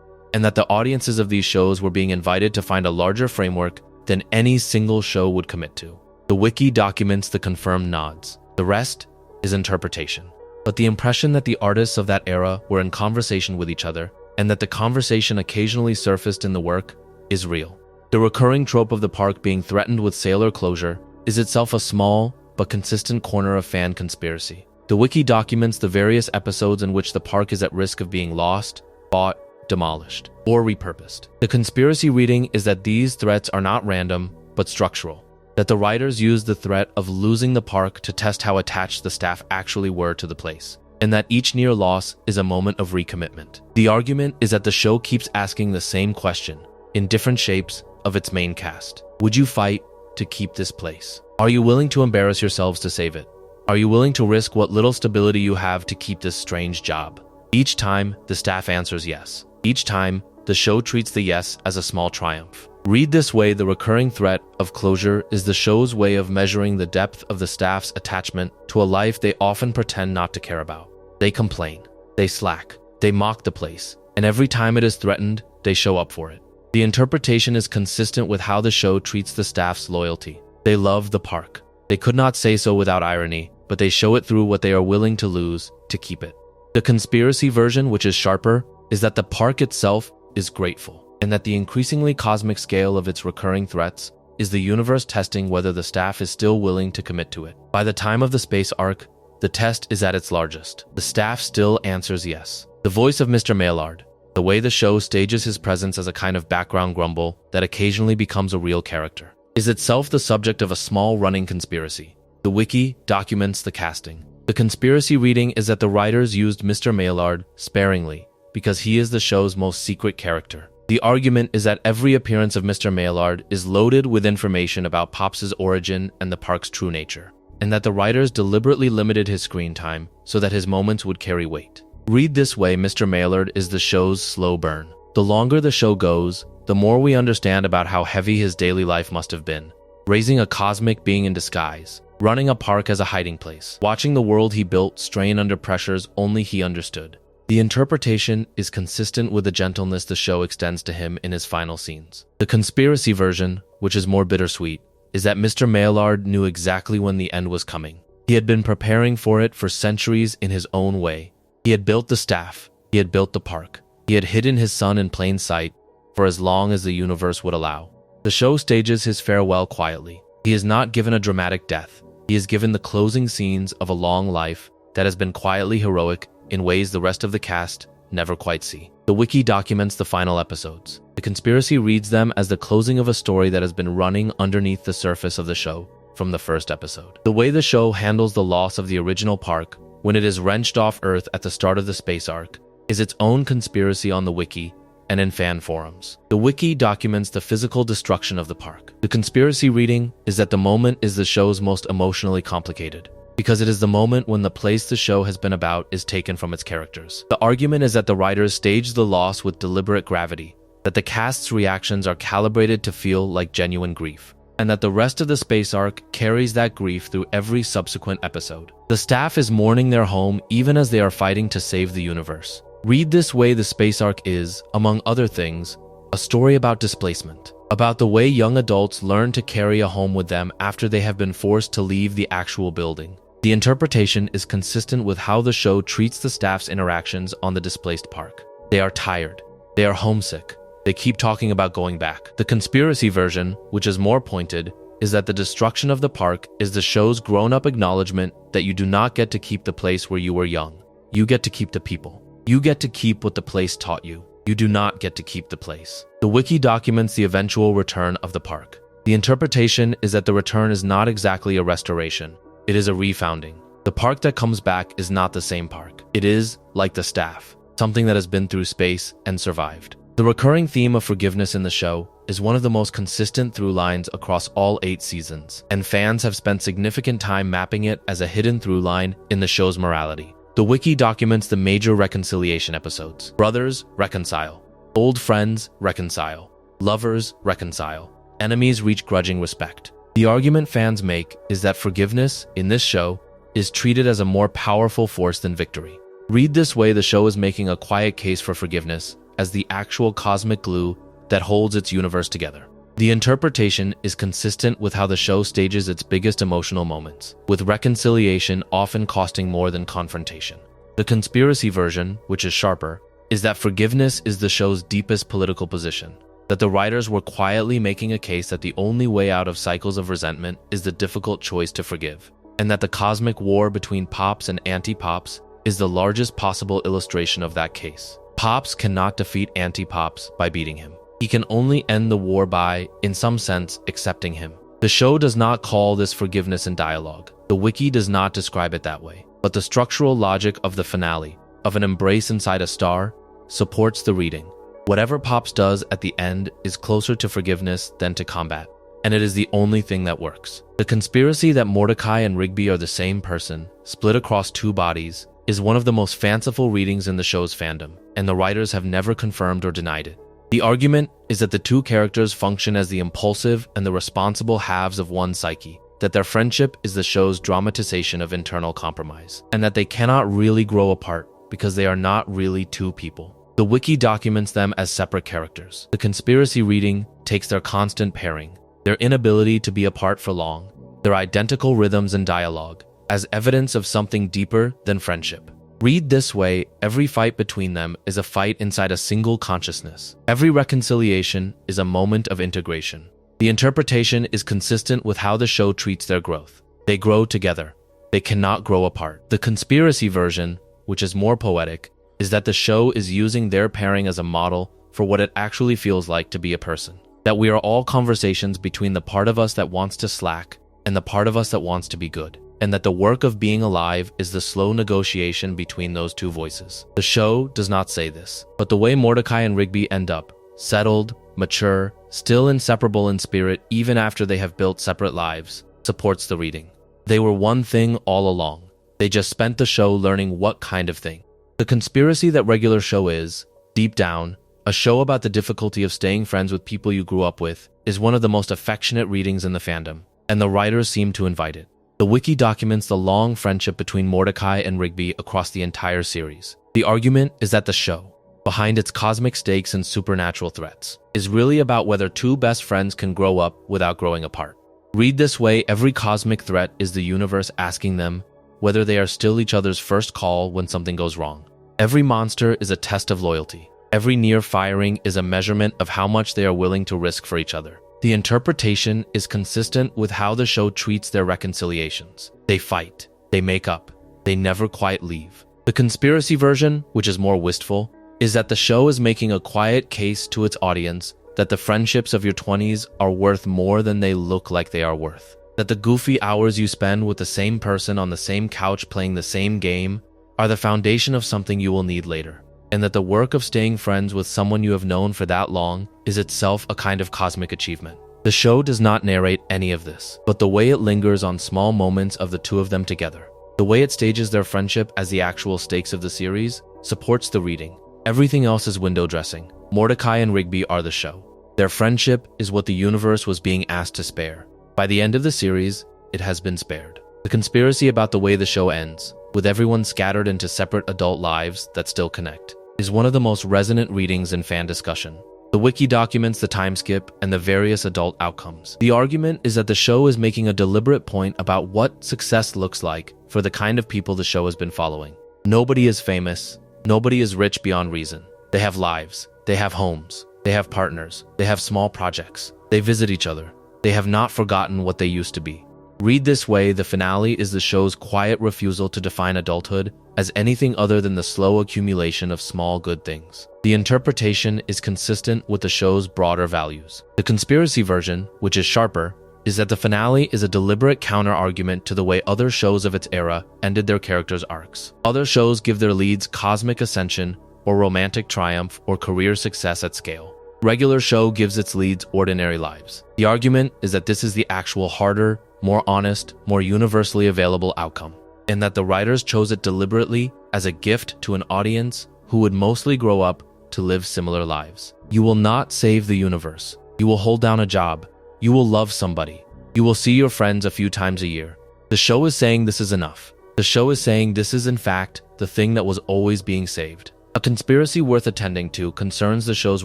and that the audiences of these shows were being invited to find a larger framework than any single show would commit to. The wiki documents the confirmed nods. The rest is interpretation. But the impression that the artists of that era were in conversation with each other, and that the conversation occasionally surfaced in the work, is real. The recurring trope of the park being threatened with sailor closure is itself a small but consistent corner of fan conspiracy. The wiki documents the various episodes in which the park is at risk of being lost, bought, demolished, or repurposed. The conspiracy reading is that these threats are not random, but structural, that the writers used the threat of losing the park to test how attached the staff actually were to the place, and that each near loss is a moment of recommitment. The argument is that the show keeps asking the same question, in different shapes, of its main cast. Would you fight to keep this place? Are you willing to embarrass yourselves to save it? Are you willing to risk what little stability you have to keep this strange job? Each time, the staff answers yes. Each time, the show treats the yes as a small triumph. Read this way, the recurring threat of closure is the show's way of measuring the depth of the staff's attachment to a life they often pretend not to care about. They complain, they slack, they mock the place, and every time it is threatened, they show up for it. The interpretation is consistent with how the show treats the staff's loyalty. They love the park. They could not say so without irony, but they show it through what they are willing to lose to keep it. The conspiracy version, which is sharper, is that the park itself is grateful, and that the increasingly cosmic scale of its recurring threats is the universe testing whether the staff is still willing to commit to it. By the time of the space arc, the test is at its largest. The staff still answers yes. The voice of Mr. Maillard, the way the show stages his presence as a kind of background grumble that occasionally becomes a real character, is itself the subject of a small running conspiracy. The wiki documents the casting. The conspiracy reading is that the writers used Mr. Maillard sparingly because he is the show's most secret character. The argument is that every appearance of Mr. Maillard is loaded with information about Pops' origin and the park's true nature, and that the writers deliberately limited his screen time so that his moments would carry weight. Read this way, Mr. Maillard is the show's slow burn. The longer the show goes, the more we understand about how heavy his daily life must have been. Raising a cosmic being in disguise, running a park as a hiding place, watching the world he built strain under pressures only he understood. The interpretation is consistent with the gentleness the show extends to him in his final scenes. The conspiracy version, which is more bittersweet, is that Mr. Maillard knew exactly when the end was coming. He had been preparing for it for centuries in his own way. He had built the staff. He had built the park. He had hidden his son in plain sight for as long as the universe would allow. The show stages his farewell quietly. He is not given a dramatic death. He is given the closing scenes of a long life that has been quietly heroic in ways the rest of the cast never quite see. The wiki documents the final episodes. The conspiracy reads them as the closing of a story that has been running underneath the surface of the show from the first episode. The way the show handles the loss of the original park when it is wrenched off Earth at the start of the space arc is its own conspiracy on the wiki and in fan forums. The wiki documents the physical destruction of the park. The conspiracy reading is that the moment is the show's most emotionally complicated, because it is the moment when the place the show has been about is taken from its characters. The argument is that the writers staged the loss with deliberate gravity, that the cast's reactions are calibrated to feel like genuine grief, and that the rest of the space arc carries that grief through every subsequent episode. The staff is mourning their home even as they are fighting to save the universe. Read this way, the space arc is, among other things, a story about displacement, about the way young adults learn to carry a home with them after they have been forced to leave the actual building. The interpretation is consistent with how the show treats the staff's interactions on the displaced park. They are tired. They are homesick. They keep talking about going back. The conspiracy version, which is more pointed, is that the destruction of the park is the show's grown-up acknowledgement that you do not get to keep the place where you were young. You get to keep the people. You get to keep what the place taught you. You do not get to keep the place. The wiki documents the eventual return of the park. The interpretation is that the return is not exactly a restoration, it is a refounding. The park that comes back is not the same park. It is, like the staff, something that has been through space and survived. The recurring theme of forgiveness in the show is one of the most consistent through lines across all 8 seasons, and fans have spent significant time mapping it as a hidden through line in the show's morality. The wiki documents the major reconciliation episodes. Brothers reconcile. Old friends reconcile. Lovers reconcile. Enemies reach grudging respect. The argument fans make is that forgiveness, in this show, is treated as a more powerful force than victory. Read this way, the show is making a quiet case for forgiveness as the actual cosmic glue that holds its universe together. The interpretation is consistent with how the show stages its biggest emotional moments, with reconciliation often costing more than confrontation. The conspiracy version, which is sharper, is that forgiveness is the show's deepest political position, that the writers were quietly making a case that the only way out of cycles of resentment is the difficult choice to forgive, and that the cosmic war between Pops and Anti-Pops is the largest possible illustration of that case. Pops cannot defeat Anti-Pops by beating him. He can only end the war by, in some sense, accepting him. The show does not call this forgiveness in dialogue. The wiki does not describe it that way. But the structural logic of the finale, of an embrace inside a star, supports the reading. Whatever Pops does at the end is closer to forgiveness than to combat, and it is the only thing that works. The conspiracy that Mordecai and Rigby are the same person, split across 2 bodies, is one of the most fanciful readings in the show's fandom, and the writers have never confirmed or denied it. The argument is that the 2 characters function as the impulsive and the responsible halves of one psyche, that their friendship is the show's dramatization of internal compromise, and that they cannot really grow apart because they are not really 2 people. The wiki documents them as separate characters. The conspiracy reading takes their constant pairing, their inability to be apart for long, their identical rhythms and dialogue, as evidence of something deeper than friendship. Read this way, every fight between them is a fight inside a single consciousness. Every reconciliation is a moment of integration. The interpretation is consistent with how the show treats their growth. They grow together. They cannot grow apart. The conspiracy version, which is more poetic, is that the show is using their pairing as a model for what it actually feels like to be a person. That we are all conversations between the part of us that wants to slack and the part of us that wants to be good. And that the work of being alive is the slow negotiation between those 2 voices. The show does not say this, but the way Mordecai and Rigby end up, settled, mature, still inseparable in spirit even after they have built separate lives, supports the reading. They were one thing all along. They just spent the show learning what kind of thing. The conspiracy that regular show is, deep down, a show about the difficulty of staying friends with people you grew up with, is one of the most affectionate readings in the fandom, and the writers seem to invite it. The wiki documents the long friendship between Mordecai and Rigby across the entire series. The argument is that the show, behind its cosmic stakes and supernatural threats, is really about whether 2 best friends can grow up without growing apart. Read this way, every cosmic threat is the universe asking them whether they are still each other's first call when something goes wrong. Every monster is a test of loyalty. Every near firing is a measurement of how much they are willing to risk for each other. The interpretation is consistent with how the show treats their reconciliations. They fight, they make up, they never quite leave. The conspiracy version, which is more wistful, is that the show is making a quiet case to its audience that the friendships of your 20s are worth more than they look like they are worth. That the goofy hours you spend with the same person on the same couch playing the same game are the foundation of something you will need later. And that the work of staying friends with someone you have known for that long is itself a kind of cosmic achievement. The show does not narrate any of this, but the way it lingers on small moments of the 2 of them together, the way it stages their friendship as the actual stakes of the series, supports the reading. Everything else is window dressing. Mordecai and Rigby are the show. Their friendship is what the universe was being asked to spare. By the end of the series, it has been spared. The conspiracy about the way the show ends, with everyone scattered into separate adult lives that still connect, is one of the most resonant readings in fan discussion. The wiki documents the time skip and the various adult outcomes. The argument is that the show is making a deliberate point about what success looks like for the kind of people the show has been following. Nobody is famous. Nobody is rich beyond reason. They have lives. They have homes. They have partners. They have small projects. They visit each other. They have not forgotten what they used to be. Read this way, the finale is the show's quiet refusal to define adulthood as anything other than the slow accumulation of small good things. The interpretation is consistent with the show's broader values. The conspiracy version, which is sharper, is that the finale is a deliberate counter-argument to the way other shows of its era ended their characters' arcs. Other shows give their leads cosmic ascension or romantic triumph or career success at scale. Regular show gives its leads ordinary lives. The argument is that this is the actual harder, more honest, more universally available outcome, and that the writers chose it deliberately as a gift to an audience who would mostly grow up to live similar lives. You will not save the universe. You will hold down a job. You will love somebody. You will see your friends a few times a year. The show is saying this is enough. The show is saying this is in fact the thing that was always being saved. A conspiracy worth attending to concerns the show's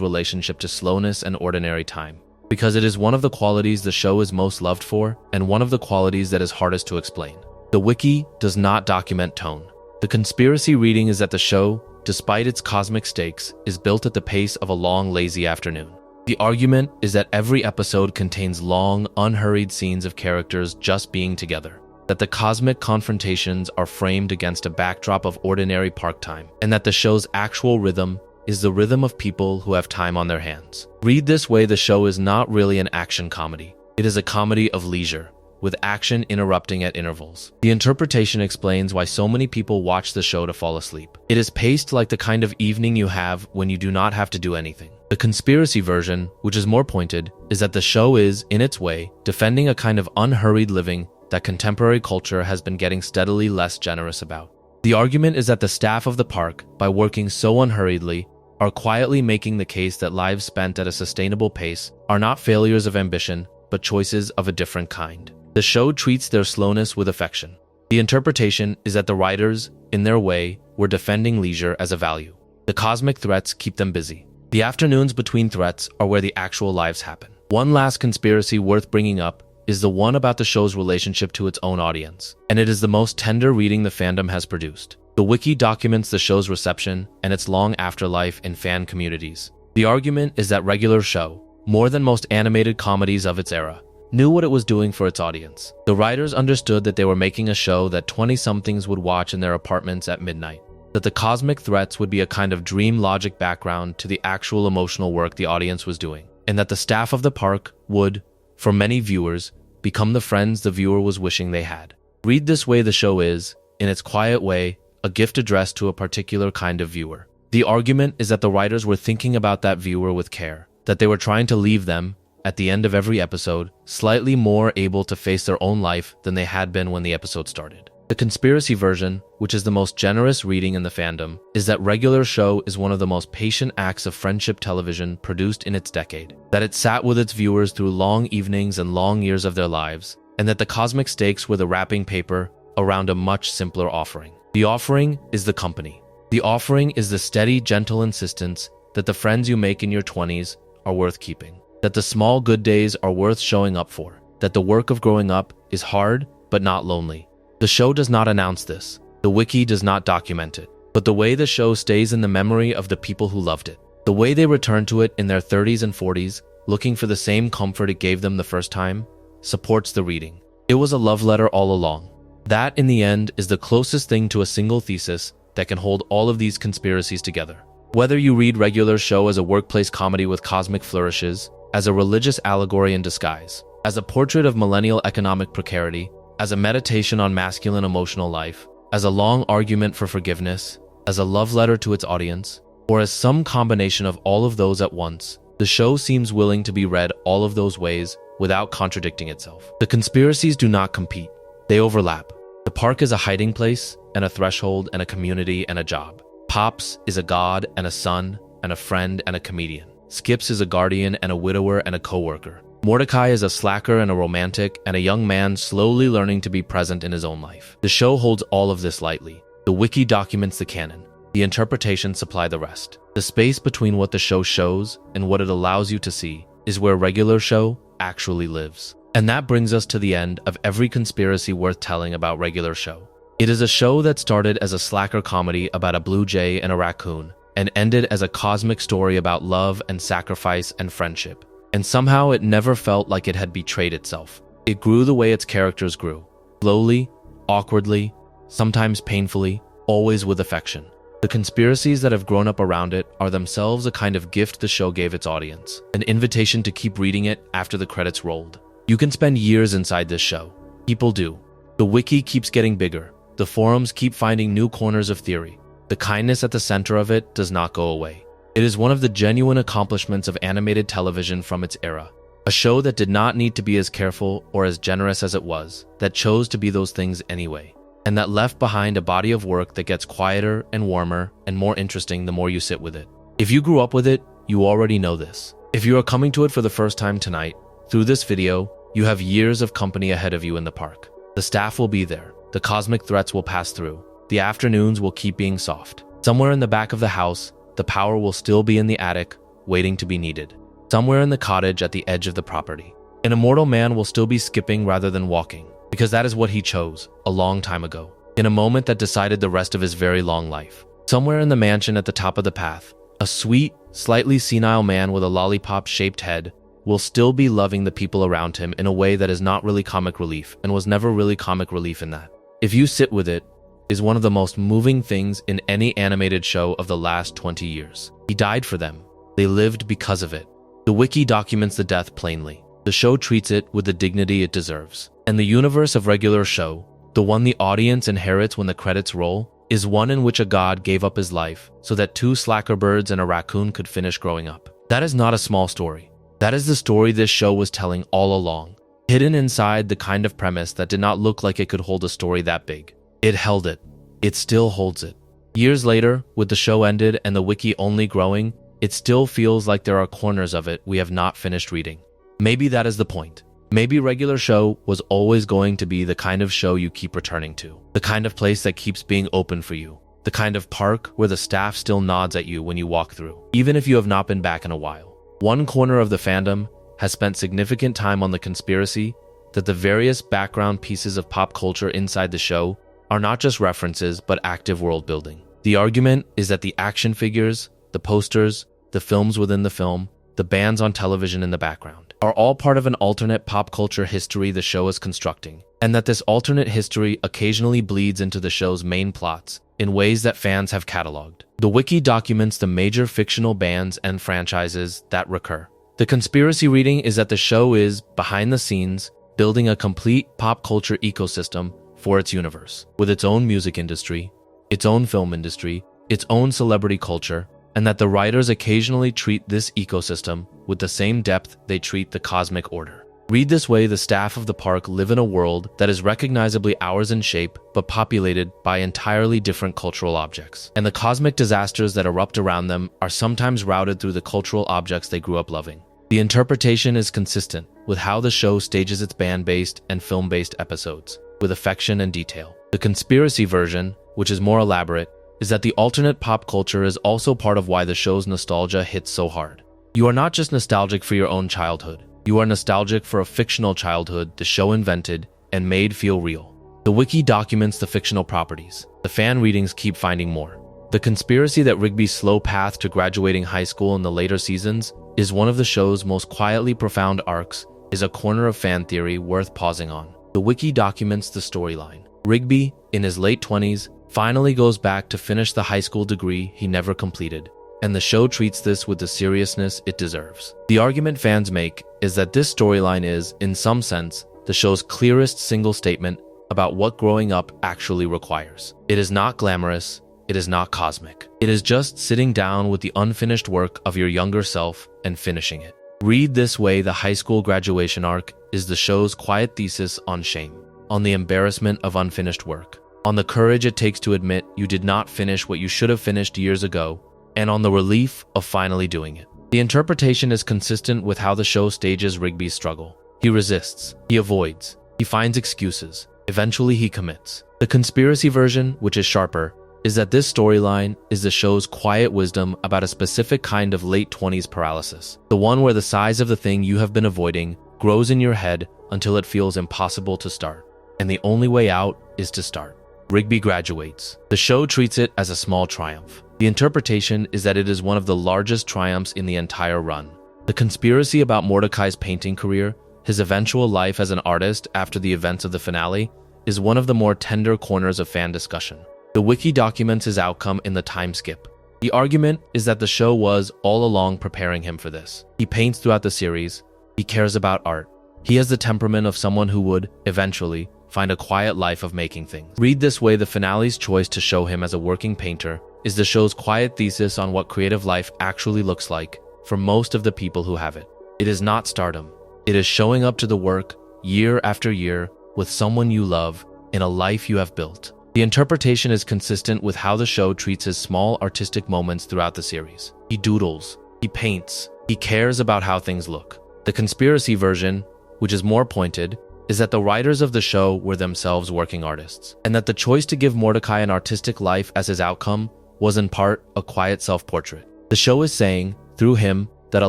relationship to slowness and ordinary time, because it is one of the qualities the show is most loved for and one of the qualities that is hardest to explain. The wiki does not document tone. The conspiracy reading is that the show, despite its cosmic stakes, is built at the pace of a long, lazy afternoon. The argument is that every episode contains long, unhurried scenes of characters just being together, that the cosmic confrontations are framed against a backdrop of ordinary park time, and that the show's actual rhythm is the rhythm of people who have time on their hands. Read this way, the show is not really an action comedy. It is a comedy of leisure, with action interrupting at intervals. The interpretation explains why so many people watch the show to fall asleep. It is paced like the kind of evening you have when you do not have to do anything. The conspiracy version, which is more pointed, is that the show is, in its way, defending a kind of unhurried living that contemporary culture has been getting steadily less generous about. The argument is that the staff of the park, by working so unhurriedly, are quietly making the case that lives spent at a sustainable pace are not failures of ambition, but choices of a different kind. The show treats their slowness with affection. The interpretation is that the writers, in their way, were defending leisure as a value. The cosmic threats keep them busy. The afternoons between threats are where the actual lives happen. One last conspiracy worth bringing up is the one about the show's relationship to its own audience, and it is the most tender reading the fandom has produced. The wiki documents the show's reception and its long afterlife in fan communities. The argument is that regular show, more than most animated comedies of its era, knew what it was doing for its audience. The writers understood that they were making a show that 20-somethings would watch in their apartments at midnight, that the cosmic threats would be a kind of dream logic background to the actual emotional work the audience was doing, and that the staff of the park would, for many viewers, become the friends the viewer was wishing they had. Read this way, the show is, in its quiet way, a gift addressed to a particular kind of viewer. The argument is that the writers were thinking about that viewer with care, that they were trying to leave them, at the end of every episode, slightly more able to face their own life than they had been when the episode started. The conspiracy version, which is the most generous reading in the fandom, is that regular show is one of the most patient acts of friendship television produced in its decade, that it sat with its viewers through long evenings and long years of their lives, and that the cosmic stakes were the wrapping paper around a much simpler offering. The offering is the company. The offering is the steady, gentle insistence that the friends you make in your 20s are worth keeping, that the small good days are worth showing up for, that the work of growing up is hard but not lonely. The show does not announce this. The wiki does not document it. But the way the show stays in the memory of the people who loved it, the way they return to it in their 30s and 40s, looking for the same comfort it gave them the first time, supports the reading. It was a love letter all along. That, in the end, is the closest thing to a single thesis that can hold all of these conspiracies together. Whether you read regular show as a workplace comedy with cosmic flourishes, as a religious allegory in disguise, as a portrait of millennial economic precarity, as a meditation on masculine emotional life, as a long argument for forgiveness, as a love letter to its audience, or as some combination of all of those at once, the show seems willing to be read all of those ways without contradicting itself. The conspiracies do not compete. They overlap. The park is a hiding place and a threshold and a community and a job. Pops is a god and a son and a friend and a comedian. Skips is a guardian and a widower and a co-worker. Mordecai is a slacker and a romantic and a young man slowly learning to be present in his own life. The show holds all of this lightly. The wiki documents the canon. The interpretations supply the rest. The space between what the show shows and what it allows you to see is where regular show actually lives. And that brings us to the end of every conspiracy worth telling about regular show. It is a show that started as a slacker comedy about a blue jay and a raccoon, and ended as a cosmic story about love and sacrifice and friendship. And somehow it never felt like it had betrayed itself. It grew the way its characters grew. Slowly, awkwardly, sometimes painfully, always with affection. The conspiracies that have grown up around it are themselves a kind of gift the show gave its audience, an invitation to keep reading it after the credits rolled. You can spend years inside this show. People do. The wiki keeps getting bigger. The forums keep finding new corners of theory. The kindness at the center of it does not go away. It is one of the genuine accomplishments of animated television from its era. A show that did not need to be as careful or as generous as it was, that chose to be those things anyway, and that left behind a body of work that gets quieter and warmer and more interesting the more you sit with it. If you grew up with it, you already know this. If you are coming to it for the first time tonight, through this video, you have years of company ahead of you in the park. The staff will be there. The cosmic threats will pass through. The afternoons will keep being soft. Somewhere in the back of the house, the power will still be in the attic, waiting to be needed. Somewhere in the cottage at the edge of the property, an immortal man will still be skipping rather than walking, because that is what he chose a long time ago, in a moment that decided the rest of his very long life. Somewhere in the mansion at the top of the path, a sweet, slightly senile man with a lollipop-shaped head will still be loving the people around him in a way that is not really comic relief and was never really comic relief in that. If you sit with it, is one of the most moving things in any animated show of the last 20 years. He died for them. They lived because of it. The wiki documents the death plainly. The show treats it with the dignity it deserves. And the universe of regular show, the one the audience inherits when the credits roll, is one in which a god gave up his life so that 2 slacker birds and a raccoon could finish growing up. That is not a small story. That is the story this show was telling all along, hidden inside the kind of premise that did not look like it could hold a story that big. It held it. It still holds it. Years later, with the show ended and the wiki only growing, it still feels like there are corners of it we have not finished reading. Maybe that is the point. Maybe regular show was always going to be the kind of show you keep returning to, the kind of place that keeps being open for you, the kind of park where the staff still nods at you when you walk through, even if you have not been back in a while. One corner of the fandom has spent significant time on the conspiracy that the various background pieces of pop culture inside the show are not just references but active world building. The argument is that the action figures, the posters, the films within the film, the bands on television in the background, are all part of an alternate pop culture history the show is constructing, and that this alternate history occasionally bleeds into the show's main plots in ways that fans have cataloged. The wiki documents the major fictional bands and franchises that recur. The conspiracy reading is that the show is, behind the scenes, building a complete pop culture ecosystem for its universe, with its own music industry, its own film industry, its own celebrity culture, and that the writers occasionally treat this ecosystem with the same depth they treat the cosmic order. Read this way, the staff of the park live in a world that is recognizably ours in shape, but populated by entirely different cultural objects. And the cosmic disasters that erupt around them are sometimes routed through the cultural objects they grew up loving. The interpretation is consistent with how the show stages its band-based and film-based episodes, with affection and detail. The conspiracy version, which is more elaborate, is that the alternate pop culture is also part of why the show's nostalgia hits so hard. You are not just nostalgic for your own childhood. You are nostalgic for a fictional childhood the show invented and made feel real. The wiki documents the fictional properties. The fan readings keep finding more. The conspiracy that Rigby's slow path to graduating high school in the later seasons is one of the show's most quietly profound arcs is a corner of fan theory worth pausing on. The wiki documents the storyline. Rigby, in his late 20s, finally goes back to finish the high school degree he never completed, and the show treats this with the seriousness it deserves. The argument fans make is that this storyline is, in some sense, the show's clearest single statement about what growing up actually requires. It is not glamorous, it is not cosmic. It is just sitting down with the unfinished work of your younger self and finishing it. Read this way, the high school graduation arc is the show's quiet thesis on shame, on the embarrassment of unfinished work, on the courage it takes to admit you did not finish what you should have finished years ago, and on the relief of finally doing it. The interpretation is consistent with how the show stages Rigby's struggle. He resists, he avoids, he finds excuses, eventually he commits. The conspiracy version, which is sharper, is that this storyline is the show's quiet wisdom about a specific kind of late 20s paralysis, the one where the size of the thing you have been avoiding grows in your head until it feels impossible to start, and the only way out is to start. Rigby graduates. The show treats it as a small triumph. The interpretation is that it is one of the largest triumphs in the entire run. The conspiracy about Mordecai's painting career his eventual life as an artist after the events of the finale, is one of the more tender corners of fan discussion. The wiki documents his outcome in the time skip. The argument is that the show was all along preparing him for this. He paints throughout the series. He cares about art. He has the temperament of someone who would, eventually, find a quiet life of making things. Read this way, the finale's choice to show him as a working painter is the show's quiet thesis on what creative life actually looks like for most of the people who have it. It is not stardom. It is showing up to the work, year after year, with someone you love, in a life you have built. The interpretation is consistent with how the show treats his small artistic moments throughout the series. He doodles, he paints, he cares about how things look. The conspiracy version, which is more pointed, is that the writers of the show were themselves working artists, and that the choice to give Mordecai an artistic life as his outcome was in part a quiet self-portrait. The show is saying, through him, that a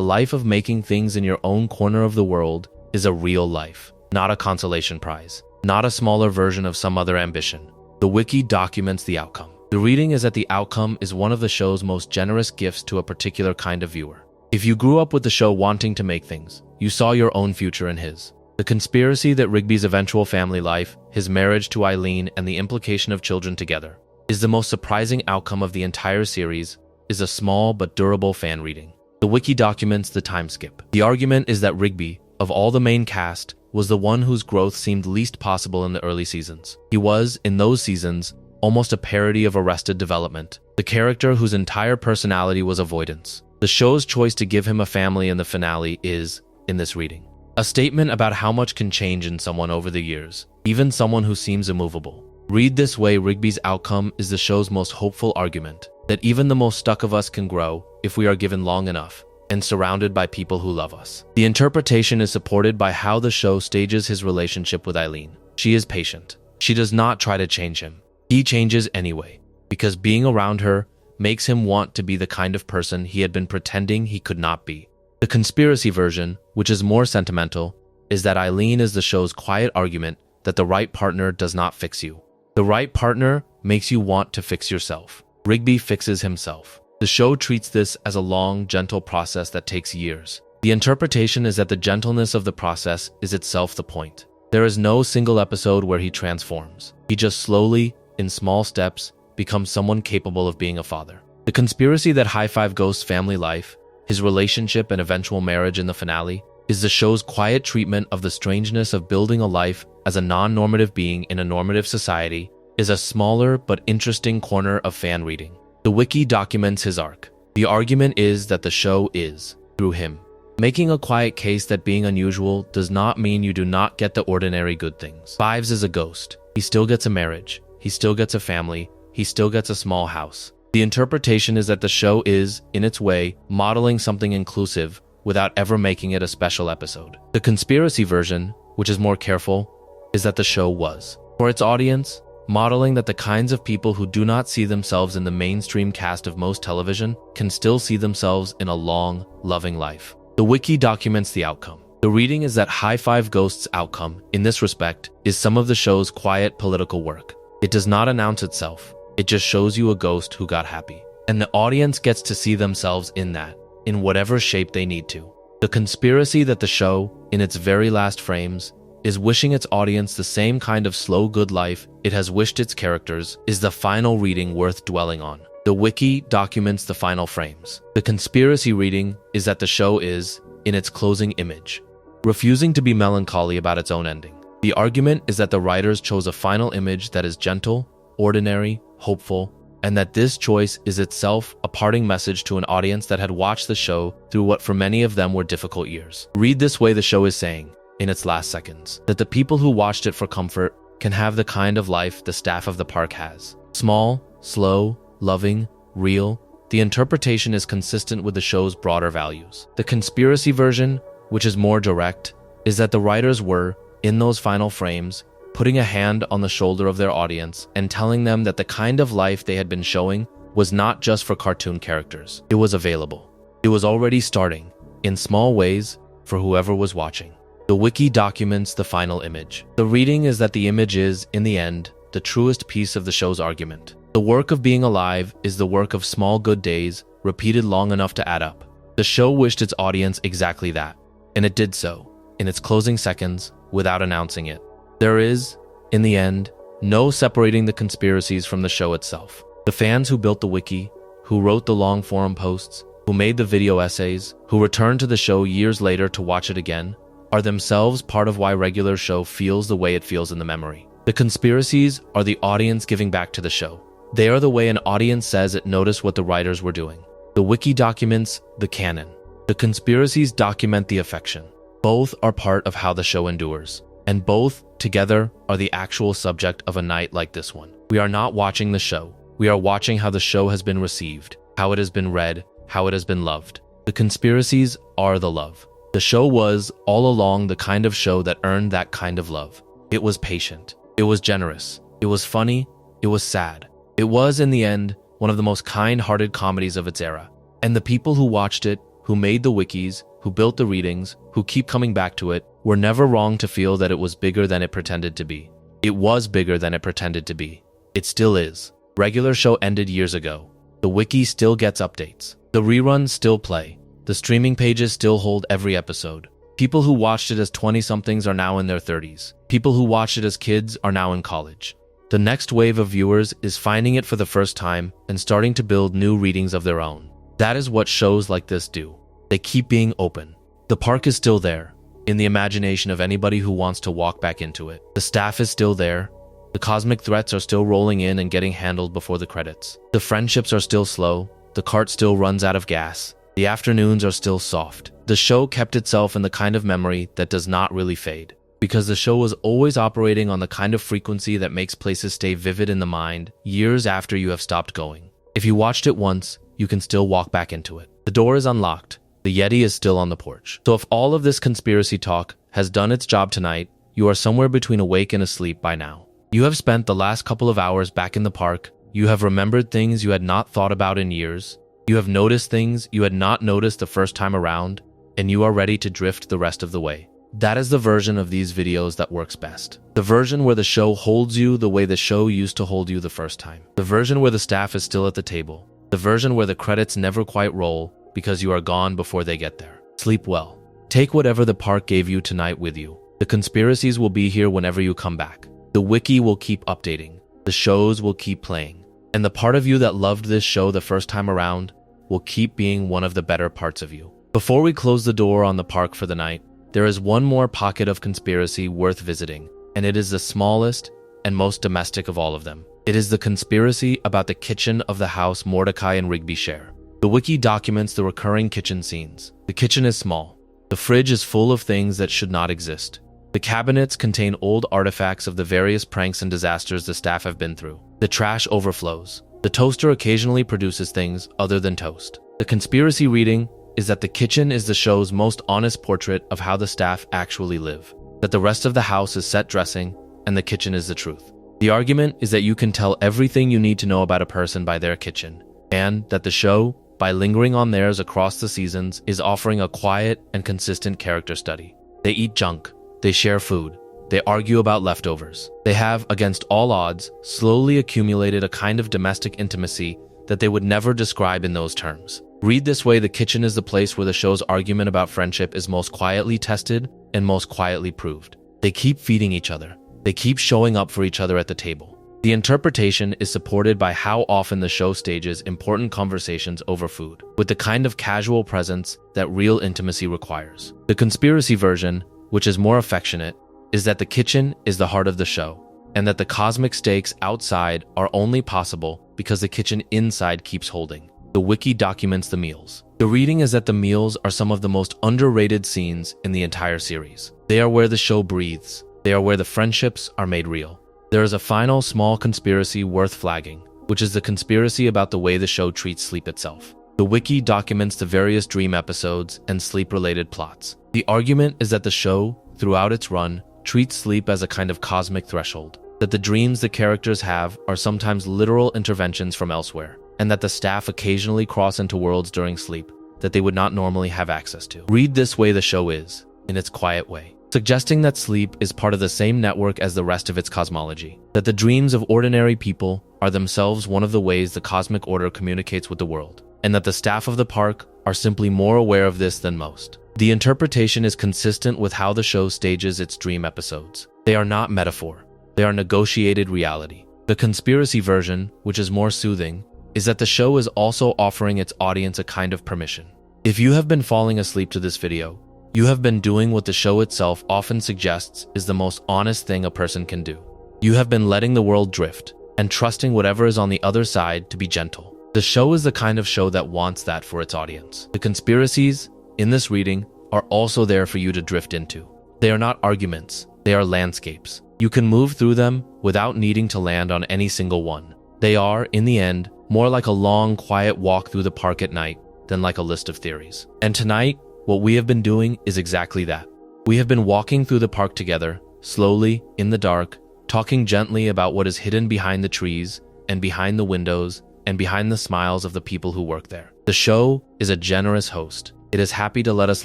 life of making things in your own corner of the world is a real life, not a consolation prize, not a smaller version of some other ambition. The wiki documents the outcome. The reading is that the outcome is one of the show's most generous gifts to a particular kind of viewer. If you grew up with the show wanting to make things, you saw your own future in his. The conspiracy that Rigby's eventual family life, his marriage to Eileen, and the implication of children together is the most surprising outcome of the entire series is a small but durable fan reading. The wiki documents the time skip. The argument is that Rigby, of all the main cast, was the one whose growth seemed least possible in the early seasons. He was, in those seasons, almost a parody of Arrested Development, the character whose entire personality was avoidance. The show's choice to give him a family in the finale is, in this reading, a statement about how much can change in someone over the years, even someone who seems immovable. Read this way, Rigby's outcome is the show's most hopeful argument, that even the most stuck of us can grow if we are given long enough and surrounded by people who love us. The interpretation is supported by how the show stages his relationship with Eileen. She is patient. She does not try to change him. He changes anyway, because being around her makes him want to be the kind of person he had been pretending he could not be. The conspiracy version, which is more sentimental, is that Eileen is the show's quiet argument that the right partner does not fix you. The right partner makes you want to fix yourself. Rigby fixes himself. The show treats this as a long, gentle process that takes years. The interpretation is that the gentleness of the process is itself the point. There is no single episode where he transforms. He just slowly, in small steps, becomes someone capable of being a father. The conspiracy that High Five Ghost's family life, his relationship and eventual marriage in the finale, is the show's quiet treatment of the strangeness of building a life as a non-normative being in a normative society, is a smaller but interesting corner of fan reading. The wiki documents his arc. The argument is that the show is, through him, making a quiet case that being unusual does not mean you do not get the ordinary good things. Fives is a ghost. He still gets a marriage. He still gets a family. He still gets a small house. The interpretation is that the show is, in its way, modeling something inclusive without ever making it a special episode. The conspiracy version, which is more careful, is that the show was, for its audience, modeling that the kinds of people who do not see themselves in the mainstream cast of most television can still see themselves in a long, loving life. The wiki documents the outcome. The reading is that High Five Ghost's outcome, in this respect, is some of the show's quiet political work. It does not announce itself. It just shows you a ghost who got happy. And the audience gets to see themselves in that, in whatever shape they need to. The conspiracy that the show, in its very last frames, is wishing its audience the same kind of slow good life it has wished its characters is the final reading worth dwelling on. The wiki documents the final frames. The conspiracy reading is that the show is, in its closing image, refusing to be melancholy about its own ending. The argument is that the writers chose a final image that is gentle, ordinary, hopeful, and that this choice is itself a parting message to an audience that had watched the show through what for many of them were difficult years. Read this way, the show is saying, in its last seconds, that the people who watched it for comfort can have the kind of life the staff of the park has. Small, slow, loving, real. The interpretation is consistent with the show's broader values. The conspiracy version, which is more direct, is that the writers were, in those final frames, putting a hand on the shoulder of their audience and telling them that the kind of life they had been showing was not just for cartoon characters. It was available. It was already starting, in small ways, for whoever was watching. The wiki documents the final image. The reading is that the image is, in the end, the truest piece of the show's argument. The work of being alive is the work of small good days, repeated long enough to add up. The show wished its audience exactly that, and it did so, in its closing seconds without announcing it. There is, in the end, no separating the conspiracies from the show itself. The fans who built the wiki, who wrote the long forum posts, who made the video essays, who returned to the show years later to watch it again, are themselves part of why regular show feels the way it feels in the memory. The conspiracies are the audience giving back to the show. They are the way an audience says it noticed what the writers were doing. The wiki documents the canon. The conspiracies document the affection. Both are part of how the show endures, and both together are the actual subject of a night like this one. We are not watching the show. We are watching how the show has been received, how it has been read, how it has been loved. The conspiracies are the love. The show was, all along, the kind of show that earned that kind of love. It was patient. It was generous. It was funny. It was sad. It was, in the end, one of the most kind-hearted comedies of its era. And the people who watched it, who made the wikis, who built the readings, who keep coming back to it, were never wrong to feel that it was bigger than it pretended to be. It was bigger than it pretended to be. It still is. Regular show ended years ago. The wiki still gets updates. The reruns still play. The streaming pages still hold every episode. People who watched it as 20-somethings are now in their 30s. People who watched it as kids are now in college. The next wave of viewers is finding it for the first time and starting to build new readings of their own. That is what shows like this do. They keep being open. The park is still there, in the imagination of anybody who wants to walk back into it. The staff is still there. The cosmic threats are still rolling in and getting handled before the credits. The friendships are still slow. The cart still runs out of gas. The afternoons are still soft. The show kept itself in the kind of memory that does not really fade, because the show was always operating on the kind of frequency that makes places stay vivid in the mind years after you have stopped going. If you watched it once, you can still walk back into it. The door is unlocked. The Yeti is still on the porch. So if all of this conspiracy talk has done its job tonight, you are somewhere between awake and asleep by now. You have spent the last couple of hours back in the park. You have remembered things you had not thought about in years. You have noticed things you had not noticed the first time around, and you are ready to drift the rest of the way. That is the version of these videos that works best. The version where the show holds you the way the show used to hold you the first time. The version where the staff is still at the table. The version where the credits never quite roll because you are gone before they get there. Sleep well. Take whatever the park gave you tonight with you. The conspiracies will be here whenever you come back. The wiki will keep updating. The shows will keep playing. And the part of you that loved this show the first time around will keep being one of the better parts of you. Before we close the door on the park for the night, there is one more pocket of conspiracy worth visiting, and it is the smallest and most domestic of all of them. It is the conspiracy about the kitchen of the house Mordecai and Rigby share. The wiki documents the recurring kitchen scenes. The kitchen is small. The fridge is full of things that should not exist. The cabinets contain old artifacts of the various pranks and disasters the staff have been through. The trash overflows. The toaster occasionally produces things other than toast. The conspiracy reading is that the kitchen is the show's most honest portrait of how the staff actually live. That the rest of the house is set dressing, and the kitchen is the truth. The argument is that you can tell everything you need to know about a person by their kitchen, and that the show, by lingering on theirs across the seasons, is offering a quiet and consistent character study. They eat junk. They share food. They argue about leftovers. They have, against all odds, slowly accumulated a kind of domestic intimacy that they would never describe in those terms. Read this way, the kitchen is the place where the show's argument about friendship is most quietly tested and most quietly proved. They keep feeding each other. They keep showing up for each other at the table. The interpretation is supported by how often the show stages important conversations over food, with the kind of casual presence that real intimacy requires. The conspiracy version, which is more affectionate, is that the kitchen is the heart of the show, and that the cosmic stakes outside are only possible because the kitchen inside keeps holding. The wiki documents the meals. The reading is that the meals are some of the most underrated scenes in the entire series. They are where the show breathes. They are where the friendships are made real. There is a final small conspiracy worth flagging, which is the conspiracy about the way the show treats sleep itself. The wiki documents the various dream episodes and sleep-related plots. The argument is that the show, throughout its run, treats sleep as a kind of cosmic threshold, that the dreams the characters have are sometimes literal interventions from elsewhere, and that the staff occasionally cross into worlds during sleep that they would not normally have access to. Read this way the show is, in its quiet way, suggesting that sleep is part of the same network as the rest of its cosmology, that the dreams of ordinary people are themselves one of the ways the cosmic order communicates with the world, and that the staff of the park are simply more aware of this than most. The interpretation is consistent with how the show stages its dream episodes. They are not metaphor. They are negotiated reality. The conspiracy version, which is more soothing, is that the show is also offering its audience a kind of permission. If you have been falling asleep to this video, you have been doing what the show itself often suggests is the most honest thing a person can do. You have been letting the world drift and trusting whatever is on the other side to be gentle. The show is the kind of show that wants that for its audience. The conspiracies in this reading are also there for you to drift into. They are not arguments, they are landscapes. You can move through them without needing to land on any single one. They are, in the end, more like a long, quiet walk through the park at night than like a list of theories. And tonight, what we have been doing is exactly that. We have been walking through the park together, slowly, in the dark, talking gently about what is hidden behind the trees and behind the windows and behind the smiles of the people who work there. The show is a generous host. It is happy to let us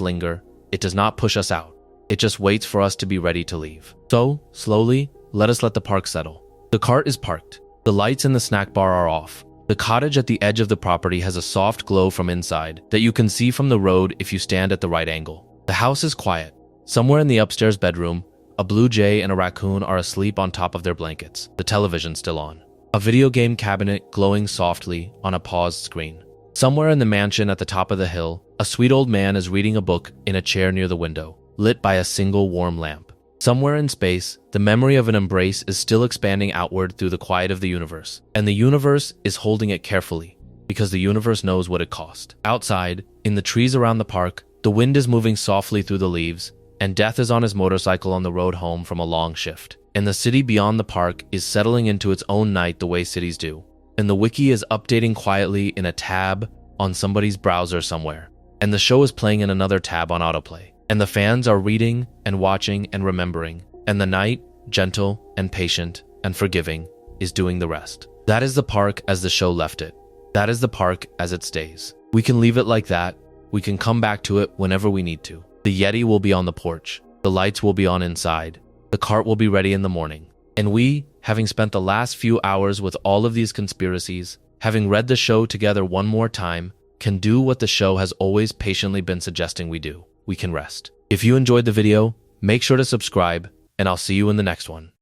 linger. It does not push us out. It just waits for us to be ready to leave. So, slowly, let us let the park settle. The cart is parked. The lights in the snack bar are off. The cottage at the edge of the property has a soft glow from inside that you can see from the road if you stand at the right angle. The house is quiet. Somewhere in the upstairs bedroom, a blue jay and a raccoon are asleep on top of their blankets, the television still on. A video game cabinet glowing softly on a paused screen. Somewhere in the mansion at the top of the hill, a sweet old man is reading a book in a chair near the window, lit by a single warm lamp. Somewhere in space, the memory of an embrace is still expanding outward through the quiet of the universe, and the universe is holding it carefully, because the universe knows what it cost. Outside, in the trees around the park, the wind is moving softly through the leaves, and Death is on his motorcycle on the road home from a long shift. And the city beyond the park is settling into its own night the way cities do. And the wiki is updating quietly in a tab on somebody's browser somewhere. And the show is playing in another tab on autoplay. And the fans are reading and watching and remembering. And the night, gentle and patient and forgiving, is doing the rest. That is the park as the show left it. That is the park as it stays. We can leave it like that. We can come back to it whenever we need to. The Yeti will be on the porch. The lights will be on inside. The cart will be ready in the morning. And we, having spent the last few hours with all of these conspiracies, having read the show together one more time, can do what the show has always patiently been suggesting we do. We can rest. If you enjoyed the video, make sure to subscribe, and I'll see you in the next one.